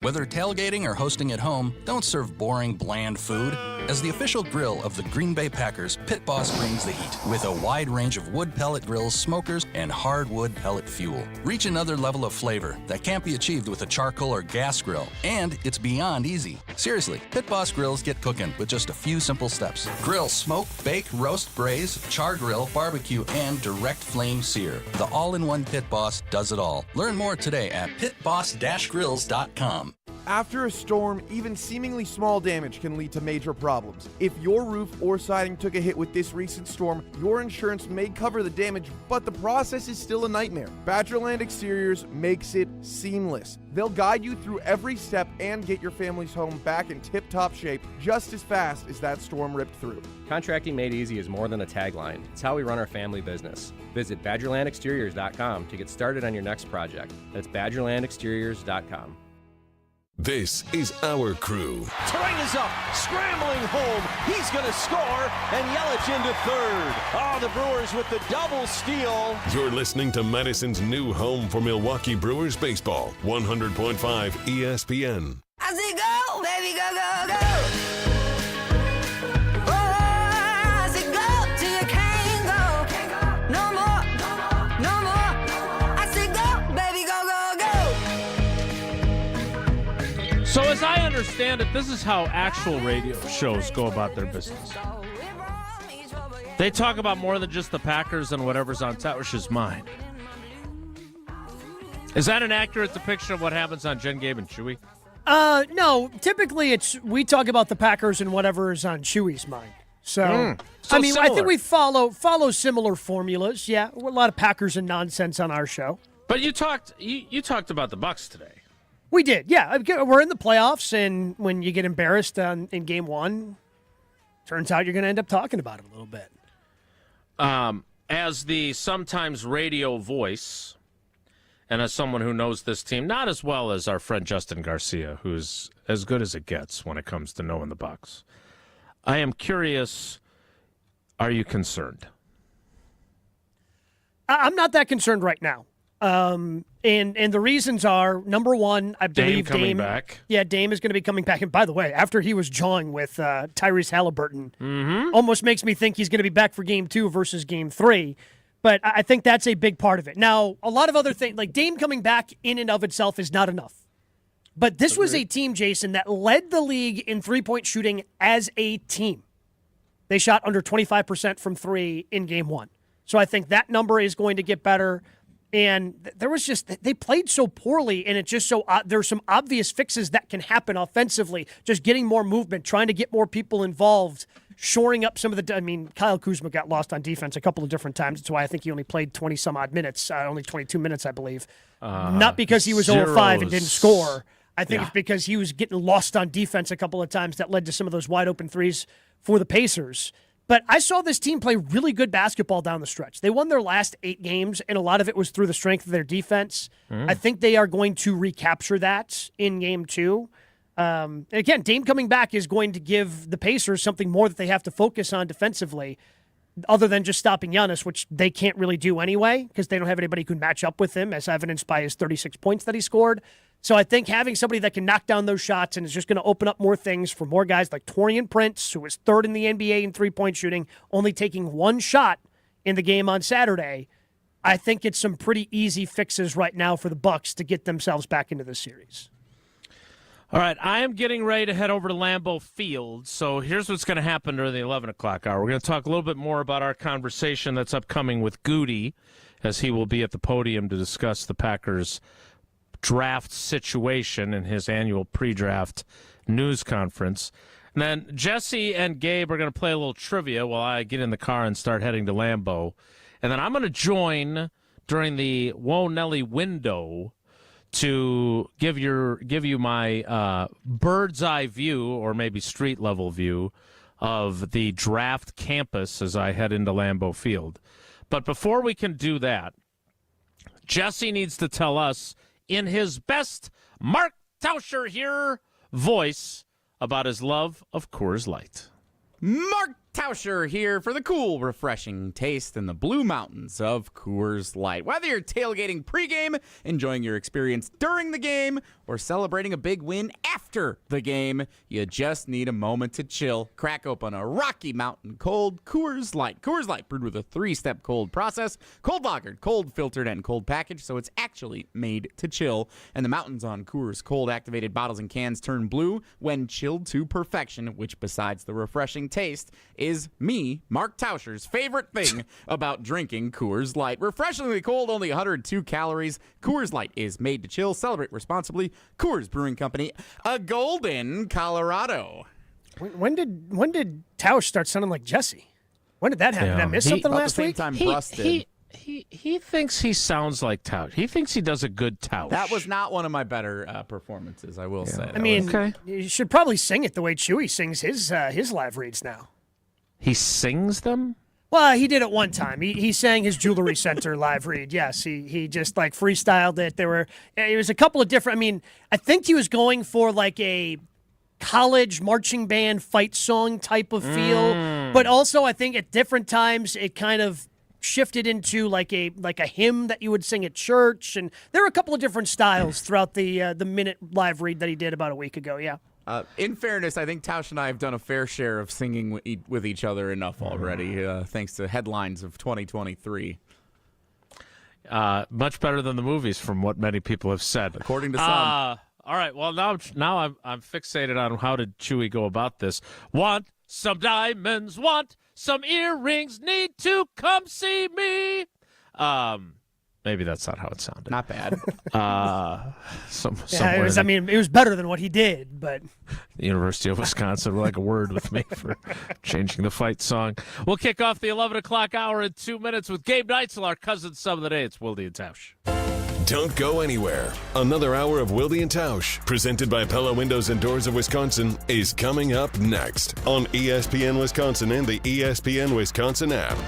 Whether tailgating or hosting at home, don't serve boring, bland food. As the official grill of the Green Bay Packers, Pit Boss brings the heat with a wide range of wood pellet grills, smokers, and hardwood pellet fuel. Reach another level of flavor that can't be achieved with a charcoal or gas grill, and it's beyond easy. Seriously, Pit Boss grills get cooking with just a few simple steps. Grill, smoke, bake, roast, braise, char grill, barbecue, and direct flame sear. The all-in-one Pit Boss does it all. Learn more today at pitboss-grills.com. After a storm, even seemingly small damage can lead to major problems. If your roof or siding took a hit with this recent storm, your insurance may cover the damage, but the process is still a nightmare. Badgerland Exteriors makes it seamless. They'll guide you through every step and get your family's home back in tip-top shape just as fast as that storm ripped through. Contracting made easy is more than a tagline. It's how we run our family business. Visit BadgerlandExteriors.com to get started on your next project. That's BadgerlandExteriors.com. This is our crew. Terrain is up, scrambling home. He's going to score, and Yelich into third. Oh, the Brewers with the double steal. You're listening to Madison's new home for Milwaukee Brewers baseball. 100.5 ESPN. I say go, baby, go, go, go. So as I understand it, this is how actual radio shows go about their business. They talk about more than just the Packers and whatever's on Tausch's mind. Is that an accurate depiction of what happens on Jen, Gabe, and Chewy? No. Typically, we talk about the Packers and whatever is on Chewy's mind. So I mean, similar. I think we follow similar formulas. Yeah, a lot of Packers and nonsense on our show. But you talked about the Bucks today. We did, yeah. We're in the playoffs, and when you get embarrassed in game one, turns out you're going to end up talking about it a little bit. As the sometimes radio voice, and as someone who knows this team not as well as our friend Justin Garcia, who's as good as it gets when it comes to knowing the Bucks, I am curious, are you concerned? I'm not that concerned right now. And the reasons are, number one, I believe Dame coming back. Yeah, Dame is going to be coming back. And by the way, after he was jawing with Tyrese Halliburton, almost makes me think he's going to be back for Game 2 versus Game 3. But I think that's a big part of it. Now, a lot of other things, like Dame coming back in and of itself is not enough. But this was a team, Jason, that led the league in three-point shooting as a team. They shot under 25% from three in Game 1. So I think that number is going to get better. And there was they played so poorly, and it's just so there's some obvious fixes that can happen offensively. Just getting more movement, trying to get more people involved, shoring up some of the. Kyle Kuzma got lost on defense a couple of different times. That's why I think he only played 20-some-odd minutes, only 22 minutes, I believe. Not because he was 0-5 and didn't score. I think it's because he was getting lost on defense a couple of times that led to some of those wide-open threes for the Pacers. But I saw this team play really good basketball down the stretch. They won their last 8 games, and a lot of it was through the strength of their defense. I think they are going to recapture that in Game 2. And again, Dame coming back is going to give the Pacers something more that they have to focus on defensively, other than just stopping Giannis, which they can't really do anyway because they don't have anybody who can match up with him, as evidenced by his 36 points that he scored. So I think having somebody that can knock down those shots and is just going to open up more things for more guys like Taurean Prince, who was 3rd in the NBA in three-point shooting, only taking 1 shot in the game on Saturday, I think it's some pretty easy fixes right now for the Bucks to get themselves back into this series. All right, I am getting ready to head over to Lambeau Field, so here's what's going to happen during the 11 o'clock hour. We're going to talk a little bit more about our conversation that's upcoming with Goody, as he will be at the podium to discuss the Packers' draft situation in his annual pre-draft news conference. And then Jesse and Gabe are going to play a little trivia while I get in the car and start heading to Lambeau. And then I'm going to join during the Whoa Nelly window to give you my bird's eye view, or maybe street level view, of the draft campus as I head into Lambeau Field. But before we can do that, Jesse needs to tell us in his best Mark Tauscher here voice about his love of Coors Light. Mark Tauscher here for the cool, refreshing taste in the Blue Mountains of Coors Light. Whether you're tailgating pregame, enjoying your experience during the game, or celebrating a big win after the game, you just need a moment to chill. Crack open a Rocky Mountain cold Coors Light. Coors Light brewed with a 3-step cold process, cold lagered, cold filtered, and cold packaged, so it's actually made to chill. And the mountains on Coors cold activated bottles and cans turn blue when chilled to perfection, which besides the refreshing taste is me, Mark Tauscher's favorite thing about drinking Coors Light. Refreshingly cold, only 102 calories. Coors Light is made to chill. Celebrate responsibly. Coors Brewing Company, Golden, Colorado. When did Tausch start sounding like Jesse? When did that happen? Did I miss something last week? He thinks he sounds like Tausch. He thinks he does a good Tausch. That was not one of my better performances, I will say. I mean, you should probably sing it the way Chewy sings his live reads now. He sings them? Well, he did it one time. He sang his Jewelry Center live read. Yes, he just like freestyled it. It was a couple of different. I mean, I think he was going for like a college marching band fight song type of feel, but also I think at different times it kind of shifted into like a hymn that you would sing at church, and there were a couple of different styles throughout the minute live read that he did about a week ago. Yeah. In fairness, I think Tausch and I have done a fair share of singing with each other enough already, thanks to headlines of 2023. Much better than the movies, from what many people have said. According to some. All right, well, now I'm fixated on how did Chewy go about this. Want some diamonds, want some earrings, need to come see me. Maybe that's not how it sounded. Not bad. It was better than what he did, but the University of Wisconsin would like a word with me for changing the fight song. We'll kick off the 11 o'clock hour in 2 minutes with Gabe Neitzel, our cousin sub of the day. It's Wilde and Tausch. Don't go anywhere. Another hour of Wilde and Tausch, presented by Pella Windows and Doors of Wisconsin, is coming up next on ESPN Wisconsin and the ESPN Wisconsin app.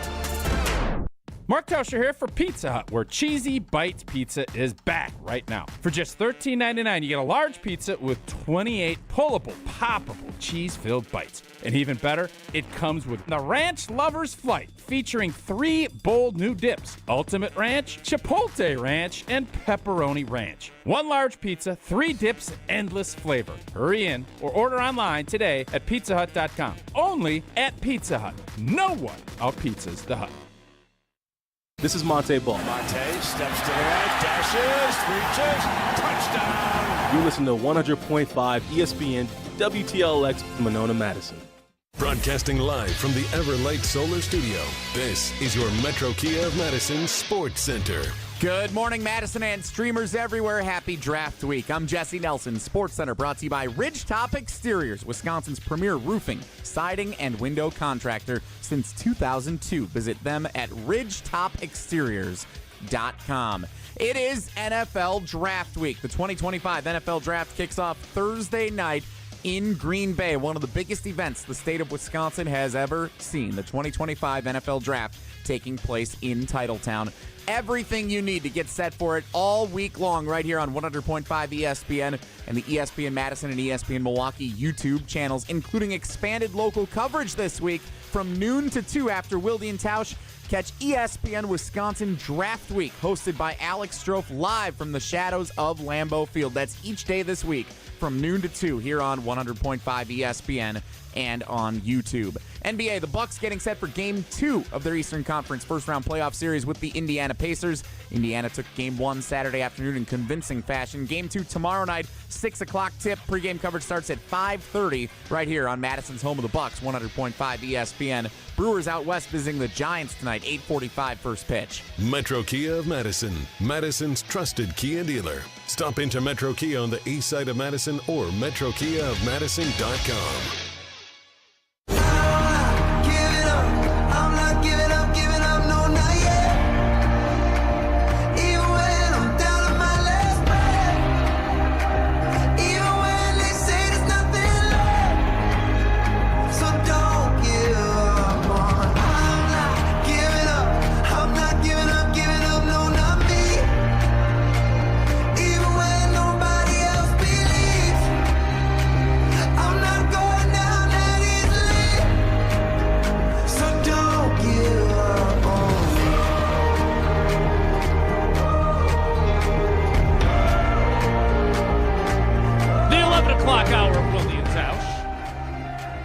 Mark Tauscher here for Pizza Hut, where Cheesy Bites Pizza is back right now. For just $13.99, you get a large pizza with 28 pullable, poppable, cheese-filled bites. And even better, it comes with the Ranch Lover's Flight, featuring 3 bold new dips: Ultimate Ranch, Chipotle Ranch, and Pepperoni Ranch. 1 large pizza, 3 dips, endless flavor. Hurry in or order online today at pizzahut.com. Only at Pizza Hut. No one out-pizzas the Hut. This is Monte Ball. Monte steps to the right, dashes, reaches, touchdown. You listen to 100.5 ESPN WTLX Monona, Madison. Broadcasting live from the Everlight Solar Studio, this is your Metro Kia of Madison Sports Center. Good morning, Madison and streamers everywhere. Happy Draft Week. I'm Jesse Nelson. Sports Center brought to you by Ridgetop Exteriors, Wisconsin's premier roofing, siding, and window contractor since 2002. Visit them at ridgetopexteriors.com. It is NFL Draft Week. The 2025 NFL Draft kicks off Thursday night in Green Bay, one of the biggest events the state of Wisconsin has ever seen. The 2025 NFL Draft taking place in Titletown. Everything you need to get set for it all week long right here on 100.5 ESPN and the ESPN Madison and ESPN Milwaukee YouTube channels, including expanded local coverage this week from noon to 2 after Wilde and Tausch. Catch ESPN Wisconsin Draft Week, hosted by Alex Strofe, live from the shadows of Lambeau Field. That's each day this week from noon to 2 here on 100.5 ESPN and on YouTube. NBA, the Bucks getting set for Game 2 of their Eastern Conference first-round playoff series with the Indiana Pacers. Indiana took Game 1 Saturday afternoon in convincing fashion. Game 2 tomorrow night, 6 o'clock tip. Pre-game coverage starts at 5:30 right here on Madison's home of the Bucks, 100.5 ESPN. Brewers out west visiting the Giants tonight, 8:45 first pitch. Metro Kia of Madison, Madison's trusted Kia dealer. Stop into Metro Kia on the east side of Madison or metrokiaofmadison.com.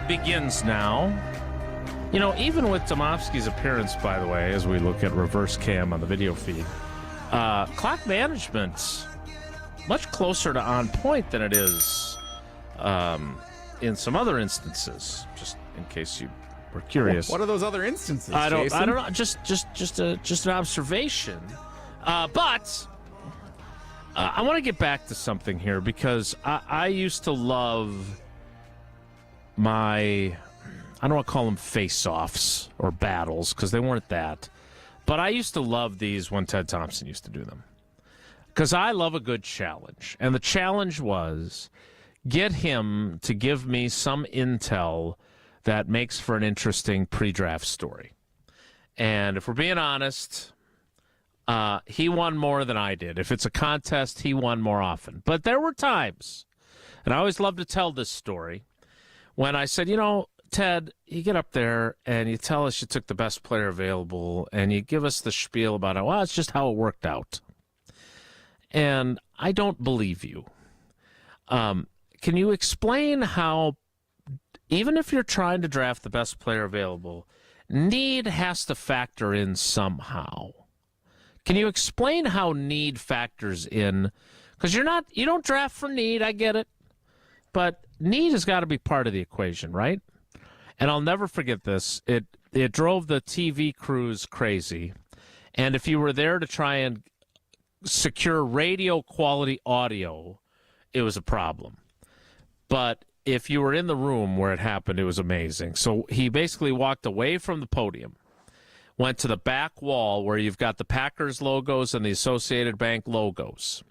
Begins now. You know, even with Demovsky's appearance, by the way, as we look at reverse cam on the video feed, clock management's much closer to on point than it is in some other instances. Just in case you were curious. What are those other instances? I don't Jason? know. Just an observation. But I want to get back to something here because I used to love I don't want to call them face-offs or battles because they weren't that. But I used to love these when Ted Thompson used to do them because I love a good challenge. And the challenge was get him to give me some intel that makes for an interesting pre-draft story. And if we're being honest, he won more than I did. If it's a contest, he won more often. But there were times, and I always love to tell this story, when I said, you know, Ted, you get up there and you tell us you took the best player available and you give us the spiel about it. Well, it's just how it worked out. And I don't believe you. Can you explain how, even if you're trying to draft the best player available, need has to factor in somehow? Can you explain how need factors in? Because you don't draft for need, I get it. But need has got to be part of the equation, right? And I'll never forget this. It drove the TV crews crazy. And if you were there to try and secure radio quality audio, it was a problem. But if you were in the room where it happened, it was amazing. So he basically walked away from the podium, went to the back wall where you've got the Packers logos and the Associated Bank logos.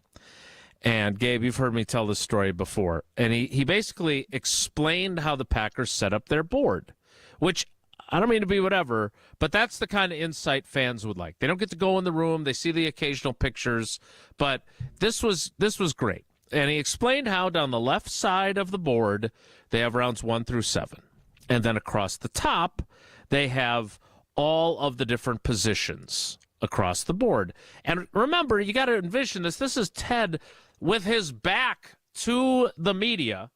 And, Gabe, you've heard me tell this story before. And he basically explained how the Packers set up their board, which I don't mean to be whatever, but that's the kind of insight fans would like. They don't get to go in the room. They see the occasional pictures, but this was great. And he explained how down the left side of the board, they have rounds 1 through 7. And then across the top, they have all of the different positions across the board. And remember, you got to envision this. This is Ted with his back to the media,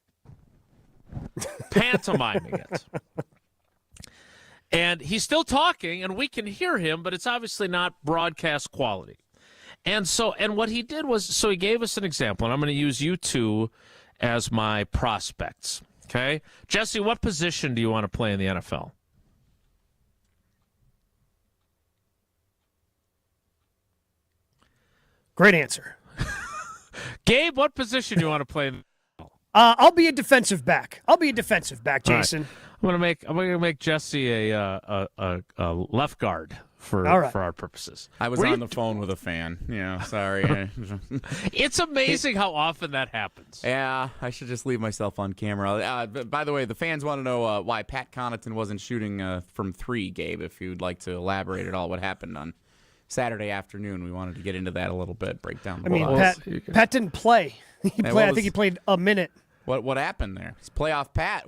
pantomiming it. And he's still talking, and we can hear him, but it's obviously not broadcast quality. And what he did was, so he gave us an example, and I'm going to use you two as my prospects. Okay? Jesse, what position do you want to play in the NFL? Great answer. Gabe, what position do you want to play in the NFL? I'll be a defensive back. Jason. Right. I'm gonna make Jesse a left guard for our purposes. I was on the phone with a fan. Yeah, sorry. It's amazing how often that happens. Yeah, I should just leave myself on camera. By the way, the fans want to know why Pat Connaughton wasn't shooting from 3, Gabe, if you'd like to elaborate at all what happened on Saturday afternoon. We wanted to get into that a little bit, break down the Pat didn't play. I think he played a minute. What happened there? It's playoff Pat.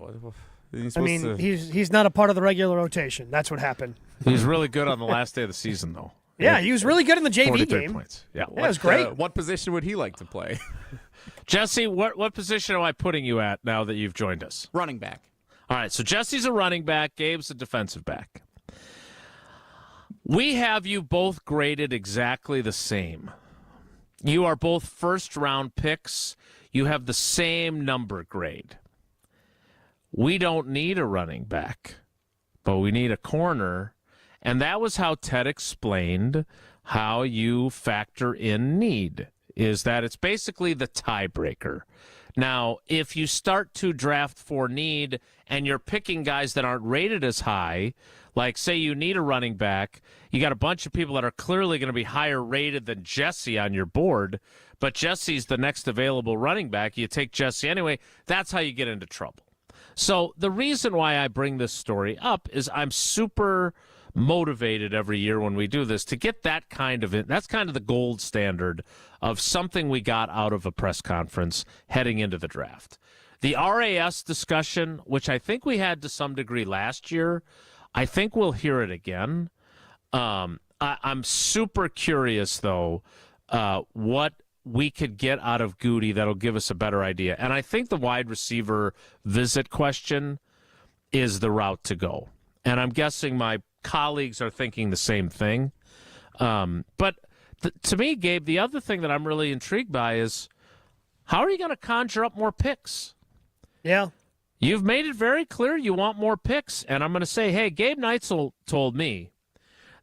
He's not a part of the regular rotation. That's what happened. He was really good on the last day of the season, though. Yeah, he was really good in the JV game. Points. Yeah, it was great. What position would he like to play? Jesse, what position am I putting you at now that you've joined us? Running back. All right, so Jesse's a running back. Gabe's a defensive back. We have you both graded exactly the same. You are both first-round picks. You have the same number grade. We don't need a running back, but we need a corner. And that was how Ted explained how you factor in need, is that it's basically the tiebreaker. Now, if you start to draft for need and you're picking guys that aren't rated as high, like say you need a running back, you got a bunch of people that are clearly going to be higher rated than Jesse on your board, but Jesse's the next available running back. You take Jesse anyway. That's how you get into trouble. So the reason why I bring this story up is I'm super motivated every year when we do this to get that kind of it. That's kind of the gold standard of something we got out of a press conference heading into the draft. The RAS discussion, which I think we had to some degree last year, I think we'll hear it again. I'm super curious, though, what we could get out of Goody that'll give us a better idea. And I think the wide receiver visit question is the route to go. And I'm guessing my colleagues are thinking the same thing. But to me, Gabe, the other thing that I'm really intrigued by is how are you going to conjure up more picks? Yeah. You've made it very clear you want more picks. And I'm going to say, hey, Gabe Neitzel told me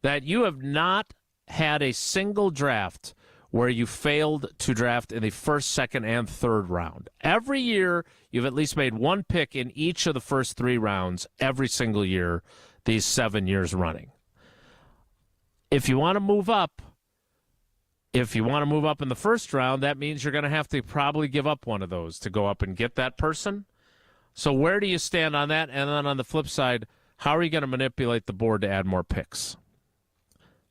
that you have not had a single draft where you failed to draft in the first, second, and third round. Every year, you've at least made one pick in each of the first 3 rounds every single year, these 7 years running. If you want to move up, in the first round, that means you're going to have to probably give up one of those to go up and get that person. So where do you stand on that? And then on the flip side, how are you going to manipulate the board to add more picks?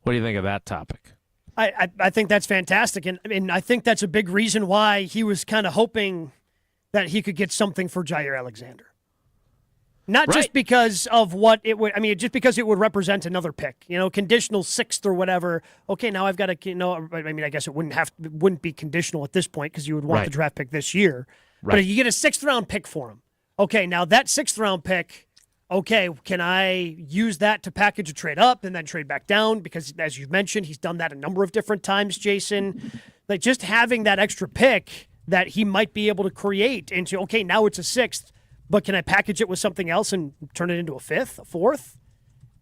What do you think of that topic? I think that's fantastic, and I think that's a big reason why he was kind of hoping that he could get something for Jair Alexander. Not just because of what it would, just because it would represent another pick, conditional 6th or whatever. Okay, now I've got to, I guess it wouldn't be conditional at this point because you would want the draft pick this year. Right. But you get a 6th round pick for him. Okay, now that 6th round pick, okay, can I use that to package a trade up and then trade back down? Because as you've mentioned, he's done that a number of different times, Jason. Like just having that extra pick that he might be able to create into, okay, now it's a 6th, but can I package it with something else and turn it into a 5th, a 4th?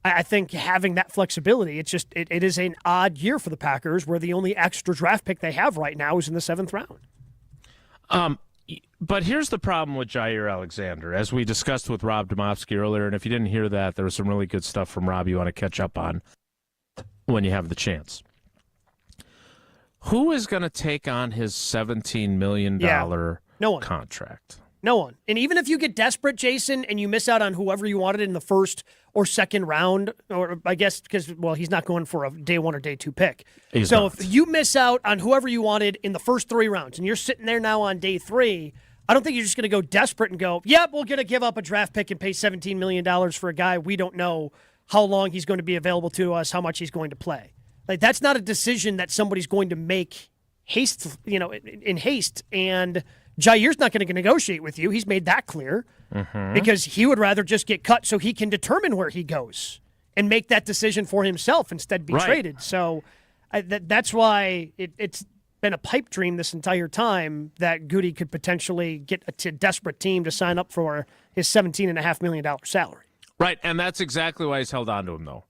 I think having that flexibility, it's just, it is an odd year for the Packers where the only extra draft pick they have right now is in the 7th round. But here's the problem with Jair Alexander, as we discussed with Rob Demovsky earlier, and if you didn't hear that, there was some really good stuff from Rob you want to catch up on when you have the chance. Who is going to take on his $17 million no one. contract? No one. And even if you get desperate, Jason, and you miss out on whoever you wanted in the first or second round, or I guess because, well, he's not going for a day 1 or day 2 pick. So if you miss out on whoever you wanted in the first 3 rounds and you're sitting there now on day 3, I don't think you're just going to go desperate and go, yep, we're going to give up a draft pick and pay $17 million for a guy we don't know how long he's going to be available to us, how much he's going to play. Like, that's not a decision that somebody's going to make in haste. And Jair's not going to negotiate with you. He's made that clear because he would rather just get cut so he can determine where he goes and make that decision for himself instead be traded. So that's why it's been a pipe dream this entire time that Goody could potentially get a desperate team to sign up for his $17.5 million salary. Right, and that's exactly why he's held on to him, though,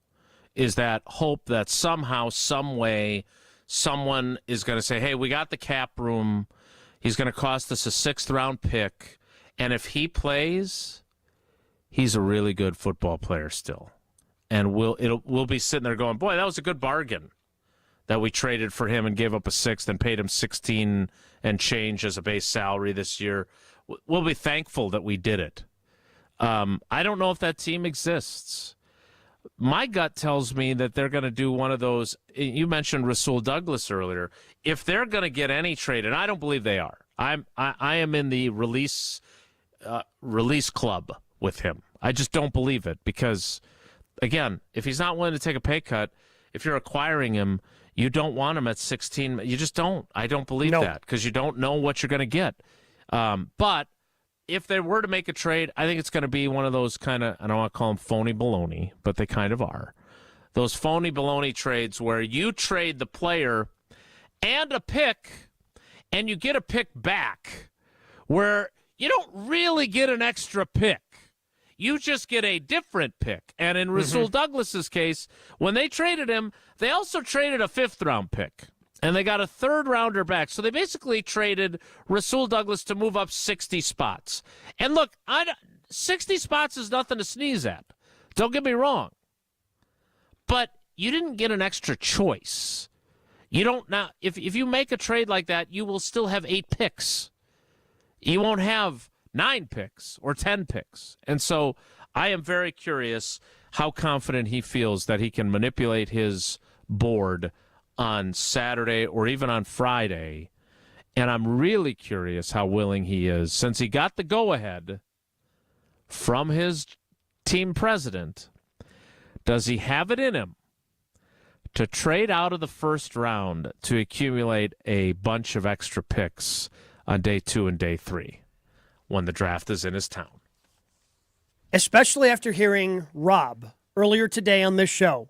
is that hope that somehow, some way, someone is going to say, hey, we got the cap room. He's going to cost us a 6th-round pick, and if he plays, he's a really good football player still. And we'll be sitting there going, boy, that was a good bargain that we traded for him and gave up a 6th and paid him 16 and change as a base salary this year. We'll be thankful that we did it. I don't know if that team exists. My gut tells me that they're going to do one of those. You mentioned Rasul Douglas earlier. If they're going to get any trade, and I don't believe they are, I am in the release club with him. I just don't believe it because, again, if he's not willing to take a pay cut, if you're acquiring him, you don't want him at 16. You just don't. I don't believe that because you don't know what you're going to get. But if they were to make a trade, I think it's going to be one of those kind of, I don't want to call them phony baloney, but they kind of are. Those phony baloney trades where you trade the player and a pick, and you get a pick back, where you don't really get an extra pick. You just get a different pick. And in Rasul Douglas's case, when they traded him, they also traded a 5th-round pick. And they got a 3rd-rounder back. So they basically traded Rasul Douglas to move up 60 spots. And look, 60 spots is nothing to sneeze at. Don't get me wrong. But you didn't get an extra choice. You don't now. If you make a trade like that, you will still have 8 picks. You won't have 9 picks or 10 picks. And so I am very curious how confident he feels that he can manipulate his board on Saturday or even on Friday. And I'm really curious how willing he is, since he got the go-ahead from his team president, does he have it in him to trade out of the 1st round to accumulate a bunch of extra picks on day 2 and day 3 when the draft is in his town? Especially after hearing Rob earlier today on this show,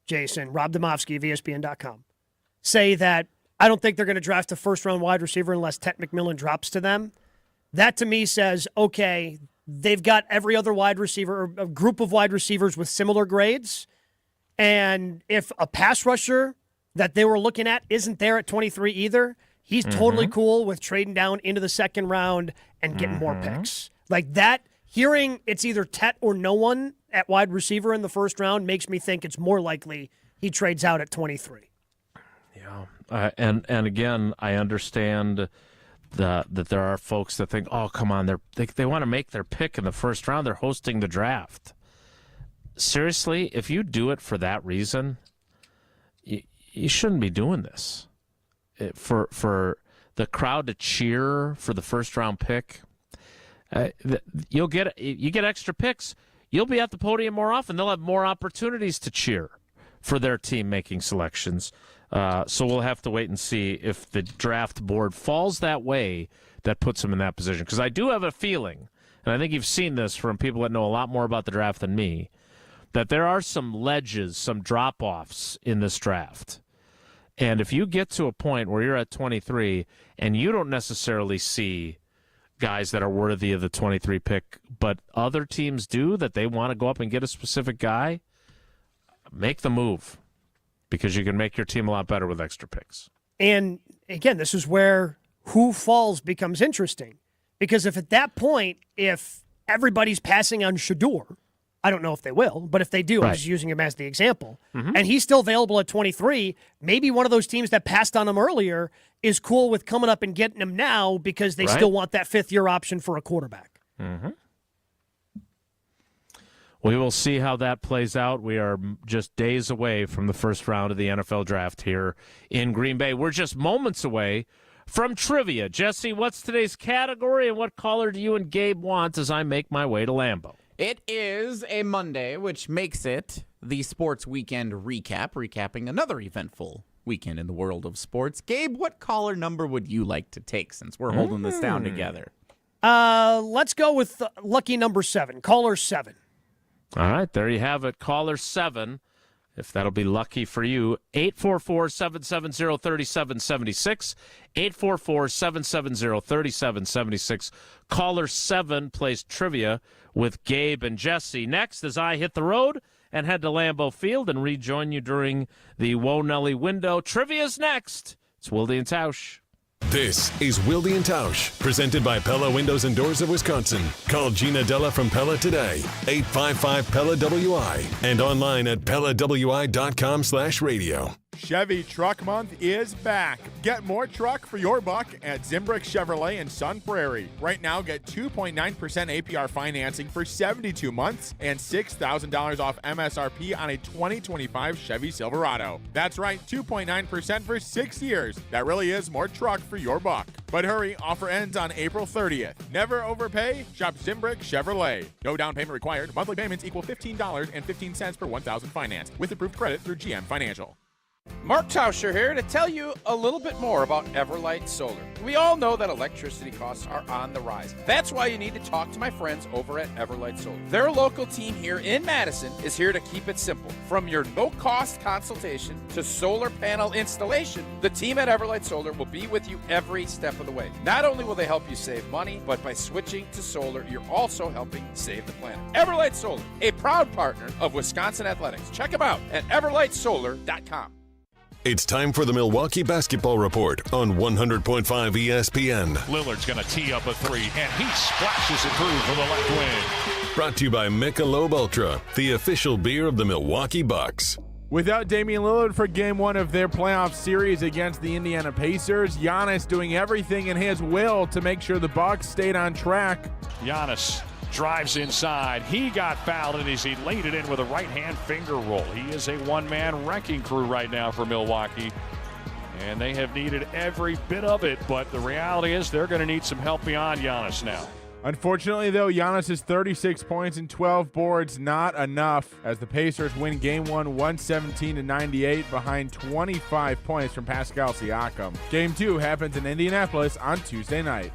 Jason, Rob Demovsky of ESPN.com, say that I don't think they're going to draft a 1st-round wide receiver unless Ted McMillan drops to them. That, to me, says, okay, they've got every other wide receiver, or a group of wide receivers with similar grades, and if a pass rusher that they were looking at isn't there at 23 either, he's totally cool with trading down into the 2nd round and getting more picks. Like that, hearing it's either Tet or no one at wide receiver in the 1st round makes me think it's more likely he trades out at 23. Yeah, and again, I understand that there are folks that think, oh, come on, they want to make their pick in the 1st round. They're hosting the draft. Seriously, if you do it for that reason, you shouldn't be doing this. For the crowd to cheer for the 1st-round pick, you get extra picks. You'll be at the podium more often. They'll have more opportunities to cheer for their team making selections. So we'll have to wait and see if the draft board falls that way that puts them in that position. Because I do have a feeling, and I think you've seen this from people that know a lot more about the draft than me, that there are some ledges, some drop-offs in this draft. And if you get to a point where you're at 23 and you don't necessarily see guys that are worthy of the 23 pick, but other teams do, that they want to go up and get a specific guy, make the move, because you can make your team a lot better with extra picks. And again, this is where who falls becomes interesting. Because if at that point, if everybody's passing on Shador, I don't know if they will, but if they do, I'm Right. just using him as the example. Mhm. And he's still available at 23. Maybe one of those teams that passed on him earlier is cool with coming up and getting him now because they Right. still want that fifth-year option for a quarterback. Mm-hmm. We will see how that plays out. We are just days away from the first round of the NFL draft here in Green Bay. We're just moments away from trivia. Jesse, what's today's category, and what caller do you and Gabe want as I make my way to Lambeau? It is a Monday, which makes it the Sports Weekend Recap, recapping another eventful weekend in the world of sports. Gabe, what caller number would you like to take since we're holding this down together? Let's go with lucky number 7, caller 7. All right, there you have it. Caller 7, if that'll be lucky for you, 844-770-3776, 844-770-3776. Caller 7 plays trivia with Gabe and Jesse. Next, as I hit the road and head to Lambeau Field and rejoin you during the Whoa Nelly window. Trivia's next. It's Wilde and Tausch. This is Wilde and Tausch, presented by Pella Windows and Doors of Wisconsin. Call Gina Della from Pella today, 855-PELLA-WI, and online at PellaWI.com/radio. Chevy Truck Month is back. Get more truck for your buck at Zimbrick Chevrolet in Sun Prairie. Right now, get 2.9% APR financing for 72 months and $6,000 off MSRP on a 2025 Chevy Silverado. That's right, 2.9% for 6 years. That really is more truck for your buck. But hurry, offer ends on April 30th. Never overpay. Shop Zimbrick Chevrolet. No down payment required. Monthly payments equal $15.15 per 1,000 financed with approved credit through GM Financial. Mark Tauscher here to tell you a little bit more about Everlight Solar. We all know that electricity costs are on the rise. That's why you need to talk to my friends over at Everlight Solar. Their local team here in Madison is here to keep it simple. From your no-cost consultation to solar panel installation, the team at Everlight Solar will be with you every step of the way. Not only will they help you save money, but by switching to solar, you're also helping save the planet. Everlight Solar, a proud partner of Wisconsin Athletics. Check them out at everlightsolar.com. It's time for the Milwaukee Basketball Report on 100.5 ESPN. Lillard's going to tee up a three, and he splashes it through for the left wing. Brought to you by Michelob Ultra, the official beer of the Milwaukee Bucks. Without Damian Lillard for Game 1 of their playoff series against the Indiana Pacers, Giannis doing everything in his will to make sure the Bucks stayed on track. Giannis drives inside. He got fouled, and as he laid it in with a right-hand finger roll. He is a one-man wrecking crew right now for Milwaukee, and they have needed every bit of it, but the reality is they're going to need some help beyond Giannis now. Unfortunately, though, Giannis' 36 points and 12 boards not enough as the Pacers win Game 1 117-98 behind 25 points from Pascal Siakam. Game 2 happens in Indianapolis on Tuesday night.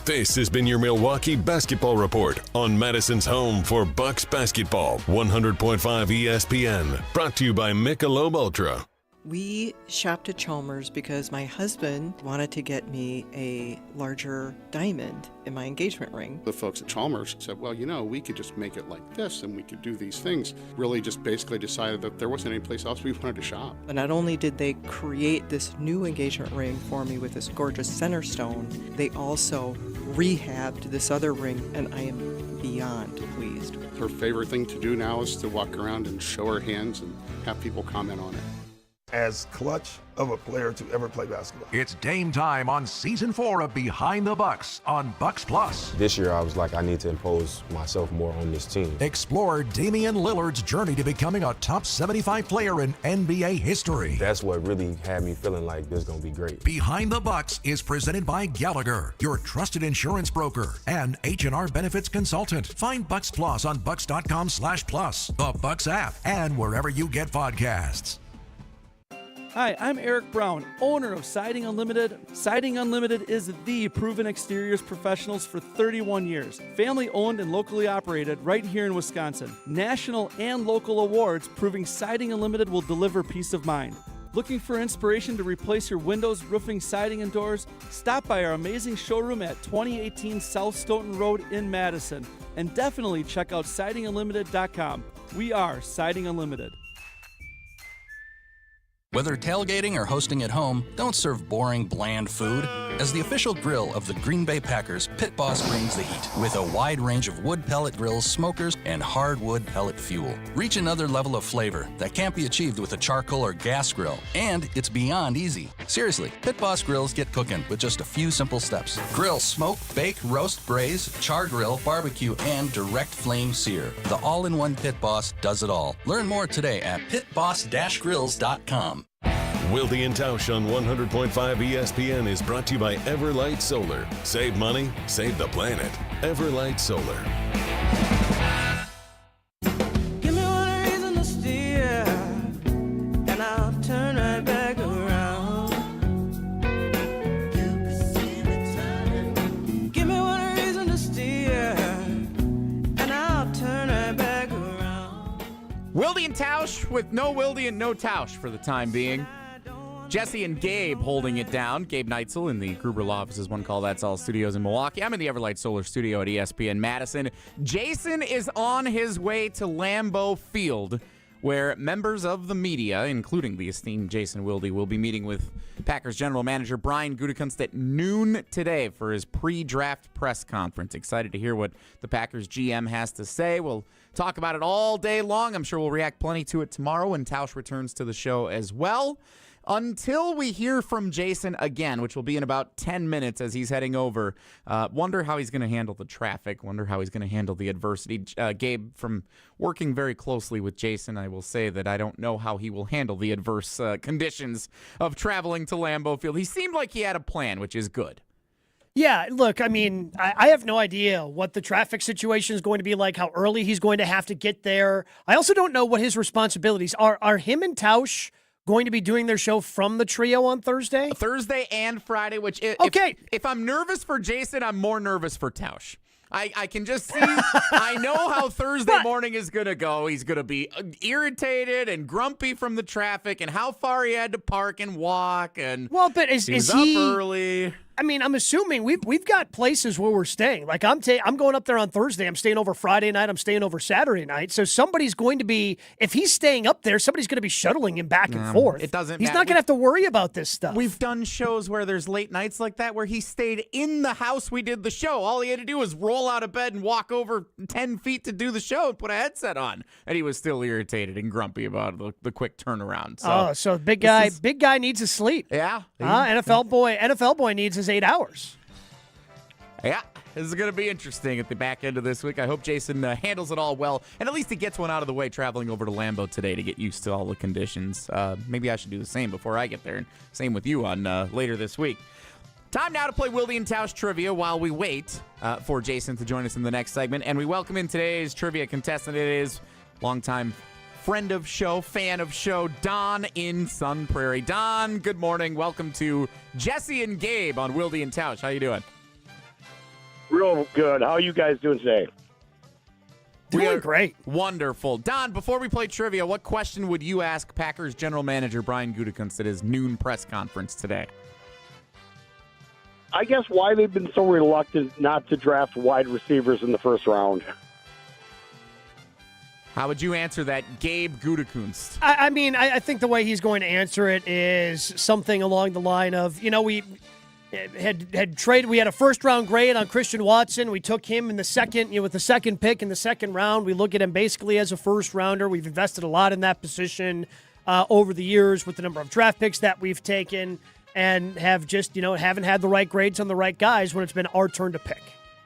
This has been your Milwaukee Basketball Report on Madison's home for Bucks basketball, 100.5 ESPN. Brought to you by Michelob Ultra. We shopped at Chalmers because my husband wanted to get me a larger diamond in my engagement ring. The folks at Chalmers said, well, you know, we could just make it like this and we could do these things. Really just basically decided that there wasn't any place else we wanted to shop. But not only did they create this new engagement ring for me with this gorgeous center stone, they also rehabbed this other ring, and I am beyond pleased. Her favorite thing to do now is to walk around and show her hands and have people comment on it. As clutch of a player to ever play basketball. It's Dame time on Season 4 of Behind the Bucks on Bucks Plus. This year I was like, I need to impose myself more on this team. Explore Damian Lillard's journey to becoming a top 75 player in NBA history. That's what really had me feeling like this is going to be great. Behind the Bucks is presented by Gallagher, your trusted insurance broker, and H&R Benefits Consultant. Find Bucks Plus on bucks.com/plus, the Bucks app, and wherever you get podcasts. Hi, I'm Eric Brown, owner of Siding Unlimited. Siding Unlimited is the proven exteriors professionals for 31 years. Family owned and locally operated right here in Wisconsin. National and local awards proving Siding Unlimited will deliver peace of mind. Looking for inspiration to replace your windows, roofing, siding, and doors? Stop by our amazing showroom at 2018 South Stoughton Road in Madison. And definitely check out sidingunlimited.com. We are Siding Unlimited. Whether tailgating or hosting at home, don't serve boring, bland food. As the official grill of the Green Bay Packers, Pit Boss brings the heat with a wide range of wood pellet grills, smokers, and hardwood pellet fuel. Reach another level of flavor that can't be achieved with a charcoal or gas grill, and it's beyond easy. Seriously, Pit Boss grills get cooking with just a few simple steps. Grill, smoke, bake, roast, braise, char grill, barbecue, and direct flame sear. The all-in-one Pit Boss does it all. Learn more today at pitboss-grills.com. Wilde and Tausch on 100.5 ESPN is brought to you by Everlight Solar. Save money, save the planet. Everlight Solar. Give me one reason to steer, and I'll turn right back around. Give me one reason to steer, and I'll turn right back around. Wilde and Tausch with no Wilde and no Tausch for the time being. Jesse and Gabe holding it down. Gabe Neitzel in the Gruber Law Office's One Call That's All studios in Milwaukee. I'm in the Everlight Solar studio at ESPN Madison. Jason is on his way to Lambeau Field, where members of the media, including the esteemed Jason Wilde, will be meeting with Packers general manager Brian Gutekunst at noon today for his pre-draft press conference. Excited to hear what the Packers GM has to say. We'll talk about it all day long. I'm sure we'll react plenty to it tomorrow when Tausch returns to the show as well. Until we hear from Jason again, which will be in about 10 minutes as he's heading over, wonder how he's going to handle the traffic, wonder how he's going to handle the adversity. Gabe, from working very closely with Jason, I will say that I don't know how he will handle the adverse conditions of traveling to Lambeau Field. He seemed like he had a plan, which is good. Yeah, look, I mean, I have no idea what the traffic situation is going to be like, how early he's going to have to get there. I also don't know what his responsibilities are. Are him and Tausch going to be doing their show from the trio on Thursday? Thursday and Friday, which if I'm nervous for Jason, I'm more nervous for Tausch. I can just see, I know how Thursday morning is going to go. He's going to be irritated and grumpy from the traffic and how far he had to park and walk. And well, but is up he early? I mean, I'm assuming we've got places where we're staying. Like I'm going up there on Thursday. I'm staying over Friday night. I'm staying over Saturday night. So somebody's going to be, if he's staying up there, somebody's going to be shuttling him back and forth. It doesn't He's matter. not going to have to worry about this stuff. We've done shows where there's late nights like that where he stayed in the house we did the show. All he had to do was roll out of bed and walk over 10 feet to do the show and put a headset on. And he was still irritated and grumpy about the quick turnaround. So big guy needs his sleep. Yeah. NFL boy needs his 8 hours. Yeah, this is going to be interesting at the back end of this week. I hope Jason handles it all well, and at least he gets one out of the way traveling over to Lambeau today to get used to all the conditions. Maybe I should do the same before I get there, and same with you on later this week. Time now to play Wilde and Tausch trivia while we wait for Jason to join us in the next segment, and we welcome in today's trivia contestant. It is longtime friend of show, fan of show, Don in Sun Prairie. Don, good morning. Welcome to Jesse and Gabe on Wilde and Tausch. How you doing? Real good. How are you guys doing today? Doing great. Wonderful. Don, before we play trivia, what question would you ask Packers general manager Brian Gutekunst at his noon press conference today? I guess why they've been so reluctant not to draft wide receivers in the first round. How would you answer that, Gabe Gutekunst? I mean, I think the way he's going to answer it is something along the line of, we had traded. We had a first-round grade on Christian Watson. We took him in the second, with the second pick in the second round. We look at him basically as a first-rounder. We've invested a lot in that position over the years with the number of draft picks that we've taken and have just, haven't had the right grades on the right guys when it's been our turn to pick.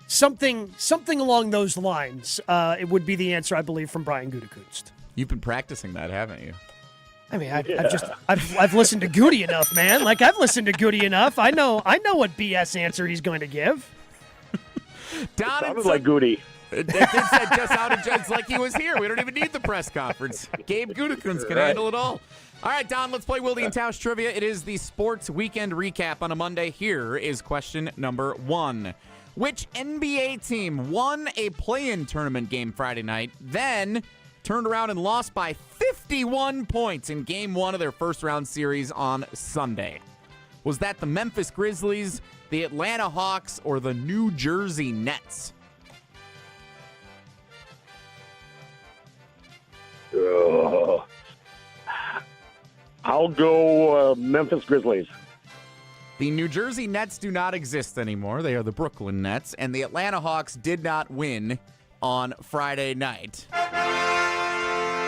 Something along those lines it would be the answer, I believe, from Brian Gutekunst. You've been practicing that, haven't you? I mean, I've listened to Goody enough, man. Like, I've listened to Goody enough. I know what BS answer he's going to give. Don sounded like Goody. It said just out of It's like he was here. We don't even need the press conference. Gabe Gutekunst can handle it all. All right, Don, let's play Wilde and Tausch trivia. It is the sports weekend recap on a Monday. Here is question number 1. Which NBA team won a play-in tournament game Friday night, then turned around and lost by 51 points in Game 1 of their first-round series on Sunday? Was that the Memphis Grizzlies, the Atlanta Hawks, or the New Jersey Nets? I'll go Memphis Grizzlies. The New Jersey Nets do not exist anymore. They are the Brooklyn Nets, and the Atlanta Hawks did not win on Friday night.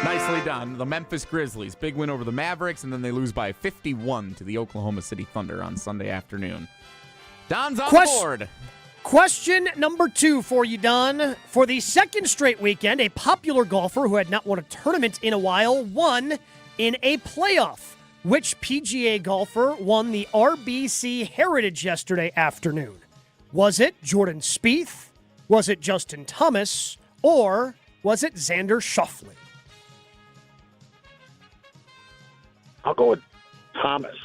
Nicely done. The Memphis Grizzlies, big win over the Mavericks, and then they lose by 51 to the Oklahoma City Thunder on Sunday afternoon. Don's on board. Question number 2 for you, Don. For the second straight weekend, a popular golfer who had not won a tournament in a while won in a playoff. Which PGA golfer won the RBC Heritage yesterday afternoon? Was it Jordan Spieth? Was it Justin Thomas? Or was it Xander Schauffele? I'll go with Thomas.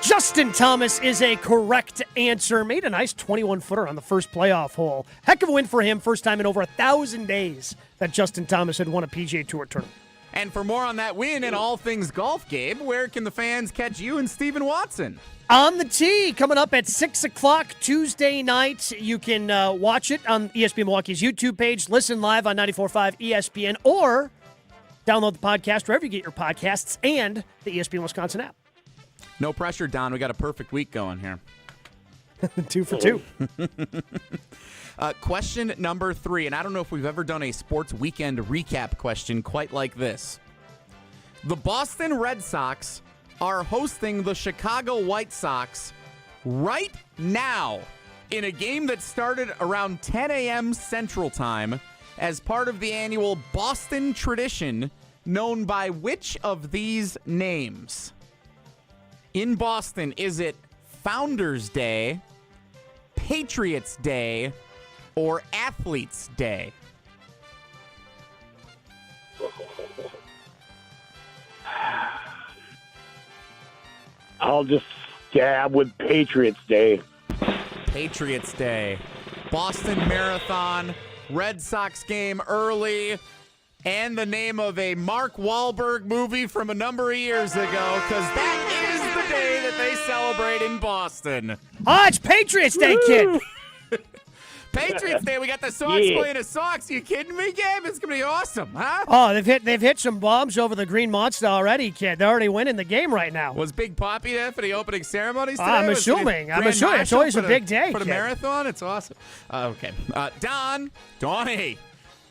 Justin Thomas is a correct answer. Made a nice 21-footer on the first playoff hole. Heck of a win for him. First time in over 1,000 days that Justin Thomas had won a PGA Tour tournament. And for more on that win and all things golf, Gabe, where can the fans catch you and Stephen Watson? On the Tee, coming up at 6 o'clock Tuesday night. You can watch it on ESPN Milwaukee's YouTube page, listen live on 94.5 ESPN, or download the podcast wherever you get your podcasts and the ESPN Wisconsin app. No pressure, Don. We got a perfect week going here. 2 for 2. Question number 3, and I don't know if we've ever done a sports weekend recap question quite like this. The Boston Red Sox are hosting the Chicago White Sox right now in a game that started around 10 a.m. Central Time as part of the annual Boston tradition known by which of these names? In Boston, is it Founders Day, Patriots Day, or Athletes Day? I'll just stab with Patriots Day. Patriots Day. Boston Marathon, Red Sox game early, and the name of a Mark Wahlberg movie from a number of years ago, because that is the day that they celebrate in Boston. Oh, it's Patriots Day, kid. Patriots Day. We got the Sox playing the Sox. You kidding me, Gabe? It's gonna be awesome, huh? Oh, they've hit some bombs over the Green Monster already, kid. They're already winning the game right now. Was Big Papi there for the opening ceremonies today? I'm assuming. It's always a big day for the kid. marathon. It's awesome. Okay, Donnie.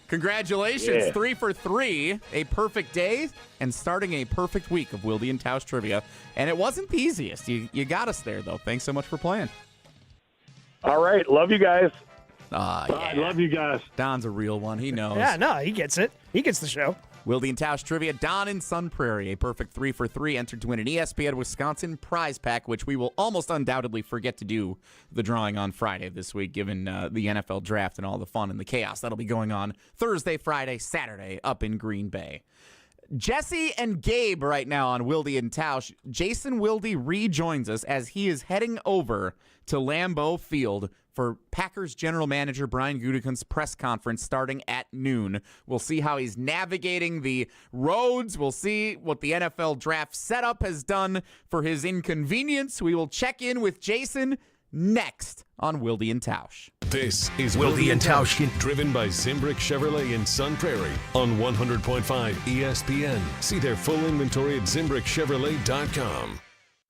Congratulations, 3 for 3, a perfect day, and starting a perfect week of Wilde and Tausch trivia. And it wasn't the easiest. You got us there, though. Thanks so much for playing. All right. Love you guys. Yeah. I love you guys. Don's a real one. He knows. Yeah, no, he gets it. He gets the show. Wilde and Tausch trivia. Don in Sun Prairie, a perfect 3 for 3, entered to win an ESPN Wisconsin prize pack, which we will almost undoubtedly forget to do the drawing on Friday this week, given the NFL draft and all the fun and the chaos that'll be going on Thursday, Friday, Saturday up in Green Bay. Jesse and Gabe right now on Wilde and Tausch. Jason Wilde rejoins us as he is heading over to Lambeau Field for Packers general manager Brian Gutekunst's press conference starting at noon. We'll see how he's navigating the roads. We'll see what the NFL draft setup has done for his inconvenience. We will check in with Jason next on Wilde and Tausch. This is Wilde and Tausch, driven by Zimbrick Chevrolet in Sun Prairie on 100.5 ESPN. See their full inventory at ZimbrickChevrolet.com.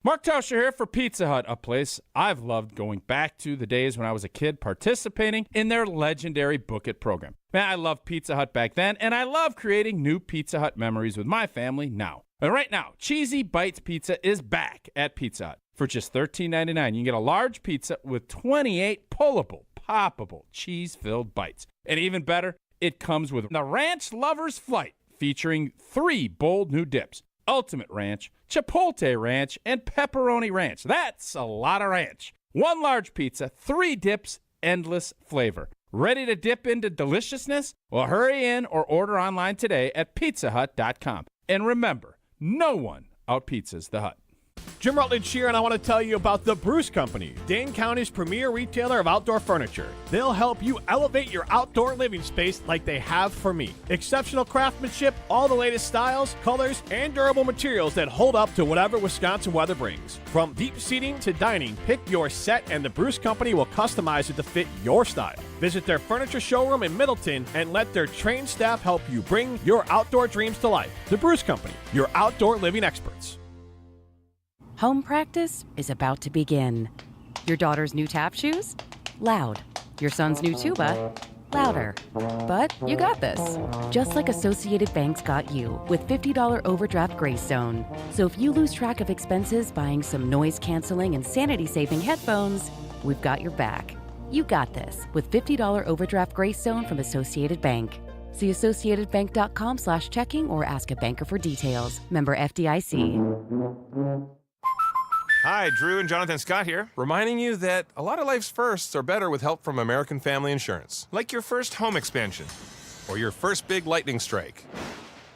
Mark Tauscher here for Pizza Hut, a place I've loved going back to the days when I was a kid participating in their legendary Book It program. Man, I loved Pizza Hut back then, and I love creating new Pizza Hut memories with my family now. And right now, Cheesy Bites Pizza is back at Pizza Hut. For just $13.99, you can get a large pizza with 28 pullable, poppable, cheese-filled bites. And even better, it comes with the Ranch Lover's Flight, featuring 3 bold new dips. Ultimate Ranch, Chipotle Ranch, and Pepperoni Ranch. That's a lot of ranch. 1 large pizza, 3 dips, endless flavor. Ready to dip into deliciousness? Well, hurry in or order online today at pizzahut.com. And remember, no one out-pizzas the Hut. Jim Rutledge here, and I want to tell you about the Bruce Company, Dane County's premier retailer of outdoor furniture. They'll help you elevate your outdoor living space like they have for me. Exceptional craftsmanship, all the latest styles, colors, and durable materials that hold up to whatever Wisconsin weather brings. From deep seating to dining, pick your set, and the Bruce Company will customize it to fit your style. Visit their furniture showroom in Middleton and let their trained staff help you bring your outdoor dreams to life. The Bruce Company, your outdoor living experts. Home practice is about to begin. Your daughter's new tap shoes? Loud. Your son's new tuba? Louder. But you got this. Just like Associated Bank's got you with $50 overdraft Greystone. So if you lose track of expenses buying some noise-canceling and sanity-saving headphones, we've got your back. You got this with $50 overdraft Greystone from Associated Bank. See associatedbank.com/checking or ask a banker for details. Member FDIC. Hi, Drew and Jonathan Scott here, reminding you that a lot of life's firsts are better with help from American Family Insurance. Like your first home expansion or your first big lightning strike.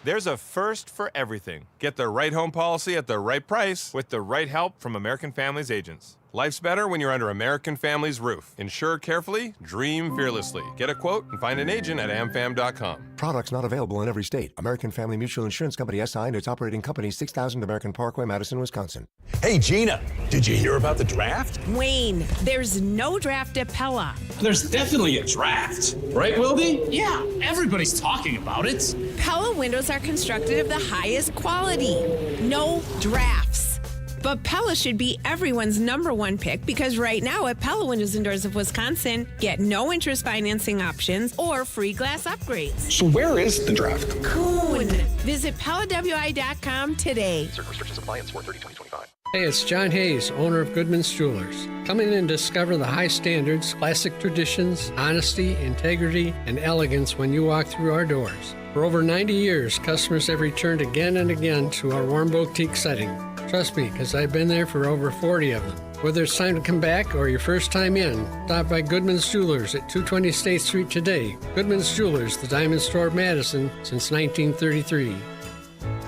There's a first for everything. Get the right home policy at the right price with the right help from American Family's agents. Life's better when you're under American Family's roof. Insure carefully, dream fearlessly. Get a quote and find an agent at amfam.com. Products not available in every state. American Family Mutual Insurance Company SI and its operating company 6000 American Parkway, Madison, Wisconsin. Hey, Gina, did you hear about the draft? Wayne, there's no draft at Pella. There's definitely a draft. Right, Wilde? Yeah, everybody's talking about it. Pella windows are constructed of the highest quality. No drafts. But Pella should be everyone's number one pick because right now at Pella Windows and Doors of Wisconsin, get no interest financing options or free glass upgrades. So where is the draft? Coon. Visit PellaWI.com today. Certain restrictions apply and 4/30/2025. Hey, it's John Hayes, owner of Goodman's Jewelers. Come in and discover the high standards, classic traditions, honesty, integrity, and elegance when you walk through our doors. For over 90 years, customers have returned again and again to our warm boutique setting. Trust me, because I've been there for over 40 of them. Whether it's time to come back or your first time in, stop by Goodman's Jewelers at 220 State Street today. Goodman's Jewelers, the diamond store of Madison since 1933.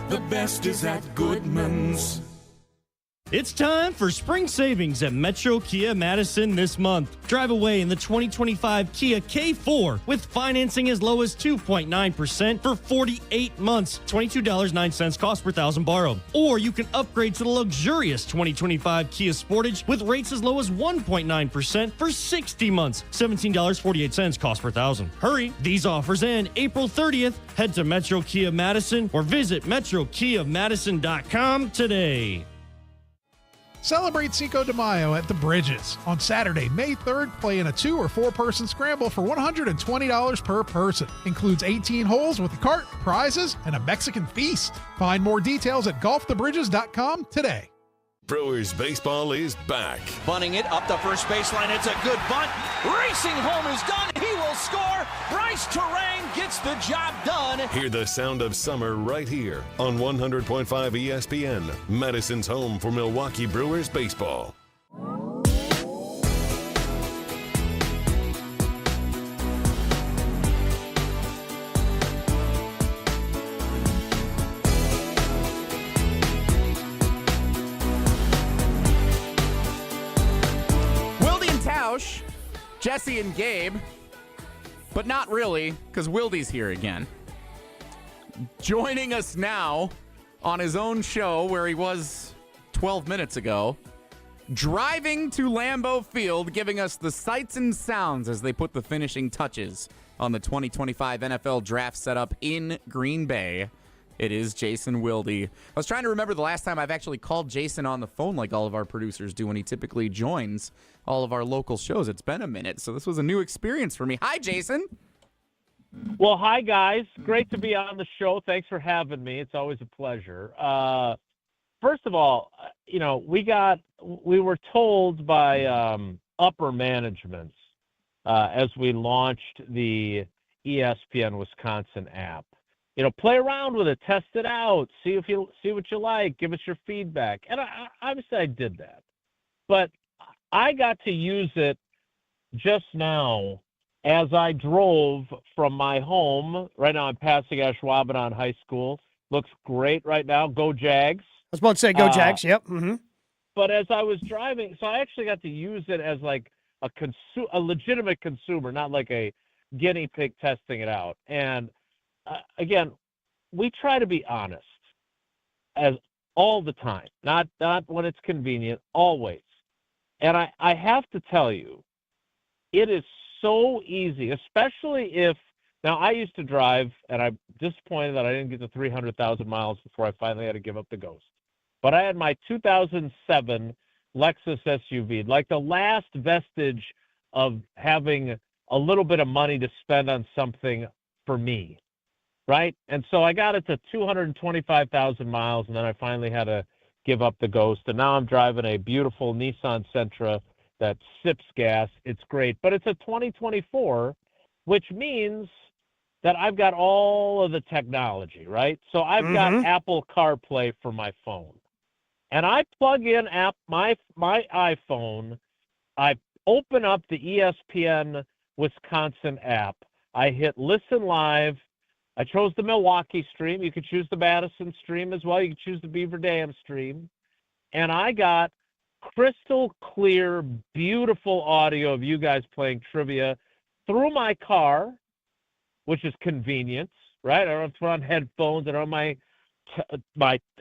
The best is at Goodman's. It's time for spring savings at Metro Kia Madison this month. Drive away in the 2025 Kia K4 with financing as low as 2.9% for 48 months, $22.09 cost per thousand borrowed. Or you can upgrade to the luxurious 2025 Kia Sportage with rates as low as 1.9% for 60 months, $17.48 cost per thousand. Hurry, these offers end April 30th. Head to Metro Kia Madison or visit metrokiamadison.com today. Celebrate Cinco de Mayo at the Bridges. On Saturday, May 3rd, play in a 2 or 4 person scramble for $120 per person. Includes 18 holes with a cart, prizes, and a Mexican feast. Find more details at golfthebridges.com today. Brewers baseball is back. Bunting it up the first baseline. It's a good bunt. Racing home is done. He will score. Bryce Terang gets the job done. Hear the sound of summer right here on 100.5 ESPN, Madison's home for Milwaukee Brewers baseball. Jesse and Gabe, but not really, because Wildy's here again. Joining us now on his own show where he was 12 minutes ago, driving to Lambeau Field, giving us the sights and sounds as they put the finishing touches on the 2025 NFL draft setup in Green Bay. It is Jason Wilde. I was trying to remember the last time I've actually called Jason on the phone like all of our producers do when he typically joins all of our local shows. It's been a minute, so this was a new experience for me. Hi, Jason. Well, hi, guys. Great to be on the show. Thanks for having me. It's always a pleasure. First of all, you know, we were told by upper management as we launched the ESPN Wisconsin app, you know, play around with it, test it out, see what you like, give us your feedback. And obviously I did that. But I got to use it just now as I drove from my home. Right now I'm passing Ashwaubenon High School. Looks great right now. Go Jags. I was about to say go Jags. Yep. Mm-hmm. but as I was driving, so I actually got to use it as like a legitimate consumer, not like a guinea pig testing it out. And again, we try to be honest as all the time, not when it's convenient, always. And I have to tell you, it is so easy, especially if, now I used to drive, and I'm disappointed that I didn't get to 300,000 miles before I finally had to give up the Ghost. But I had my 2007 Lexus SUV, like the last vestige of having a little bit of money to spend on something for me, right? And so I got it to 225,000 miles, and then I finally had to give up the Ghost. And now I'm driving a beautiful Nissan Sentra that sips gas. It's great. But it's a 2024, which means that I've got all of the technology, right? So I've got Apple CarPlay for my phone. And I plug in my iPhone, I open up the ESPN Wisconsin app, I hit listen live, I chose the Milwaukee stream, you could choose the Madison stream as well, you could choose the Beaver Dam stream, and I got crystal clear, beautiful audio of you guys playing trivia through my car, which is convenience, right? I don't have to put on headphones, I don't have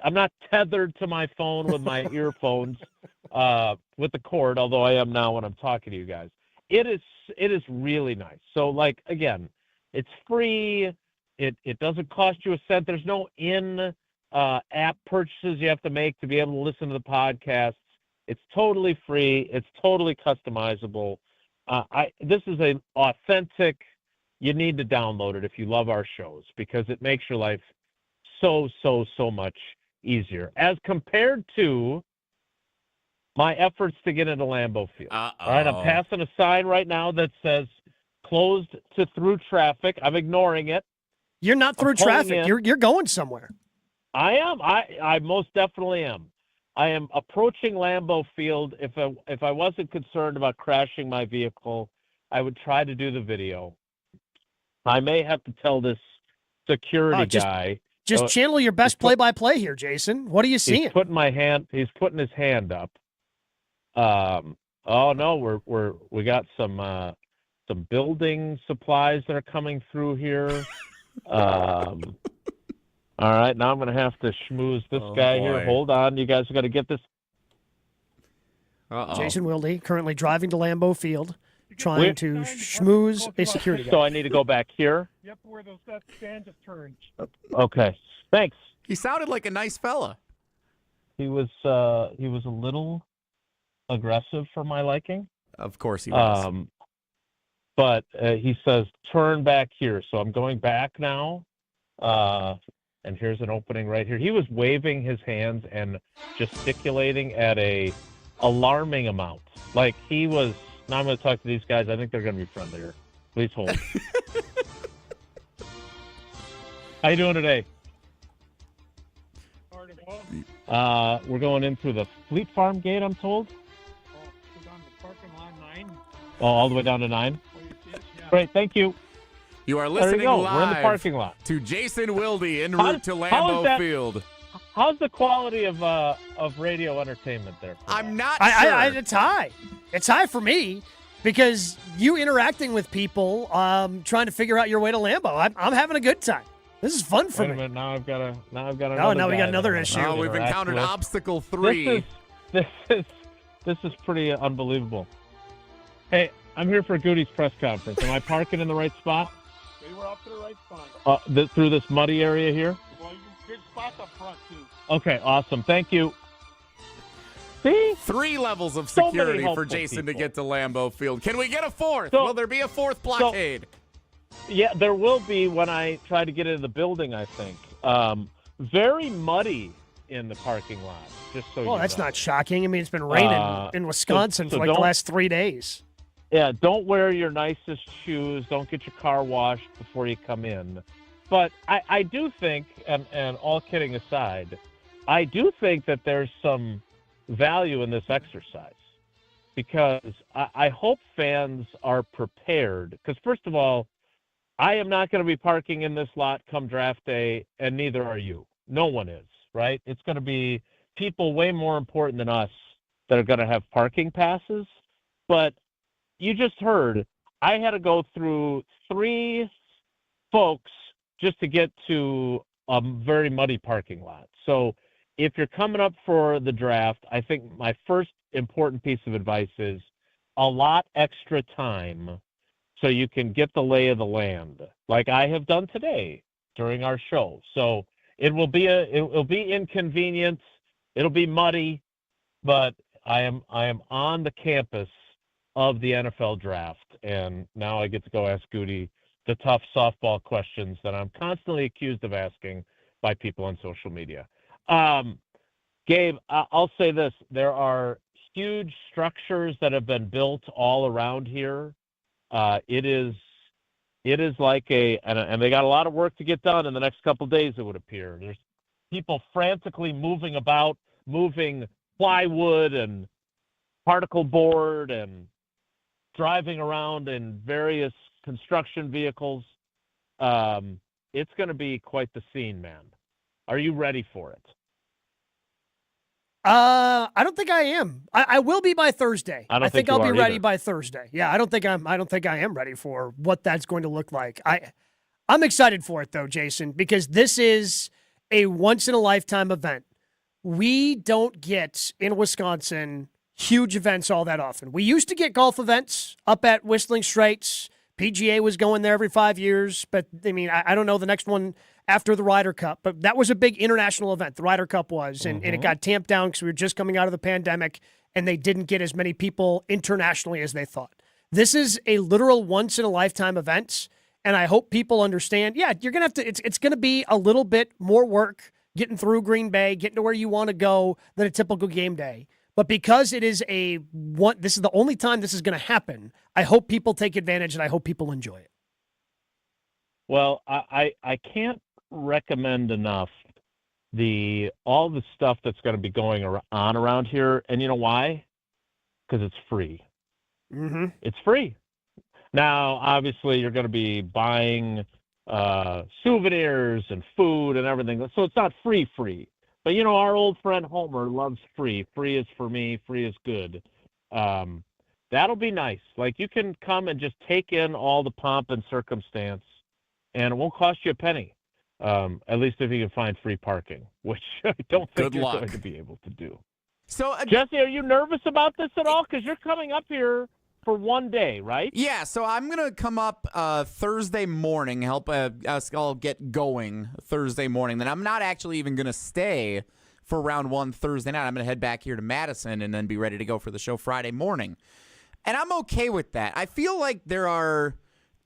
I'm not tethered to my phone with my earphones with the cord, although I am now when I'm talking to you guys. It is really nice. So, like, again, it's free. It doesn't cost you a cent. There's no app purchases you have to make to be able to listen to the podcasts. It's totally free. It's totally customizable. This is an authentic. You need to download it if you love our shows because it makes your life so much easier as compared to my efforts to get into Lambeau Field. All right, I'm passing a sign right now that says closed to through traffic. I'm ignoring it. You're not through traffic. You're going somewhere. I am. I most definitely am. I am approaching Lambeau Field. If I wasn't concerned about crashing my vehicle, I would try to do the video. I may have to tell this security guy. Just channel your best play-by-play here, Jason. What are you seeing? He's putting his hand up. Oh no, we got some building supplies that are coming through here. All right, now I'm going to have to schmooze this guy here. Hold on, you guys got to get this. Jason Wilde currently driving to Lambeau Field, trying to schmooze a security guy. So I need to go back here. Yep, where that stand just turned. Okay, thanks. He sounded like a nice fella. He was a little aggressive for my liking. Of course he was. But he says turn back here, so I'm going back now. And here's an opening right here. He was waving his hands and gesticulating at a alarming amount. Like he was. Now I'm going to talk to these guys. I think they're going to be friendlier. Please hold. How you doing today? We're going in through the Fleet Farm gate, I'm told. Down to parking lot 9. Oh, all the way down to 9? Yeah. Great, thank you. You are listening live We're in the parking lot. to Jason Wilde en route to Lambeau Field. How's the quality of radio entertainment there? I'm not sure. It's high. It's high for me because you interacting with people, trying to figure out your way to Lambeau. I'm having a good time. This is fun for me. Wait a minute, now I've got another. Oh, now we got another issue. Oh, we've encountered obstacle 3. This is pretty unbelievable. Hey, I'm here for Goody's press conference. Am I parking in the right spot? You were up to the right spot. Through this muddy area here? Well, good spots up front, too. Okay, awesome. Thank you. See? 3 levels of security for Jason to get to Lambeau Field. Can we get a 4th? Will there be a 4th blockade? Yeah, there will be when I try to get into the building, I think. Very muddy in the parking lot, just so you know. Well, that's not shocking. I mean, it's been raining in Wisconsin for like the last 3 days. Yeah, don't wear your nicest shoes. Don't get your car washed before you come in. But I do think, and all kidding aside, I do think that there's some value in this exercise because I hope fans are prepared. Because first of all, I am not going to be parking in this lot come draft day, and neither are you. No one is, right? It's going to be people way more important than us that are going to have parking passes. But you just heard, I had to go through 3 folks just to get to a very muddy parking lot. So if you're coming up for the draft, I think my first important piece of advice is allot extra time so you can get the lay of the land, like I have done today during our show. So it will be inconvenient, it'll be muddy, but I am on the campus of the NFL draft, and now I get to go ask Goody the tough softball questions that I'm constantly accused of asking by people on social media. Gabe, I'll say this. There are huge structures that have been built all around here. It is like and they got a lot of work to get done in the next couple of days, it would appear. There's people frantically moving about, moving plywood and particle board and driving around in various construction vehicles. It's going to be quite the scene, man. Are you ready for it? I don't think I am. I will be by Thursday. I don't think I'll you be are ready either. by Thursday. Yeah, I don't think I am ready for what that's going to look like. I'm excited for it though, Jason, because this is a once in a lifetime event. We don't get in Wisconsin huge events all that often. We used to get golf events up at Whistling Straits. PGA was going there every 5 years, but I mean, I don't know the next one after the Ryder Cup, but that was a big international event. The Ryder Cup was, and it got tamped down because we were just coming out of the pandemic, and they didn't get as many people internationally as they thought. This is a literal once in a lifetime event, and I hope people understand. Yeah, you're gonna have to. It's gonna be a little bit more work getting through Green Bay, getting to where you want to go than a typical game day. But because it is this is the only time this is going to happen, I hope people take advantage and I hope people enjoy it. Well, I can't recommend enough all the stuff that's going to be going on around here. And you know why? Because it's free. Mm-hmm. It's free. Now, obviously, you're going to be buying souvenirs and food and everything. So it's not free. But, you know, our old friend Homer loves free. Free is for me. Free is good. That'll be nice. Like, you can come and just take in all the pomp and circumstance, and it won't cost you a penny, at least if you can find free parking, which I don't think you're going to be able to do. So, Jesse, are you nervous about this at all? Because you're coming up here for one day, right? Yeah, so I'm going to come up Thursday morning, help us all get going Thursday morning. Then I'm not actually even going to stay for round 1 Thursday night. I'm going to head back here to Madison and then be ready to go for the show Friday morning. And I'm okay with that. I feel like there are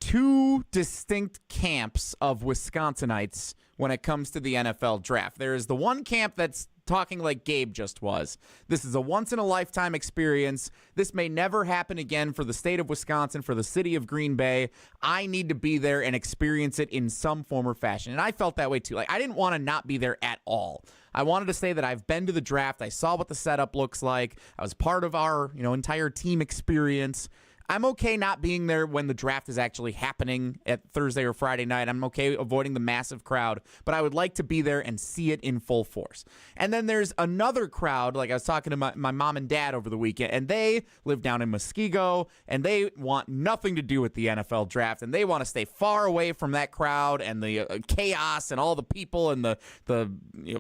2 distinct camps of Wisconsinites when it comes to the NFL draft. There is the one camp that's talking like Gabe just was. This is a once-in-a-lifetime experience. This may never happen again for the state of Wisconsin, for the city of Green Bay. I need to be there and experience it in some form or fashion. And I felt that way too. Like, I didn't want to not be there at all. I wanted to say that I've been to the draft. I saw what the setup looks like. I was part of our, entire team experience. I'm okay not being there when the draft is actually happening at Thursday or Friday night. I'm okay avoiding the massive crowd, but I would like to be there and see it in full force. And then there's another crowd, like I was talking to my mom and dad over the weekend, and they live down in Muskego, and they want nothing to do with the NFL draft, and they want to stay far away from that crowd and the chaos and all the people and the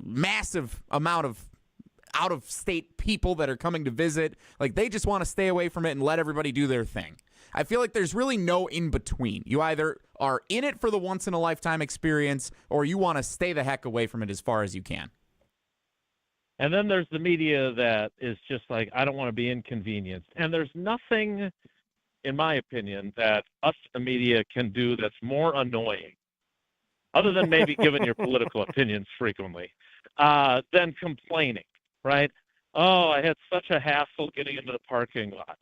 massive amount of out-of-state people that are coming to visit. Like, they just want to stay away from it and let everybody do their thing. I feel like there's really no in-between. You either are in it for the once-in-a-lifetime experience or you want to stay the heck away from it as far as you can. And then there's the media that is just like, I don't want to be inconvenienced. And there's nothing, in my opinion, that us, the media, can do that's more annoying, other than maybe giving your political opinions frequently, than complaining. Right? Oh, I had such a hassle getting into the parking lot.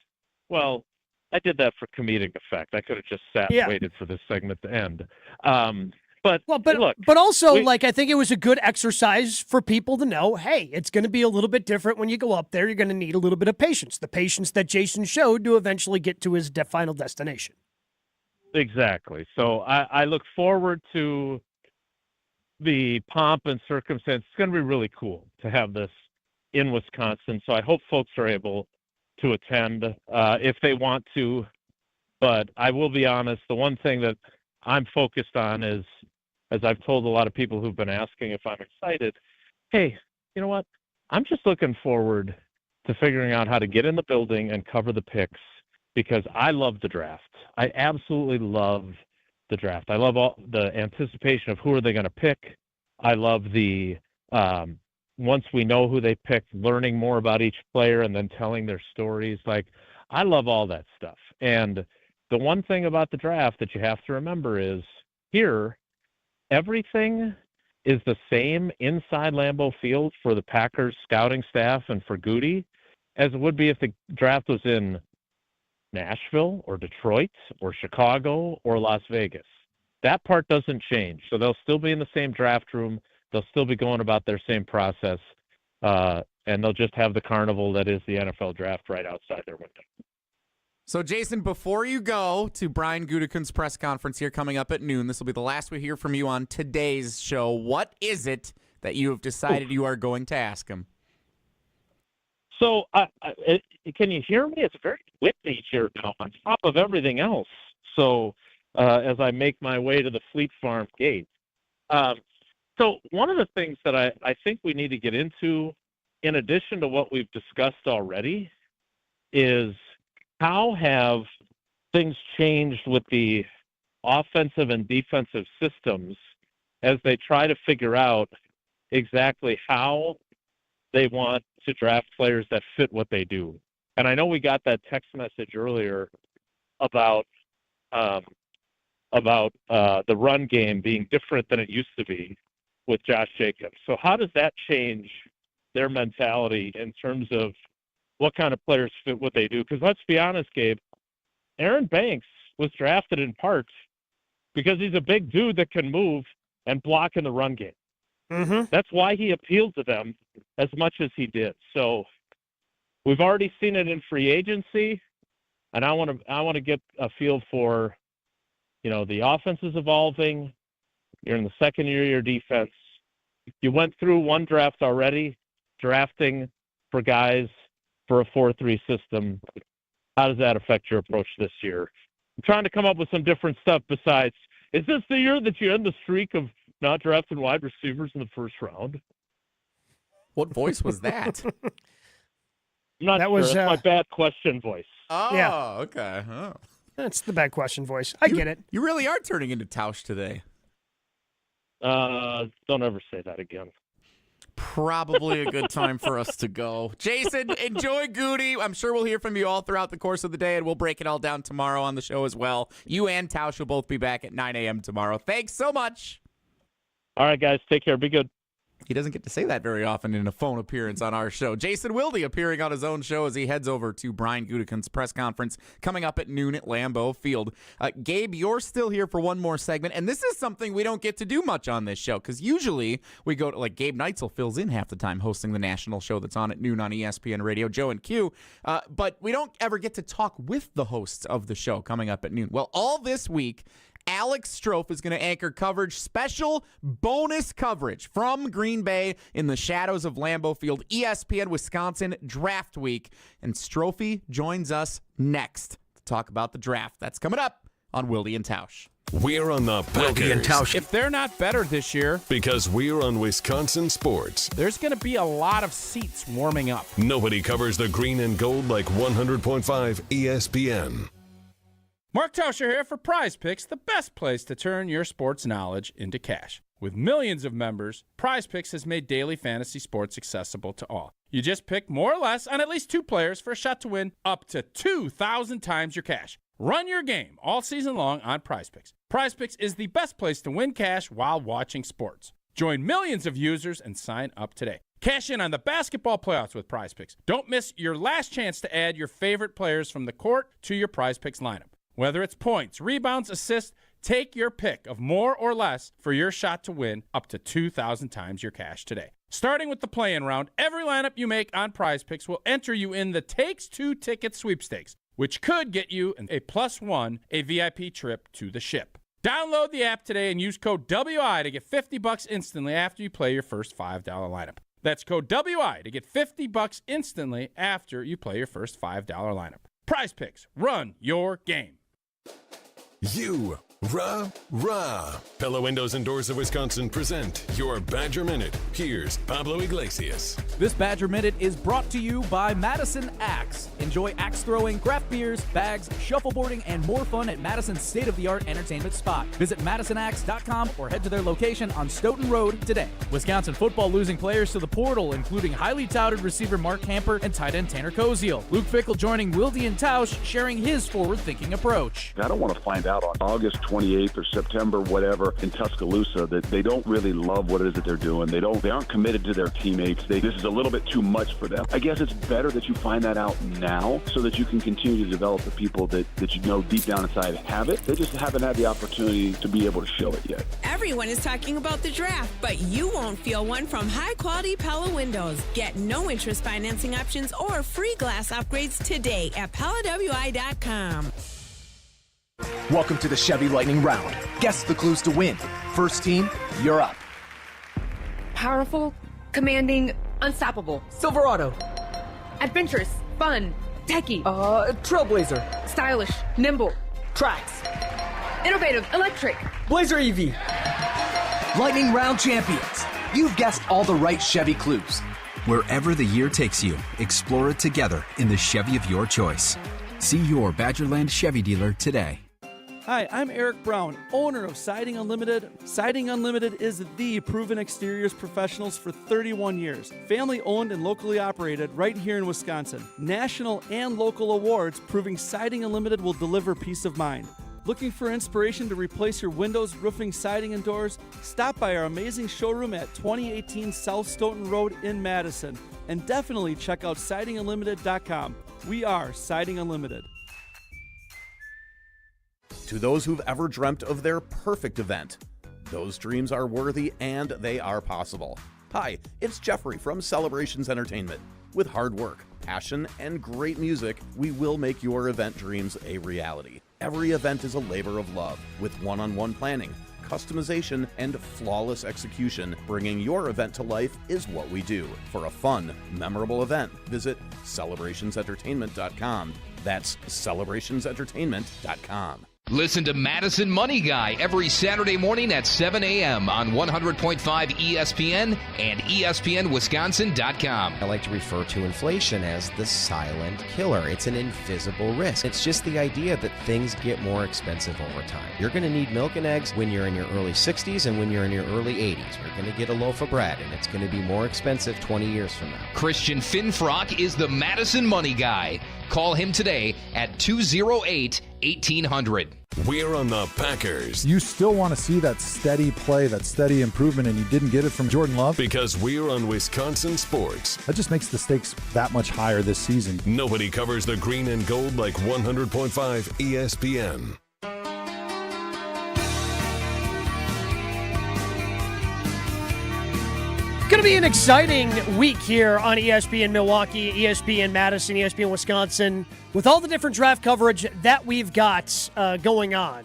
Well, I did that for comedic effect. I could have just sat and waited for this segment to end. But also, I think it was a good exercise for people to know, hey, it's going to be a little bit different when you go up there. You're going to need a little bit of patience, the patience that Jason showed to eventually get to his final destination. Exactly. So I look forward to the pomp and circumstance. It's going to be really cool to have this in Wisconsin, so I hope folks are able to attend if they want to. But I will be honest, the one thing that I'm focused on is, as I've told a lot of people who've been asking if I'm excited, hey, you know what? I'm just looking forward to figuring out how to get in the building and cover the picks, because I love the draft. I absolutely love the draft. I love all the anticipation of who are they going to pick. I love the once we know who they picked, learning more about each player and then telling their stories. Like, I love all that stuff. And the one thing about the draft that you have to remember is here, everything is the same inside Lambeau Field for the Packers scouting staff and for Goody as it would be if the draft was in Nashville or Detroit or Chicago or Las Vegas. That part doesn't change. So they'll still be in the same draft room. They'll still be going about their same process. And they'll just have the carnival that is the NFL draft right outside their window. So, Jason, before you go to Brian Gutekunst's press conference here coming up at noon, this will be the last we hear from you on today's show. What is it that you have decided you are going to ask him? So, can you hear me? It's very windy here now on top of everything else. So, as I make my way to the Fleet Farm gate. So, one of the things that I think we need to get into, in addition to what we've discussed already, is how have things changed with the offensive and defensive systems as they try to figure out exactly how they want to draft players that fit what they do. And I know we got that text message earlier about the run game being different than it used to be with Josh Jacobs. So how does that change their mentality in terms of what kind of players fit what they do? Because let's be honest, Gabe, Aaron Banks was drafted in part because he's a big dude that can move and block in the run game. Mm-hmm. That's why he appealed to them as much as he did. So we've already seen it in free agency, and I want to get a feel for, the offense is evolving. You're in the second year of your defense. You went through one draft already, drafting for guys for a 4-3 system. How does that affect your approach this year? I'm trying to come up with some different stuff besides, is this the year that you end the streak of not drafting wide receivers in the first round? What voice was that? I'm not sure. That's my bad question voice. Oh, Yeah. Okay. Oh. That's the bad question voice. I get it. You really are turning into Tausch today. Don't ever say that again. Probably a good time for us to go. Jason, enjoy Goody. I'm sure we'll hear from you all throughout the course of the day, and we'll break it all down tomorrow on the show as well. You and Tausch will both be back at 9 a.m. tomorrow. Thanks so much. All right, guys. Take care. Be good. He doesn't get to say that very often in a phone appearance on our show. Jason Wilde appearing on his own show as he heads over to Brian Gutekunst's press conference coming up at noon at Lambeau Field. Gabe, you're still here for one more segment, and this is something we don't get to do much on this show because usually we go to, Gabe Neitzel fills in half the time hosting the national show that's on at noon on ESPN Radio, Joe and Q, but we don't ever get to talk with the hosts of the show coming up at noon. Well, all this week, Alex Strofe is going to anchor coverage, special bonus coverage from Green Bay in the shadows of Lambeau Field, ESPN Wisconsin Draft Week. And Strofe joins us next to talk about the draft. That's coming up on Wilde and Tausch. We're on the Packers. Wilde and Tausch. If they're not better this year, because we're on Wisconsin Sports, there's going to be a lot of seats warming up. Nobody covers the green and gold like 100.5 ESPN. Mark Tauscher here for Prize Picks, the best place to turn your sports knowledge into cash. With millions of members, Prize Picks has made daily fantasy sports accessible to all. You just pick more or less on at least 2 players for a shot to win up to 2,000 times your cash. Run your game all season long on Prize Picks. Prize Picks is the best place to win cash while watching sports. Join millions of users and sign up today. Cash in on the basketball playoffs with Prize Picks. Don't miss your last chance to add your favorite players from the court to your Prize Picks lineup. Whether it's points, rebounds, assists, take your pick of more or less for your shot to win up to 2,000 times your cash today. Starting with the play-in round, every lineup you make on Prize Picks will enter you in the Takes 2 ticket sweepstakes, which could get you a +1, a VIP trip to the ship. Download the app today and use code WI to get $50 instantly after you play your first $5 lineup. That's code WI to get $50 instantly after you play your first $5 lineup. Prize Picks, run your game. You, rah. Pella Windows and Doors of Wisconsin present your Badger Minute. Here's Pablo Iglesias. This Badger Minute is brought to you by Madison Axe. Enjoy axe throwing, craft beers, bags, shuffleboarding, and more fun at Madison's state-of-the-art entertainment spot. Visit MadisonAxe.com or head to their location on Stoughton Road today. Wisconsin football losing players to the portal, including highly touted receiver Mark Hamper and tight end Tanner Koziel. Luke Fickell joining Wilde and Tausch, sharing his forward-thinking approach. I don't want to find out on August 28th or September, whatever, in Tuscaloosa, that they don't really love what it is that they're doing. They aren't committed to their teammates. This is a little bit too much for them. I guess it's better that you find that out now so that you can continue to develop the people that you know deep down inside have it. They just haven't had the opportunity to be able to show it yet. Everyone is talking about the draft, but you won't feel one from high-quality Pella windows. Get no-interest financing options or free glass upgrades today at PellaWI.com. Welcome to the Chevy Lightning Round. Guess the clues to win. First team, you're up. Powerful, commanding, unstoppable. Silverado. Adventurous, fun, techie. Trailblazer. Stylish, nimble. Tracks. Innovative, electric. Blazer EV. Lightning Round champions. You've guessed all the right Chevy clues. Wherever the year takes you, explore it together in the Chevy of your choice. See your Badgerland Chevy dealer today. Hi, I'm Eric Brown, owner of Siding Unlimited. Siding Unlimited is the proven exteriors professionals for 31 years. Family owned and locally operated right here in Wisconsin. National and local awards proving Siding Unlimited will deliver peace of mind. Looking for inspiration to replace your windows, roofing, siding, and doors? Stop by our amazing showroom at 2018 South Stoughton Road in Madison. And definitely check out sidingunlimited.com. We are Siding Unlimited. To those who've ever dreamt of their perfect event, those dreams are worthy and they are possible. Hi, it's Jeffrey from Celebrations Entertainment. With hard work, passion, and great music, we will make your event dreams a reality. Every event is a labor of love, with one-on-one planning, customization, and flawless execution. Bringing your event to life is what we do. For a fun, memorable event, visit celebrationsentertainment.com. That's celebrationsentertainment.com. Listen to Madison Money Guy every Saturday morning at 7 a.m. on 100.5 ESPN and ESPNWisconsin.com. I like to refer to inflation as the silent killer. It's an invisible risk. It's just the idea that things get more expensive over time. You're going to need milk and eggs when you're in your early 60s and when you're in your early 80s. You're going to get a loaf of bread, and it's going to be more expensive 20 years from now. Christian Finfrock is the Madison Money Guy. Call him today at 208-1800. We're on the Packers. You still want to see that steady play, that steady improvement, and you didn't get it from Jordan Love? Because we're on Wisconsin sports. That just makes the stakes that much higher this season. Nobody covers the green and gold like 100.5 ESPN. Going to be an exciting week here on ESPN Milwaukee, ESPN Madison, ESPN Wisconsin, with all the different draft coverage that we've got going on.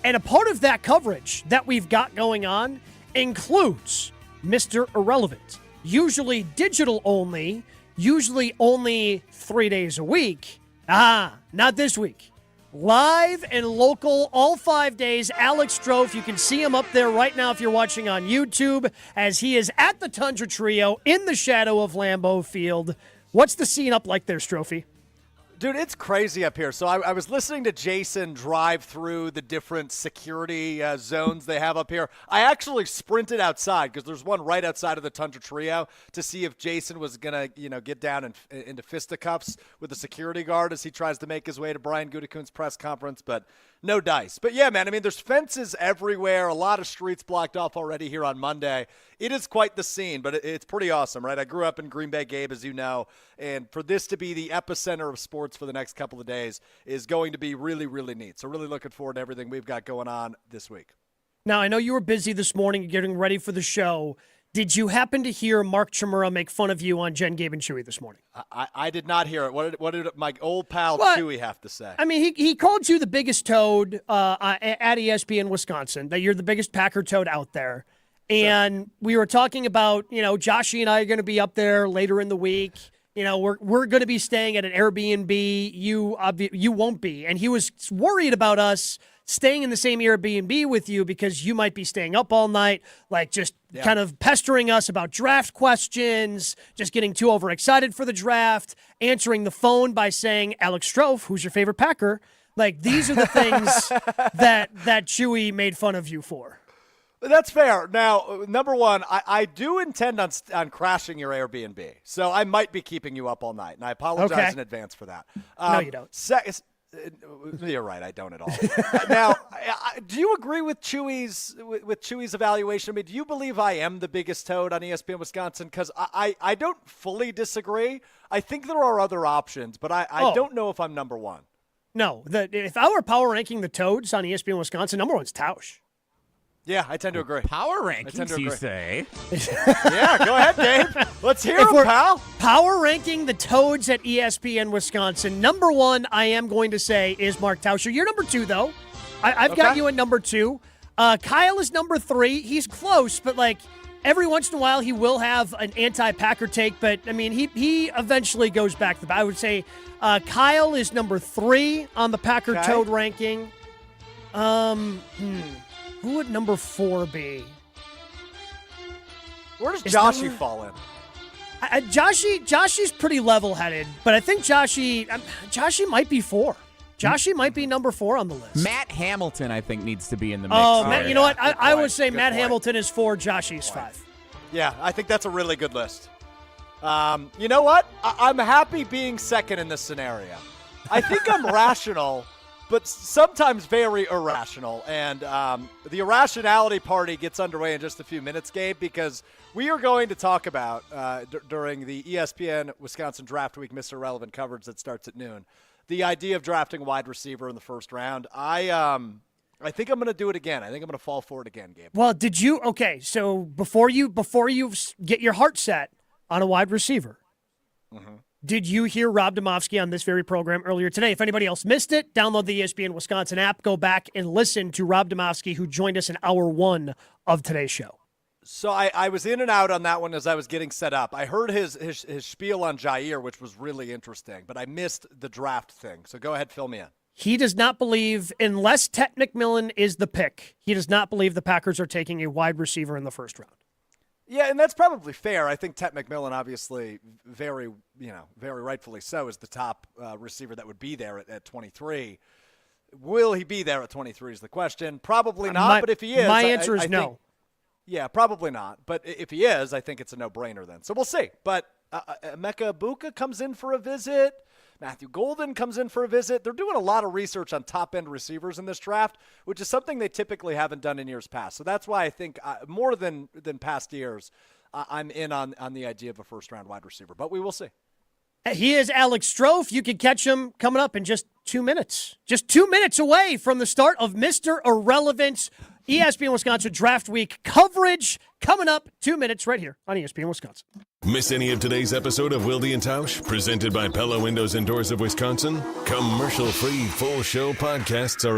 And a part of that coverage that we've got going on includes Mr. Irrelevant. Usually digital only, usually only 3 days a week. Not this week. Live and local all 5 days. Alex Strofe, you can see him up there right now if you're watching on YouTube, as he is at the Tundra Trio in the shadow of Lambeau Field. What's the scene up like there, Strophe? Dude, it's crazy up here. So I was listening to Jason drive through the different security zones they have up here. I actually sprinted outside because there's one right outside of the Tundra Trio to see if Jason was going to, get down into fisticuffs with the security guard as he tries to make his way to Brian Gutekunst's press conference, but no dice. But yeah, man, I mean, there's fences everywhere, a lot of streets blocked off already here on Monday. It is quite the scene, but it's pretty awesome, right? I grew up in Green Bay, Gabe, as you know, and for this to be the epicenter of sports for the next couple of days is going to be really, really neat. So really looking forward to everything we've got going on this week. Now, I know you were busy this morning getting ready for the show. Did you happen to hear Mark Chmura make fun of you on Jen, Gabe, and Chewy this morning? I did not hear it. What did my old pal Chewy have to say? I mean, he called you the biggest toad at ESPN Wisconsin, that you're the biggest Packer toad out there. And we were talking about, Joshy and I are going to be up there later in the week. We're going to be staying at an Airbnb. You won't be. And he was worried about us staying in the same Airbnb with you because you might be staying up all night, kind of pestering us about draft questions, just getting too overexcited for the draft, answering the phone by saying, Alex Strofe, who's your favorite Packer? These are the things that Chewy made fun of you for. That's fair. Now, number one, I do intend on crashing your Airbnb, so I might be keeping you up all night, and I apologize in advance for that. No, you don't. You're right. I don't at all. Now, do you agree with Chewy's evaluation? I mean, do you believe I am the biggest toad on ESPN Wisconsin? Because I don't fully disagree. I think there are other options, but I don't know if I'm number one. No, if I were power ranking the toads on ESPN Wisconsin, number one's Tausch. Yeah, I tend to agree. Power rankings, you say? Yeah, go ahead, Dave. Let's hear them, pal. Power ranking the toads at ESPN Wisconsin. Number one, I am going to say, is Mark Tauscher. You're number two, though. I've got you at number two. Kyle is number three. He's close, but every once in a while he will have an anti-Packer take. But I mean, he eventually goes back. I would say Kyle is number three on the Packer toad ranking. Who would number four be? Where does Joshy fall in? Joshy's pretty level-headed, but I think Joshy might be four. Joshy might be number four on the list. Matt Hamilton, I think, needs to be in the mix. You know what? I would say Matt Hamilton is four, Joshy's five. Yeah, I think that's a really good list. You know what? I'm happy being second in this scenario. I think I'm rational, but sometimes very irrational. And the irrationality party gets underway in just a few minutes, Gabe, because we are going to talk about, during the ESPN Wisconsin Draft Week Mr. Relevant coverage that starts at noon, the idea of drafting wide receiver in the first round. I think I'm going to do it again. I think I'm going to fall for it again, Gabe. Well, did you? Okay, so before you get your heart set on a wide receiver, did you hear Rob Demovsky on this very program earlier today? If anybody else missed it, download the ESPN Wisconsin app, go back and listen to Rob Demovsky, who joined us in hour one of today's show. So I was in and out on that one as I was getting set up. I heard his spiel on Jair, which was really interesting, but I missed the draft thing. So go ahead, fill me in. He does not believe, unless Ted McMillan is the pick, he does not believe the Packers are taking a wide receiver in the first round. Yeah, and that's probably fair. I think Ted McMillan, obviously, very rightfully so, is the top receiver that would be there at 23. Will he be there at 23 is the question. Probably not, but if he is, my answer is no. Yeah, probably not. But if he is, I think it's a no-brainer then. So we'll see. But Emeka Egbuka comes in for a visit. Matthew Golden comes in for a visit. They're doing a lot of research on top-end receivers in this draft, which is something they typically haven't done in years past. So that's why I think more than past years, I'm in on the idea of a first-round wide receiver. But we will see. He is Alex Strofe. You can catch him coming up in just 2 minutes. Just 2 minutes away from the start of Mr. Irrelevant's ESPN Wisconsin Draft Week coverage. Coming up 2 minutes right here on ESPN Wisconsin. Miss any of today's episode of Wilde and Tausch, presented by Pella Windows and Doors of Wisconsin? Commercial-free full show podcasts are available